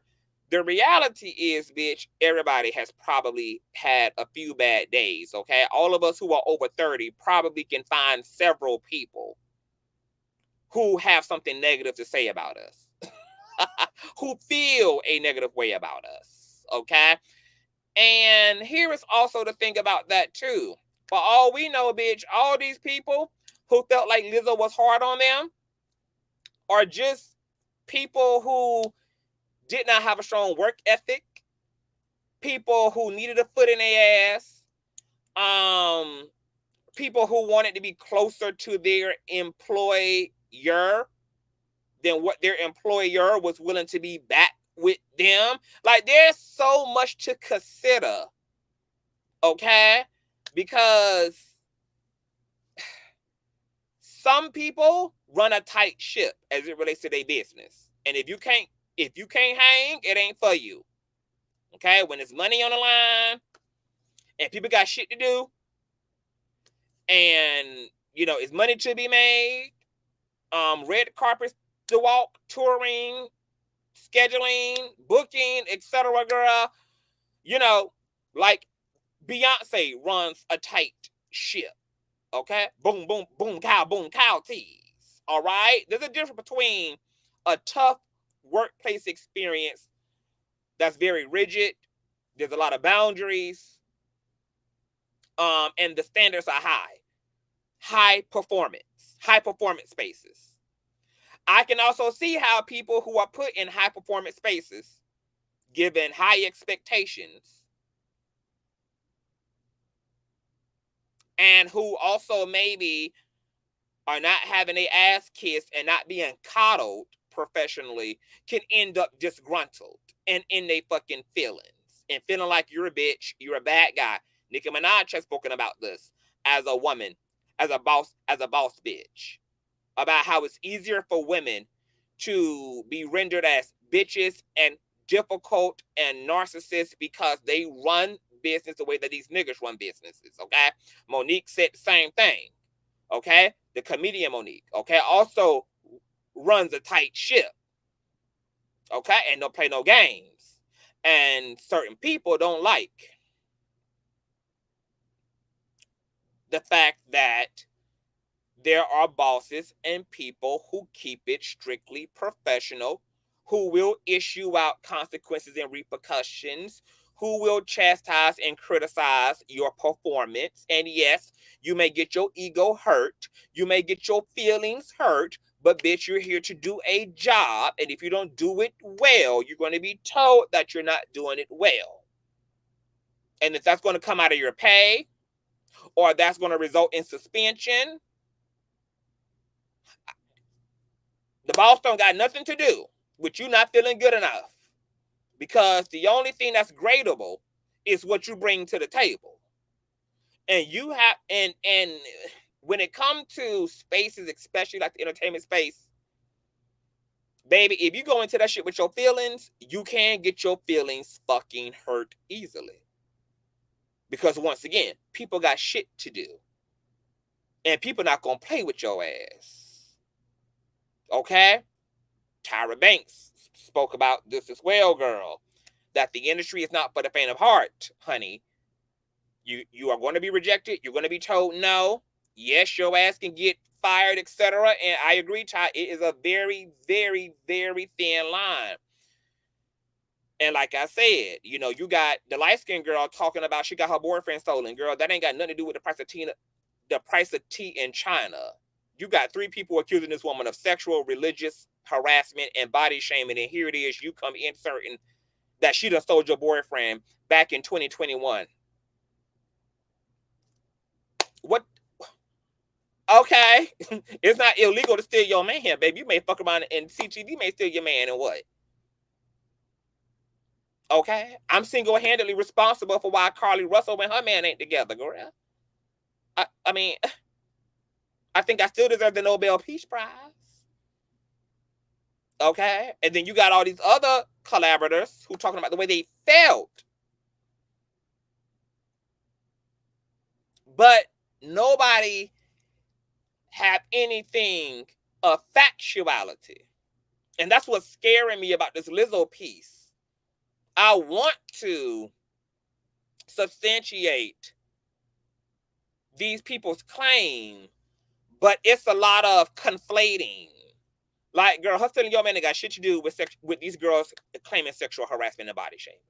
The reality is, bitch, everybody has probably had a few bad days, okay? All of us who are over 30 probably can find several people who have something negative to say about us, who feel a negative way about us, okay? And here is also the thing about that, too. For all we know, bitch, all these people who felt like Lizzo was hard on them are just people who did not have a strong work ethic, people who needed a foot in their ass, people who wanted to be closer to their employer than what their employer was willing to be back with them. Like, there's so much to consider, okay? Because some people run a tight ship as it relates to their business. And if you can't hang, it ain't for you. Okay? When there's money on the line and people got shit to do and, you know, it's money to be made, red carpets to walk, touring, scheduling, booking, etc., girl, you know, like Beyonce runs a tight ship. Okay? Boom, boom, boom, cow tease. All right? There's a difference between a tough workplace experience that's very rigid. There's a lot of boundaries. And the standards are high. High performance spaces. I can also see how people who are put in high performance spaces, given high expectations, and who also maybe are not having their ass kissed and not being coddled professionally, can end up disgruntled and in their fucking feelings and feeling like you're a bitch, you're a bad guy. Nicki Minaj has spoken about this as a woman, as a boss bitch, about how it's easier for women to be rendered as bitches and difficult and narcissists because they run business the way that these niggas run businesses, okay? Monique said the same thing, okay? The comedian Monique, okay, also runs a tight ship, okay? And don't play no games. And certain people don't like the fact that there are bosses and people who keep it strictly professional, who will issue out consequences and repercussions, who will chastise and criticize your performance. And yes, you may get your ego hurt. You may get your feelings hurt. But bitch, you're here to do a job. And if you don't do it well, you're going to be told that you're not doing it well. And if that's going to come out of your pay, or that's going to result in suspension, the boss don't got nothing to do with you not feeling good enough. Because the only thing that's gradable is what you bring to the table. And you have, and when it comes to spaces, especially like the entertainment space, baby, if you go into that shit with your feelings, you can get your feelings fucking hurt easily. Because once again, people got shit to do. And people not gonna play with your ass. Okay? Tyra Banks spoke about this as well, girl. That the industry is not for the faint of heart, honey. You are going to be rejected. You're going to be told no. Yes, your ass can get fired, etc. And I agree, Ty. It is a very, very, very thin line. And like I said, you know, you got the light-skinned girl talking about she got her boyfriend stolen. Girl, that ain't got nothing to do with the price of tea in China. You got 3 people accusing this woman of sexual, religious harassment and body shaming. And here it is, you come inserting that she done stole your boyfriend back in 2021. What? Okay. It's not illegal to steal your man, baby. You may fuck around and CTV may steal your man and what? Okay? I'm single-handedly responsible for why Carlee Russell and her man ain't together, girl. I mean, I think I still deserve the Nobel Peace Prize. Okay? And then you got all these other collaborators who talking about the way they felt. But nobody have anything of factuality. And that's what's scaring me about this Lizzo piece. I want to substantiate these people's claim, but it's a lot of conflating. Like, girl, her telling your man ain't got shit to do with these girls claiming sexual harassment and body shaming.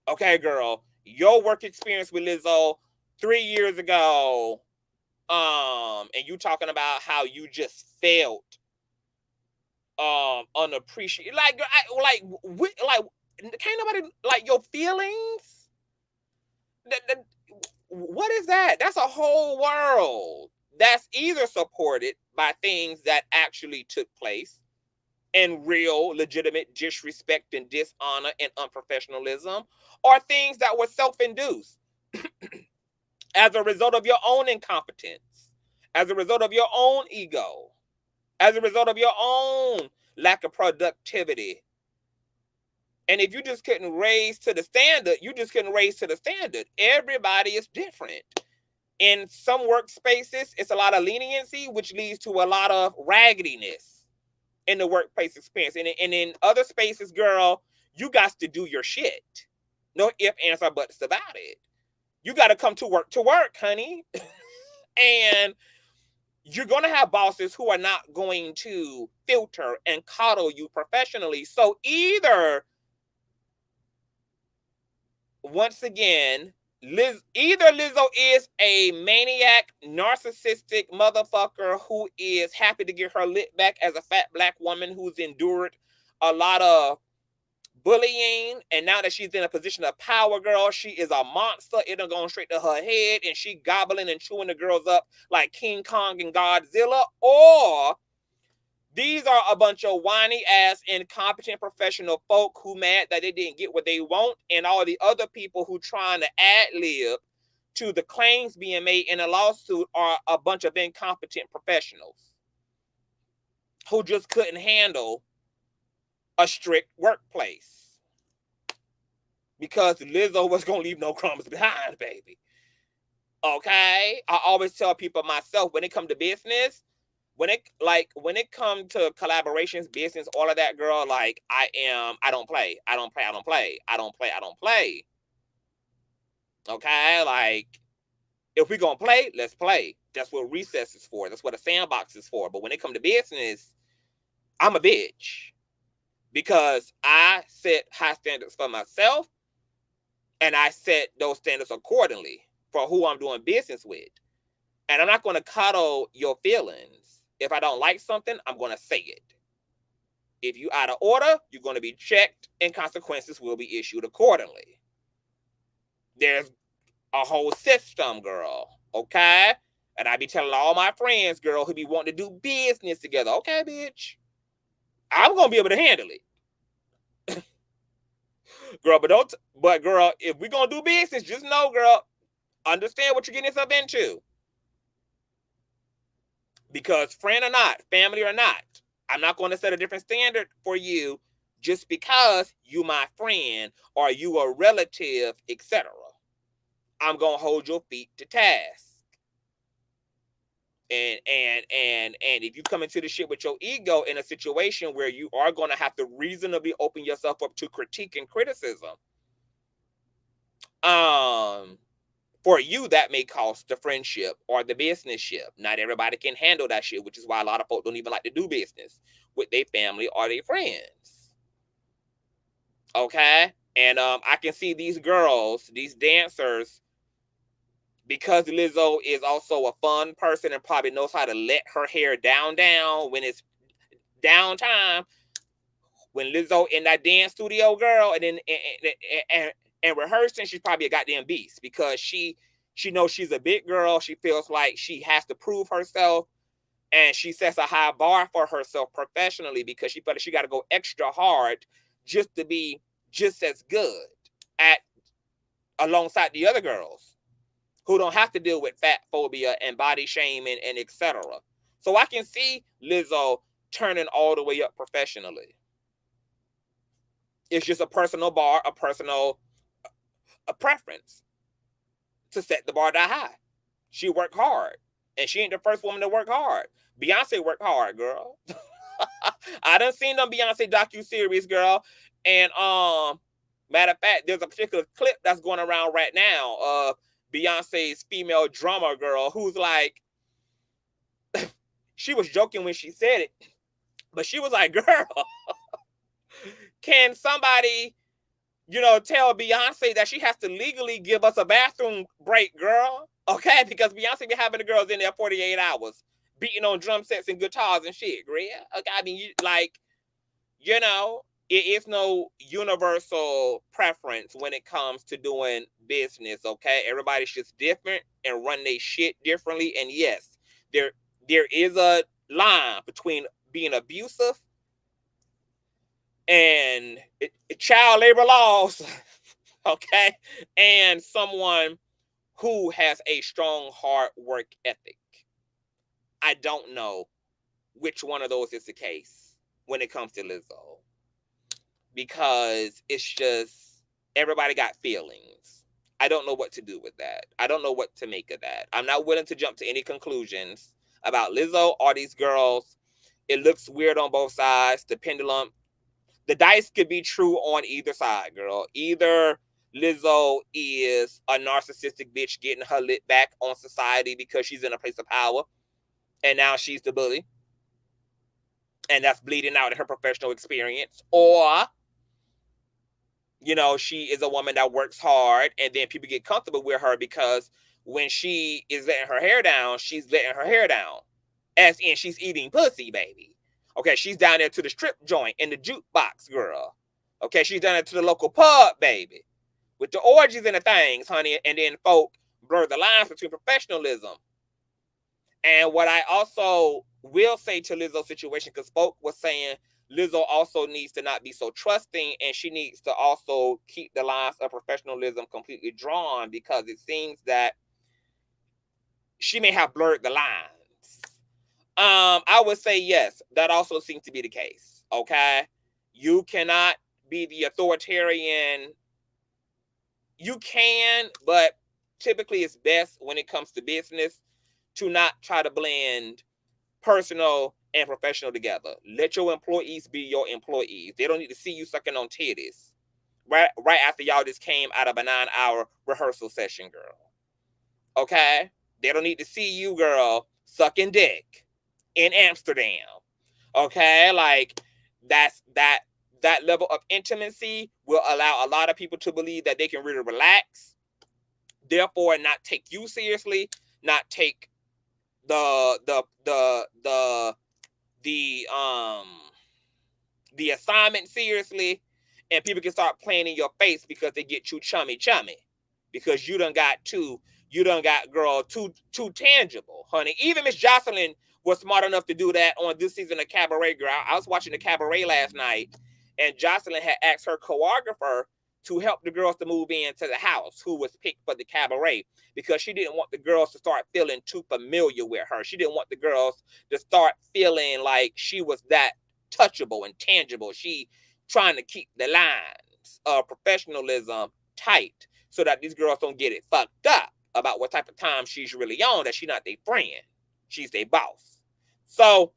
Okay, girl, your work experience with Lizzo 3 years ago, and you talking about how you just felt unappreciated. Like, can't nobody like your feelings? What is that? That's a whole world that's either supported by things that actually took place and real legitimate disrespect and dishonor and unprofessionalism, or things that were self-induced as a result of your own incompetence, as a result of your own ego, as a result of your own lack of productivity. And if you just couldn't raise to the standard, you just couldn't raise to the standard. Everybody is different. In some workspaces, it's a lot of leniency, which leads to a lot of raggediness in the workplace experience. And in other spaces, girl, you got to do your shit. No ifs, ands, or buts about it. You got to come to work, honey. And you're going to have bosses who are not going to filter and coddle you professionally. So either, once again, either Lizzo is a maniac, narcissistic motherfucker who is happy to get her lit back as a fat black woman who's endured a lot of bullying, and now that she's in a position of power, girl, she is a monster. It done gone straight to her head, and she gobbling and chewing the girls up like King Kong and Godzilla. Or these are a bunch of whiny ass, incompetent professional folk who mad that they didn't get what they want, and all the other people who trying to ad-lib to the claims being made in a lawsuit are a bunch of incompetent professionals who just couldn't handle a strict workplace because Lizzo was gonna leave no crumbs behind, baby. Okay, I always tell people myself, when it come to business, when it come to collaborations, business, all of that, girl, like I don't play. Okay, like if we gonna play, let's play. That's what recess is for. That's what a sandbox is for. But when it come to business, I'm a bitch. Because I set high standards for myself, and I set those standards accordingly for who I'm doing business with. And I'm not going to coddle your feelings. If I don't like something, I'm going to say it. If you out of order, you're going to be checked, and consequences will be issued accordingly. There's a whole system, girl, okay? And I be telling all my friends, girl, who be wanting to do business together, okay, bitch, I'm going to be able to handle it. Girl, but girl, if we're going to do business, just know, girl, understand what you're getting yourself into. Because friend or not, family or not, I'm not going to set a different standard for you just because you my friend or you a relative, etc. I'm going to hold your feet to task. And if you come into the shit with your ego in a situation where you are going to have to reasonably open yourself up to critique and criticism, for you, that may cost the friendship or the business ship. Not everybody can handle that shit, which is why a lot of folks don't even like to do business with their family or their friends. Okay? And I can see these girls, these dancers, because Lizzo is also a fun person and probably knows how to let her hair down when it's downtime. When Lizzo in that dance studio, girl, and then and rehearsing, she's probably a goddamn beast because she knows she's a big girl. She feels like she has to prove herself, and she sets a high bar for herself professionally because she felt like she got to go extra hard just to be just as good alongside the other girls who don't have to deal with fat phobia and body shaming and etc. So I can see Lizzo turning all the way up professionally. It's just a personal bar, a preference to set the bar that high. She worked hard And she ain't the first woman to work hard. Beyonce worked hard, girl. I done seen them Beyonce docuseries, girl. And matter of fact, there's a particular clip that's going around right now of Beyonce's female drummer girl who's like, she was joking when she said it, but she was like, girl, can somebody, tell Beyonce that she has to legally give us a bathroom break, girl? Okay, because Beyonce be having the girls in there 48 hours, beating on drum sets and guitars and shit, girl. Okay, I mean, it is no universal preference when it comes to doing business, okay? Everybody's just different and run their shit differently. And yes, there is a line between being abusive and child labor laws, okay, and someone who has a strong hard work ethic. I don't know which one of those is the case when it comes to Lizzo, because it's just everybody got feelings. I don't know what to do with that. I don't know what to make of that. I'm not willing to jump to any conclusions about Lizzo or these girls. It looks weird on both sides. The pendulum, the dice could be true on either side, girl. Either Lizzo is a narcissistic bitch getting her lit back on society because she's in a place of power, and now she's the bully, and that's bleeding out in her professional experience. Or, she is a woman that works hard, and then people get comfortable with her because when she is letting her hair down, she's letting her hair down. As in, she's eating pussy, baby. Okay, she's down there to the strip joint in the jukebox, girl. Okay, she's down there to the local pub, baby. With the orgies and the things, honey. And then folk blur the lines between professionalism. And what I also will say to Lizzo's situation, because folk was saying Lizzo also needs to not be so trusting, and she needs to also keep the lines of professionalism completely drawn, because it seems that she may have blurred the lines. I would say yes, that also seems to be the case. Okay, you cannot be the authoritarian. You can, but typically it's best when it comes to business to not try to blend personal and professional together. Let your employees be your employees. They don't need to see you sucking on titties right after y'all just came out of a 9-hour rehearsal session, girl. Okay, they don't need to see you, girl, sucking dick in Amsterdam. Okay, like that level of intimacy will allow a lot of people to believe that they can really relax, therefore not take you seriously, not take the assignment seriously, and people can start playing in your face because they get too chummy because you done got girl too tangible, honey. Even Miss Joseline was smart enough to do that on this season of Cabaret, girl. I was watching the Cabaret last night, and Joseline had asked her choreographer to help the girls to move into the house who was picked for the Cabaret, because she didn't want the girls to start feeling too familiar with her. She didn't want the girls to start feeling like she was that touchable and tangible. She trying to keep the lines of professionalism tight so that these girls don't get it fucked up about what type of time she's really on, that she's not their friend. She's their boss. So,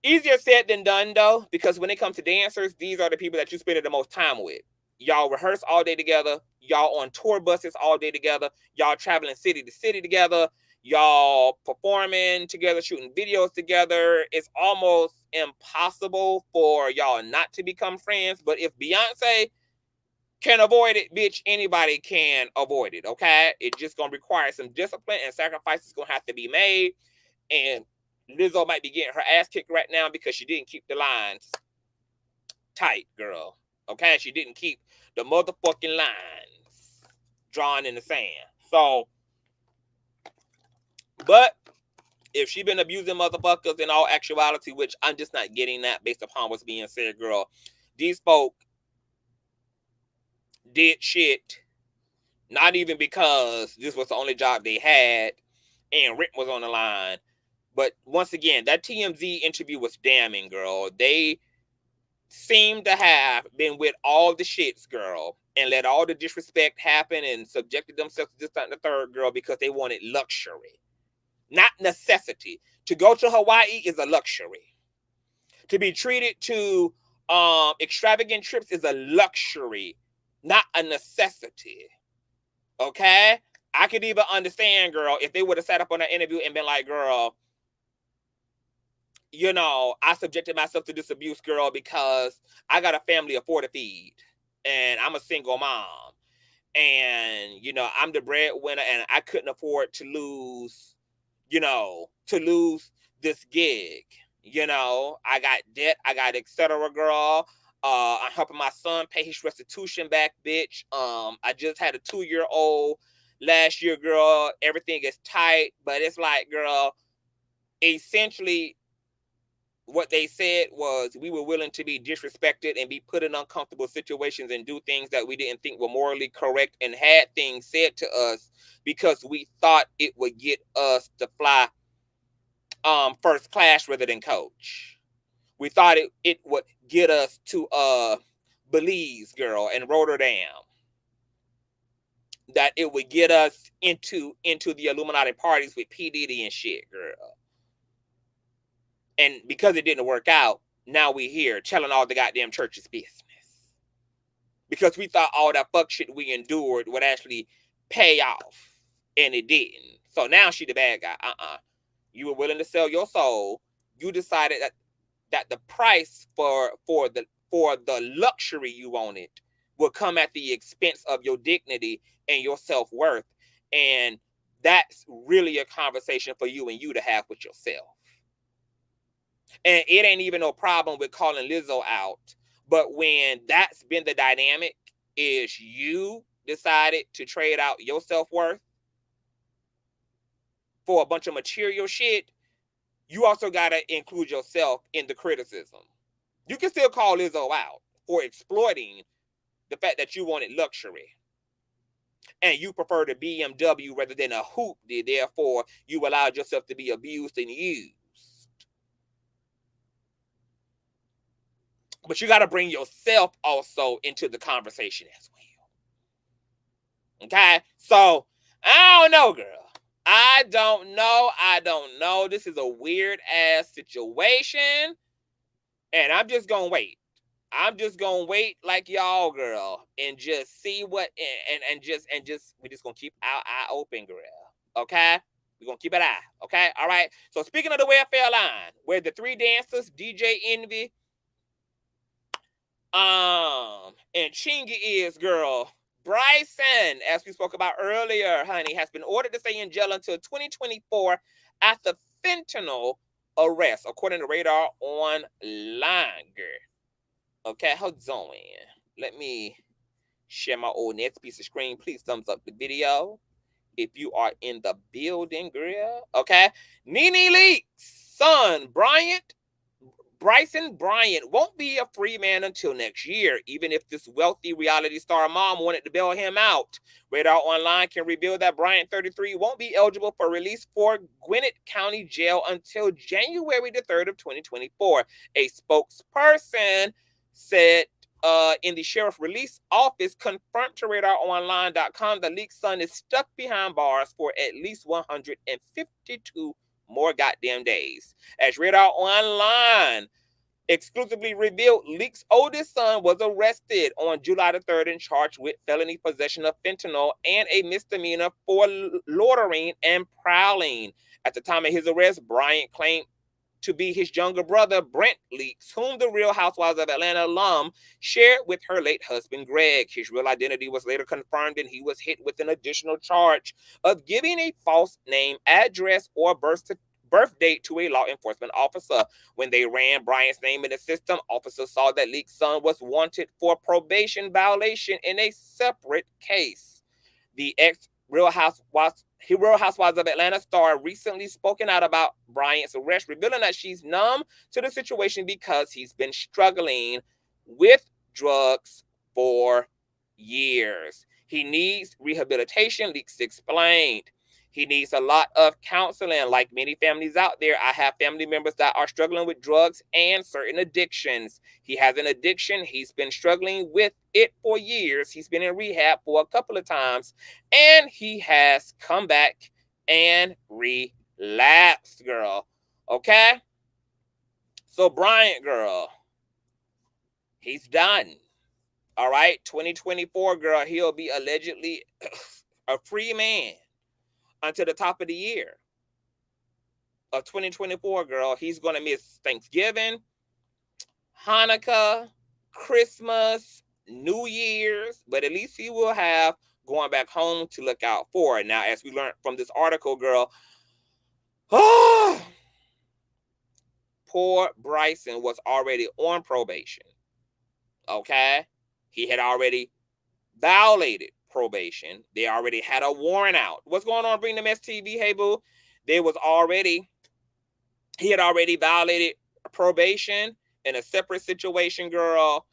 easier said than done, though, because when it comes to dancers, these are the people that you spend the most time with. Y'all rehearse all day together. Y'all on tour buses all day together. Y'all traveling city to city together. Y'all performing together, shooting videos together. It's almost impossible for y'all not to become friends. But if Beyonce can avoid it, bitch, anybody can avoid it, okay? It's just going to require some discipline, and sacrifices going to have to be made. And Lizzo might be getting her ass kicked right now because she didn't keep the lines tight, girl. Okay? She didn't keep the motherfucking lines drawn in the sand. So, but if she been abusing motherfuckers in all actuality, which I'm just not getting that based upon what's being said, girl, these folk did shit not even because this was the only job they had and rent was on the line. But once again, that TMZ interview was damning, girl. They seem to have been with all the shits, girl, and let all the disrespect happen and subjected themselves to this, that, and the third, girl, because they wanted luxury. not necessity. To go to Hawaii is a luxury. To be treated to extravagant trips is a luxury, not a necessity. Okay? I could even understand, girl, if they would have sat up on that interview and been like, girl, you know, I subjected myself to this abuse, girl, because I got a family of 4 to feed. And I'm a single mom. And, you know, I'm the breadwinner and I couldn't afford to lose, you know, this gig. You know, I got debt, I got etc. girl. I'm helping my son pay his restitution back, bitch. I just had a 2-year-old last year, girl. Everything is tight, but it's like, girl, essentially what they said was we were willing to be disrespected and be put in uncomfortable situations and do things that we didn't think were morally correct and had things said to us because we thought it would get us to fly first class rather than coach. We thought it would get us to Belize, girl, and Rotterdam. That it would get us into the Illuminati parties with P. Diddy and shit, girl. And because it didn't work out, now we here telling all the goddamn church's business. Because we thought all that fuck shit we endured would actually pay off. And it didn't. So now she the bad guy. You were willing to sell your soul. You decided that the price for the luxury you wanted will come at the expense of your dignity and your self-worth. And that's really a conversation for you and you to have with yourself. And it ain't even no problem with calling Lizzo out. But when that's been the dynamic, is you decided to trade out your self-worth for a bunch of material shit, you also got to include yourself in the criticism. You can still call Lizzo out for exploiting the fact that you wanted luxury. And you prefer the BMW rather than a hoopty, therefore you allowed yourself to be abused and used. But you got to bring yourself also into the conversation as well. Okay? So, I don't know, girl. I don't know. This is a weird-ass situation. And I'm just going to wait. I'm just going to wait like y'all, girl. And just see what... And just we're just going to keep our eye open, girl. Okay? We're going to keep an eye. Okay? All right? So, speaking of the welfare line, where the 3 dancers, DJ Envy, and Chingy is, girl, Bryson, as we spoke about earlier, honey, has been ordered to stay in jail until 2024 after fentanyl arrest, according to Radar Online, girl. Okay, hold on. Let me share my old next piece of screen. Please thumbs up the video if you are in the building, girl. Okay, Nene Leak's son, Bryson Bryant won't be a free man until next year, even if this wealthy reality star mom wanted to bail him out. Radar Online can reveal that Bryant, 33, won't be eligible for release for Gwinnett County Jail until January the 3rd of 2024. A spokesperson said in the sheriff release office confirmed to RadarOnline.com the Leak's son is stuck behind bars for at least 152 more goddamn days. As Radar Online exclusively revealed, Leak's oldest son was arrested on July the 3rd and charged with felony possession of fentanyl and a misdemeanor for loitering and prowling. At the time of his arrest, Bryant claimed to be his younger brother, Brent Leaks, whom the Real Housewives of Atlanta alum shared with her late husband, Greg. His real identity was later confirmed, and he was hit with an additional charge of giving a false name, address, or birth date to a law enforcement officer. When they ran Bryant's name in the system, officers saw that Leak's son was wanted for probation violation in a separate case. The ex-Real Housewives of Atlanta Starr recently spoken out about Bryant's arrest, revealing that she's numb to the situation because he's been struggling with drugs for years. He needs rehabilitation, Leaks explained. He needs a lot of counseling. Like many families out there, I have family members that are struggling with drugs and certain addictions. He has an addiction. He's been struggling with it for years. He's been in rehab for a couple of times, and he has come back and relapsed. lapsed, girl. Okay? So Bryant, girl, he's done. All right? 2024, girl, he'll be allegedly a free man until the top of the year of 2024, girl. He's going to miss Thanksgiving, Hanukkah, Christmas, New Year's, but at least he will have going back home to look out for. Now, as we learned from this article, girl, poor Bryson was already on probation. Okay? He had already violated probation. They already had a warrant out. What's going on, Bring Them STV? Hey, boo. He had already violated probation in a separate situation, girl.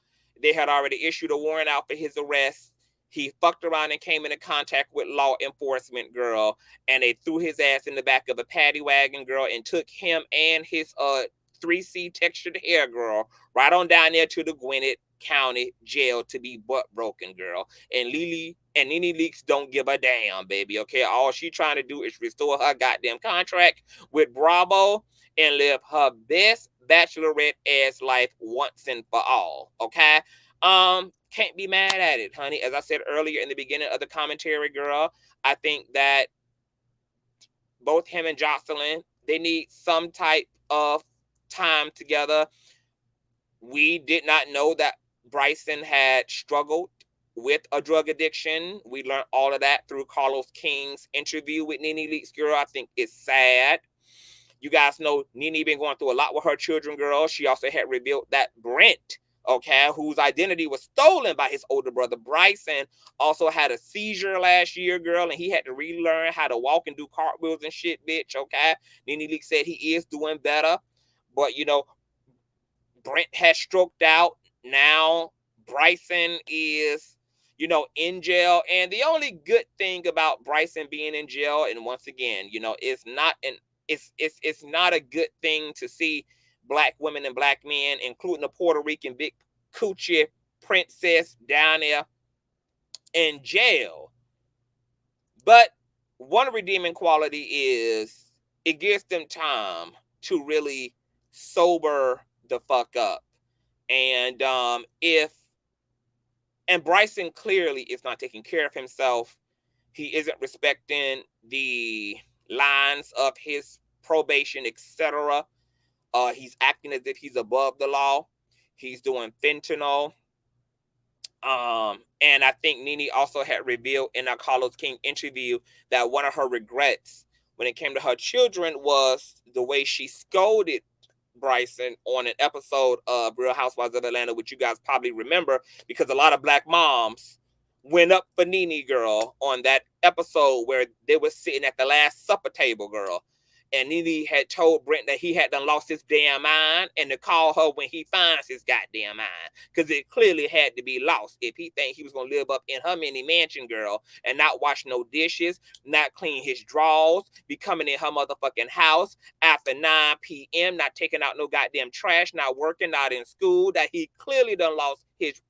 They had already issued a warrant out for his arrest. He fucked around and came into contact with law enforcement, girl, and they threw his ass in the back of a paddy wagon, girl, and took him and his 3C textured hair, girl, right on down there to the Gwinnett County jail to be butt broken, girl. And Nene Leakes don't give a damn, baby, okay? All she trying to do is restore her goddamn contract with Bravo and live her best bachelorette ass life once and for all, okay? Can't be mad at it, honey. As I said earlier in the beginning of the commentary, girl, I think that both him and Joseline, they need some type of time together. We did not know that Bryson had struggled with a drug addiction. We learned all of that through Carlos King's interview with Nene Leakes, girl. I think it's sad. You guys know Nene been going through a lot with her children, girl. She also had revealed that Brent, okay, whose identity was stolen by his older brother Bryson, also had a seizure last year, girl, and he had to relearn how to walk and do cartwheels and shit, bitch, okay? Nene Leakes said he is doing better, but, you know, Brent has stroked out. Now Bryson is, you know, in jail. And the only good thing about Bryson being in jail, and once again, you know, it's not a good thing to see Black women and Black men, including the Puerto Rican big coochie princess down there in jail. But one redeeming quality is it gives them time to really sober the fuck up. And Bryson clearly is not taking care of himself. He isn't respecting the lines of his probation, etc. He's acting as if he's above the law. He's doing fentanyl. And I think Nene also had revealed in a Carlos King interview that one of her regrets when it came to her children was the way she scolded Bryson on an episode of Real Housewives of Atlanta, which you guys probably remember because a lot of Black moms went up for Nene, girl, on that episode where they were sitting at the Last Supper table, girl. And Nene had told Brent that he had done lost his damn mind and to call her when he finds his goddamn mind. Because it clearly had to be lost if he think he was going to live up in her mini mansion, girl, and not wash no dishes, not clean his drawers, be coming in her motherfucking house after 9 p.m., not taking out no goddamn trash, not working, not in school, that he clearly done lost his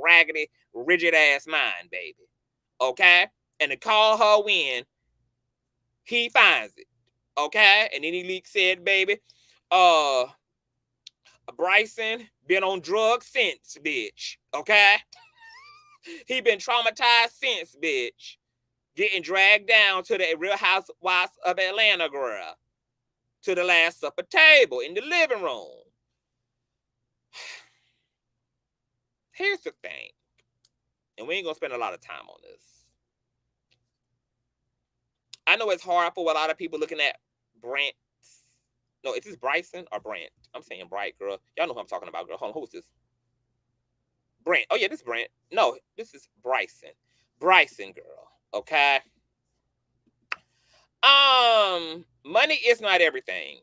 raggedy, rigid ass mind, baby. Okay? And to call her when he finds it. Okay, and Nene Leakes said, baby, Bryson been on drugs since, bitch. Okay, he been traumatized since, bitch. Getting dragged down to the Real Housewives of Atlanta, girl, to the Last Supper table in the living room. Here's the thing, and we ain't gonna spend a lot of time on this. I know it's hard for a lot of people looking at Brent. No, is this Bryson or Brent? I'm saying Bright, girl. Y'all know who I'm talking about, girl. Hold on, who's this? Brent. Oh, yeah, this is Brent. No, this is Bryson. Bryson, girl. Okay? Money is not everything.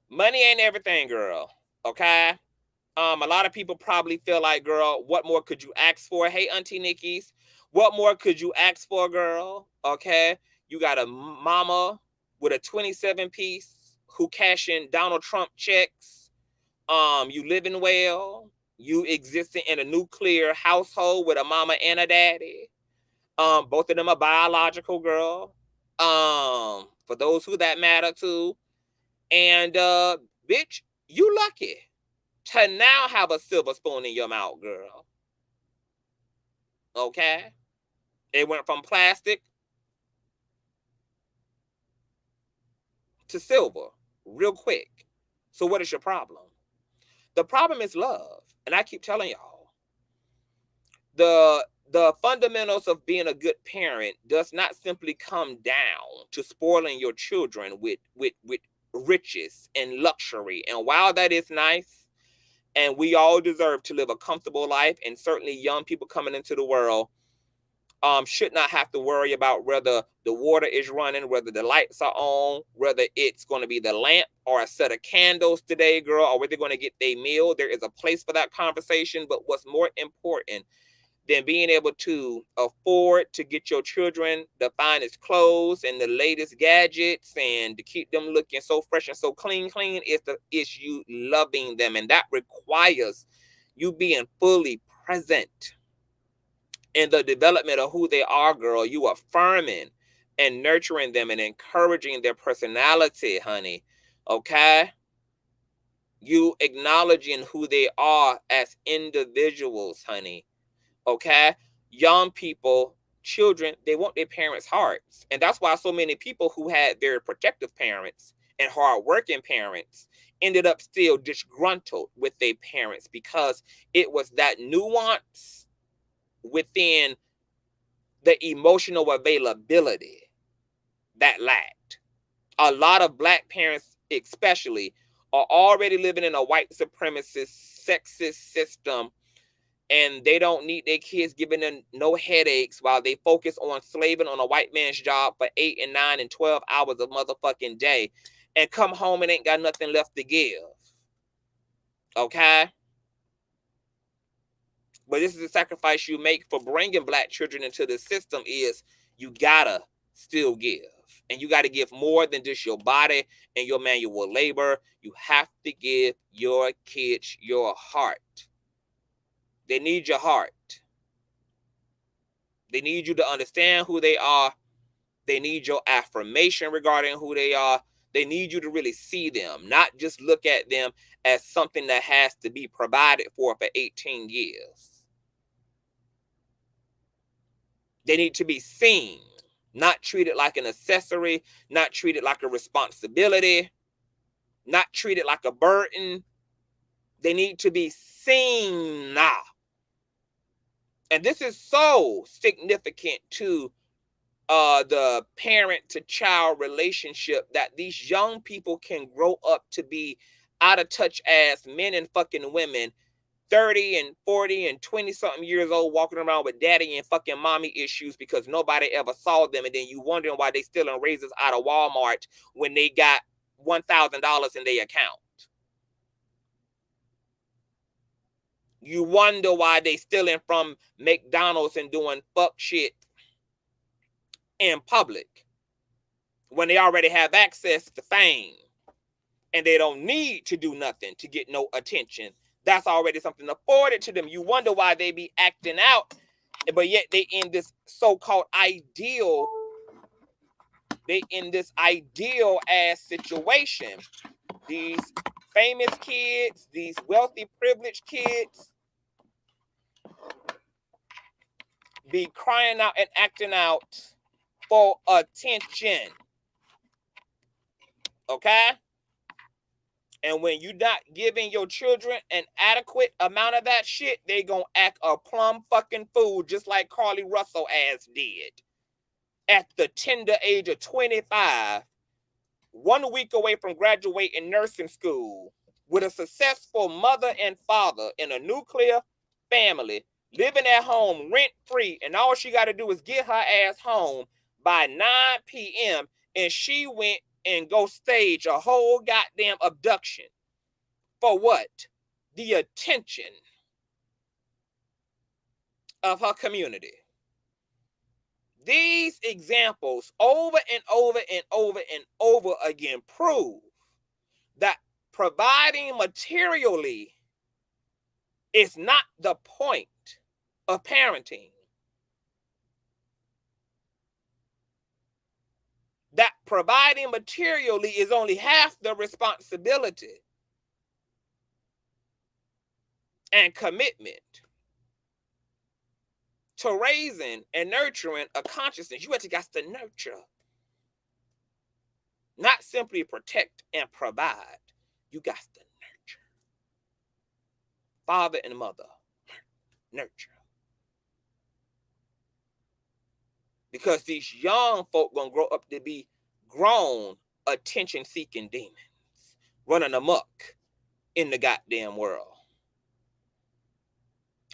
Money ain't everything, girl. Okay? A lot of people probably feel like, girl, what more could you ask for? Hey, Auntie Nikki's. What more could you ask for, girl? Okay? You got a mama with a 27-piece who cashing Donald Trump checks. You living well. You existing in a nuclear household with a mama and a daddy. Both of them are biological, girl. For those who that matter to. And bitch, you lucky to now have a silver spoon in your mouth, girl. Okay? It went from plastic to silver real quick. So what is your problem? The problem is love. And I keep telling y'all, the fundamentals of being a good parent does not simply come down to spoiling your children with riches and luxury. And while that is nice, and we all deserve to live a comfortable life, and certainly young people coming into the world should not have to worry about whether the water is running, whether the lights are on, whether it's going to be the lamp or a set of candles today, girl, or whether they're going to get their meal. There is a place for that conversation. But what's more important than being able to afford to get your children the finest clothes and the latest gadgets and to keep them looking so fresh and so clean is you loving them. And that requires you being fully present in the development of who they are, girl. You affirming and nurturing them and encouraging their personality, honey. Okay? You acknowledging who they are as individuals, honey. Okay? Young people, children, they want their parents' hearts. And that's why so many people who had very protective parents and hardworking parents ended up still disgruntled with their parents, because it was that nuance within the emotional availability that lacked. A lot of Black parents especially are already living in a white supremacist, sexist system, and they don't need their kids giving them no headaches while they focus on slaving on a white man's job for 8 and 9 and 12 hours a motherfucking day and come home and ain't got nothing left to give. Okay? But this is the sacrifice you make for bringing Black children into the system, is you gotta still give. And you gotta give more than just your body and your manual labor. You have to give your kids your heart. They need your heart. They need you to understand who they are. They need your affirmation regarding who they are. They need you to really see them, not just look at them as something that has to be provided for 18 years. They need to be seen, not treated like an accessory, not treated like a responsibility, not treated like a burden. They need to be seen now. And this is so significant to the parent-to-child relationship, that these young people can grow up to be out of touch as men and fucking women, 30 and 40 and 20-something years old, walking around with daddy and fucking mommy issues because nobody ever saw them. And then you wondering why they stealing razors out of Walmart when they got $1,000 in their account. You wonder why they stealing from McDonald's and doing fuck shit in public when they already have access to fame and they don't need to do nothing to get no attention. That's already something afforded to them. You wonder why they be acting out, but yet they in this so-called ideal, they in this ideal ass situation. These famous kids, these wealthy, privileged kids be crying out and acting out for attention. Okay? And when you're not giving your children an adequate amount of that shit, they gonna act a plum fucking fool, just like Carlee Russell ass did. At the tender age of 25, 1 week away from graduating nursing school, with a successful mother and father in a nuclear family, living at home rent-free, and all she got to do is get her ass home by 9 p.m., and she went and go stage a whole goddamn abduction. For what? The attention of her community. These examples over and over and over and over again prove that providing materially is not the point of parenting. that providing materially is only half the responsibility and commitment to raising and nurturing a consciousness. You actually got to nurture, not simply protect and provide. You got to nurture. Father and mother, nurture. Because these young folk gonna grow up to be grown, attention-seeking demons, running amok in the goddamn world.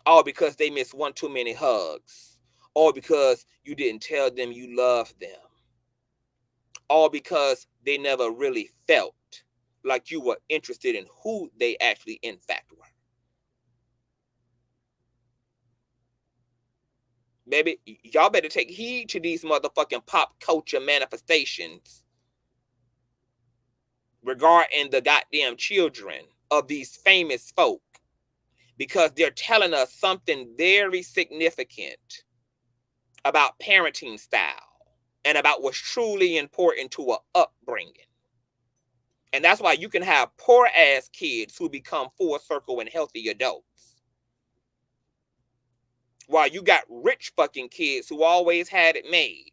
All because they missed one too many hugs. All because you didn't tell them you loved them. All because they never really felt like you were interested in who they actually in fact were. Baby, y'all better take heed to these motherfucking pop culture manifestations regarding the goddamn children of these famous folk, because they're telling us something very significant about parenting style and about what's truly important to an upbringing. And that's why you can have poor ass kids who become full circle and healthy adults, while you got rich fucking kids who always had it made,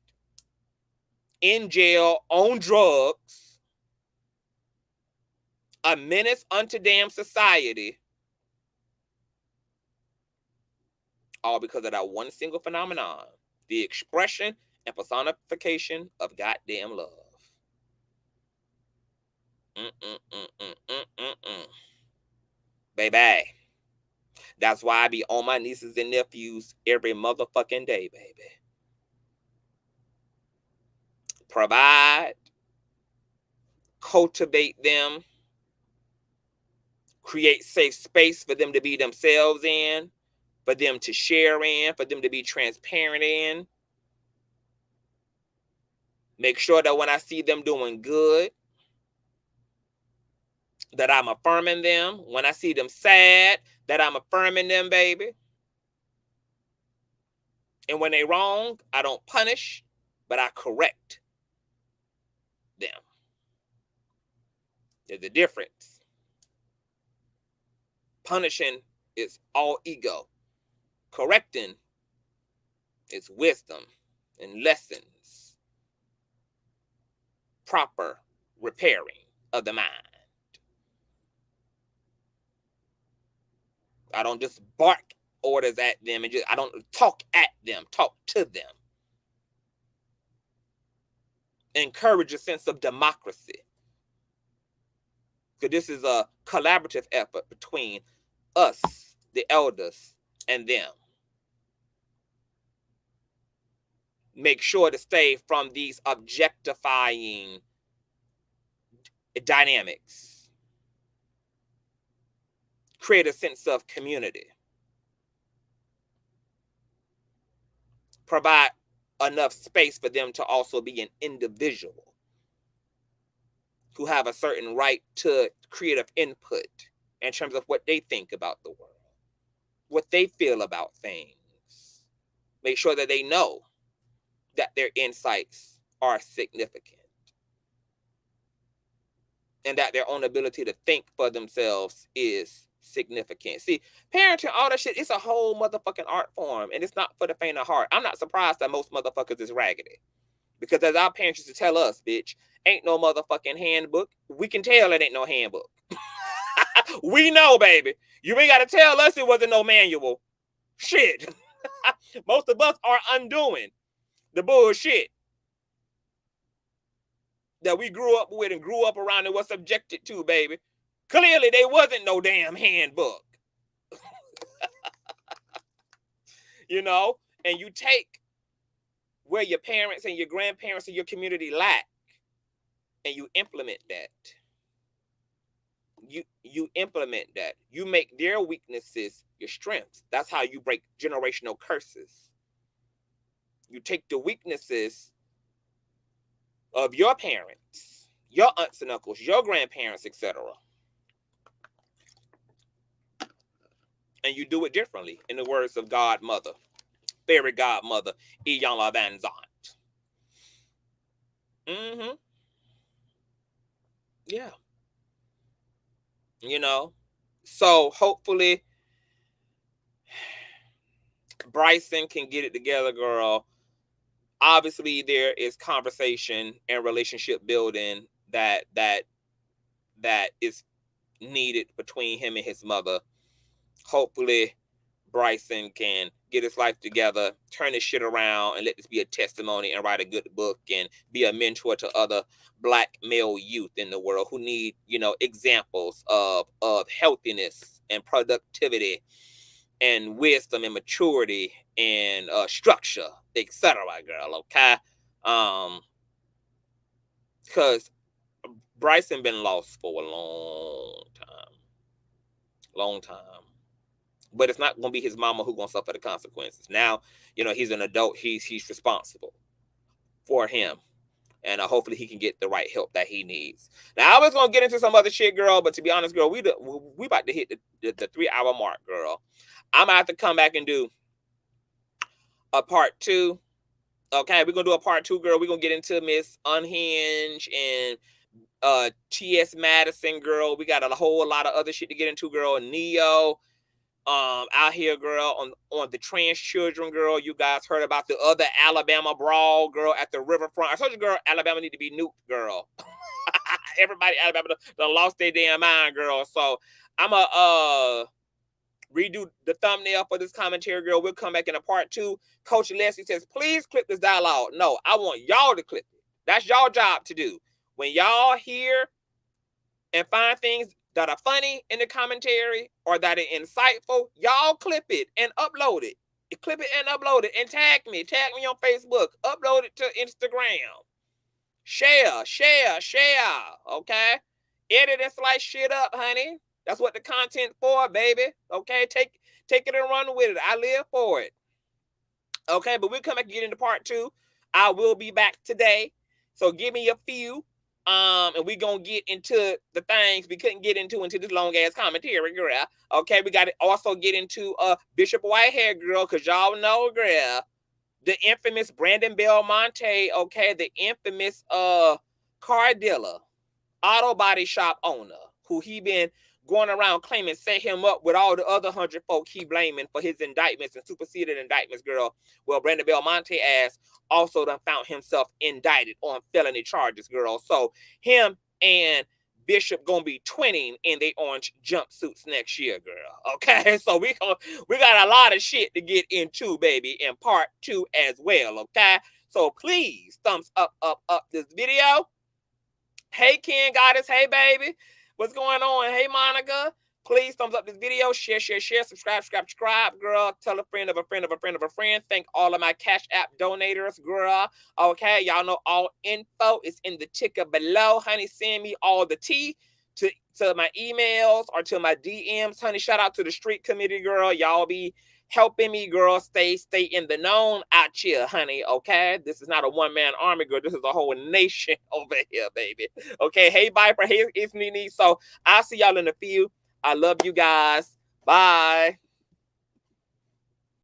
in jail, on drugs, a menace unto damn society, all because of that one single phenomenon, the expression and personification of goddamn love. Baby. That's why I be on my nieces and nephews every motherfucking day, baby. Provide, cultivate them, create safe space for them to be themselves in, for them to share in, for them to be transparent in. Make sure that when I see them doing good, that I'm affirming them. When I see them sad, that I'm affirming them, baby. And when they wrong, I don't punish, but I correct them. There's a difference. Punishing is all ego. Correcting is wisdom and lessons. Proper repairing of the mind. I don't just bark orders at them and I don't talk at them, talk to them. Encourage a sense of democracy. Because this is a collaborative effort between us, the elders, and them. Make sure to stay from these objectifying dynamics. Create a sense of community. Provide enough space for them to also be an individual who have a certain right to creative input in terms of what they think about the world, what they feel about things. Make sure that they know that their insights are significant and that their own ability to think for themselves is significant. See, parenting, all that shit, it's a whole motherfucking art form, and it's not for the faint of heart. I'm not surprised that most motherfuckers is raggedy, because as our parents used to tell us, bitch, ain't no motherfucking handbook. We can tell it ain't no handbook. We know, baby. You ain't got to tell us it wasn't no manual. Shit. Most of us are undoing the bullshit that we grew up with and grew up around and was subjected to, baby. Clearly, there wasn't no damn handbook. You know? And you take where your parents and your grandparents and your community lack, and you implement that. You implement that. You make their weaknesses your strengths. That's how you break generational curses. You take the weaknesses of your parents, your aunts and uncles, your grandparents, etc., and you do it differently, in the words of Godmother, fairy godmother, Iyanla Van Zandt. Mm-hmm. Yeah. You know, so hopefully Bryson can get it together, girl. Obviously, there is conversation and relationship building that is needed between him and his mother. Hopefully, Bryson can get his life together, turn his shit around, and let this be a testimony and write a good book and be a mentor to other Black male youth in the world who need, examples of healthiness and productivity and wisdom and maturity and structure, etc. Girl, okay? Because Bryson been lost for a long time. But it's not going to be his mama who's going to suffer the consequences. Now, he's an adult. He's responsible for him. And hopefully he can get the right help that he needs. Now, I was going to get into some other shit, girl. But to be honest, girl, we about to hit the 3-hour mark, girl. I'm going to have to come back and do a part 2. Okay, we're going to do a part 2, girl. We're going to get into Miss Unhinged and TS Madison, girl. We got a whole lot of other shit to get into, girl. Neo. Out here, girl, on the trans children, girl. You guys heard about the other Alabama brawl, girl, at the riverfront. I told you, girl, Alabama need to be nuked, girl. Everybody in Alabama done lost their damn mind, girl. So I'm going to redo the thumbnail for this commentary, girl. We'll come back in a part 2. Coach Leslie says, please clip this dialogue. No, I want y'all to clip it. That's y'all job to do. When y'all hear and find things that are funny in the commentary or that are insightful, y'all clip it and upload it. You clip it and upload it and tag me on Facebook, upload it to Instagram, share, okay? Edit and slice shit up, honey. That's what the content for, baby. Okay, take it and run with it. I live for it. Okay, but we'll come back and get into part 2. I will be back today, so give me a few. And we gonna get into the things we couldn't get into this long ass commentary, girl. Okay, we got to also get into Bishop Whitehair, girl, because y'all know, girl, the infamous Brandon Belmonte, okay, the infamous car dealer, auto body shop owner, who he been going around claiming set him up with all the other 100 folk he blaming for his indictments and superseded indictments, girl. Well, Brandon Belmonte ass also done found himself indicted on felony charges, girl. So him and Bishop gonna be twinning in their orange jumpsuits next year, girl. Okay, so we got a lot of shit to get into, baby, in part 2 as well. Okay, so please thumbs up this video. Hey, Ken Goddess. Hey, baby. What's going on? Hey, Monica. Please thumbs up this video. Share. Subscribe, girl. Tell a friend of a friend of a friend of a friend. Thank all of my Cash App donators, girl. Okay, y'all know all info is in the ticker below. Honey, send me all the tea to my emails or to my DMs. Honey, shout out to the street committee, girl. Y'all be helping me, girl, stay in the known out here, honey, okay? This is not a one-man army, girl. This is a whole nation over here, baby. Okay, hey, Viper, hey, it's Nene. So I'll see y'all in a few. I love you guys. Bye.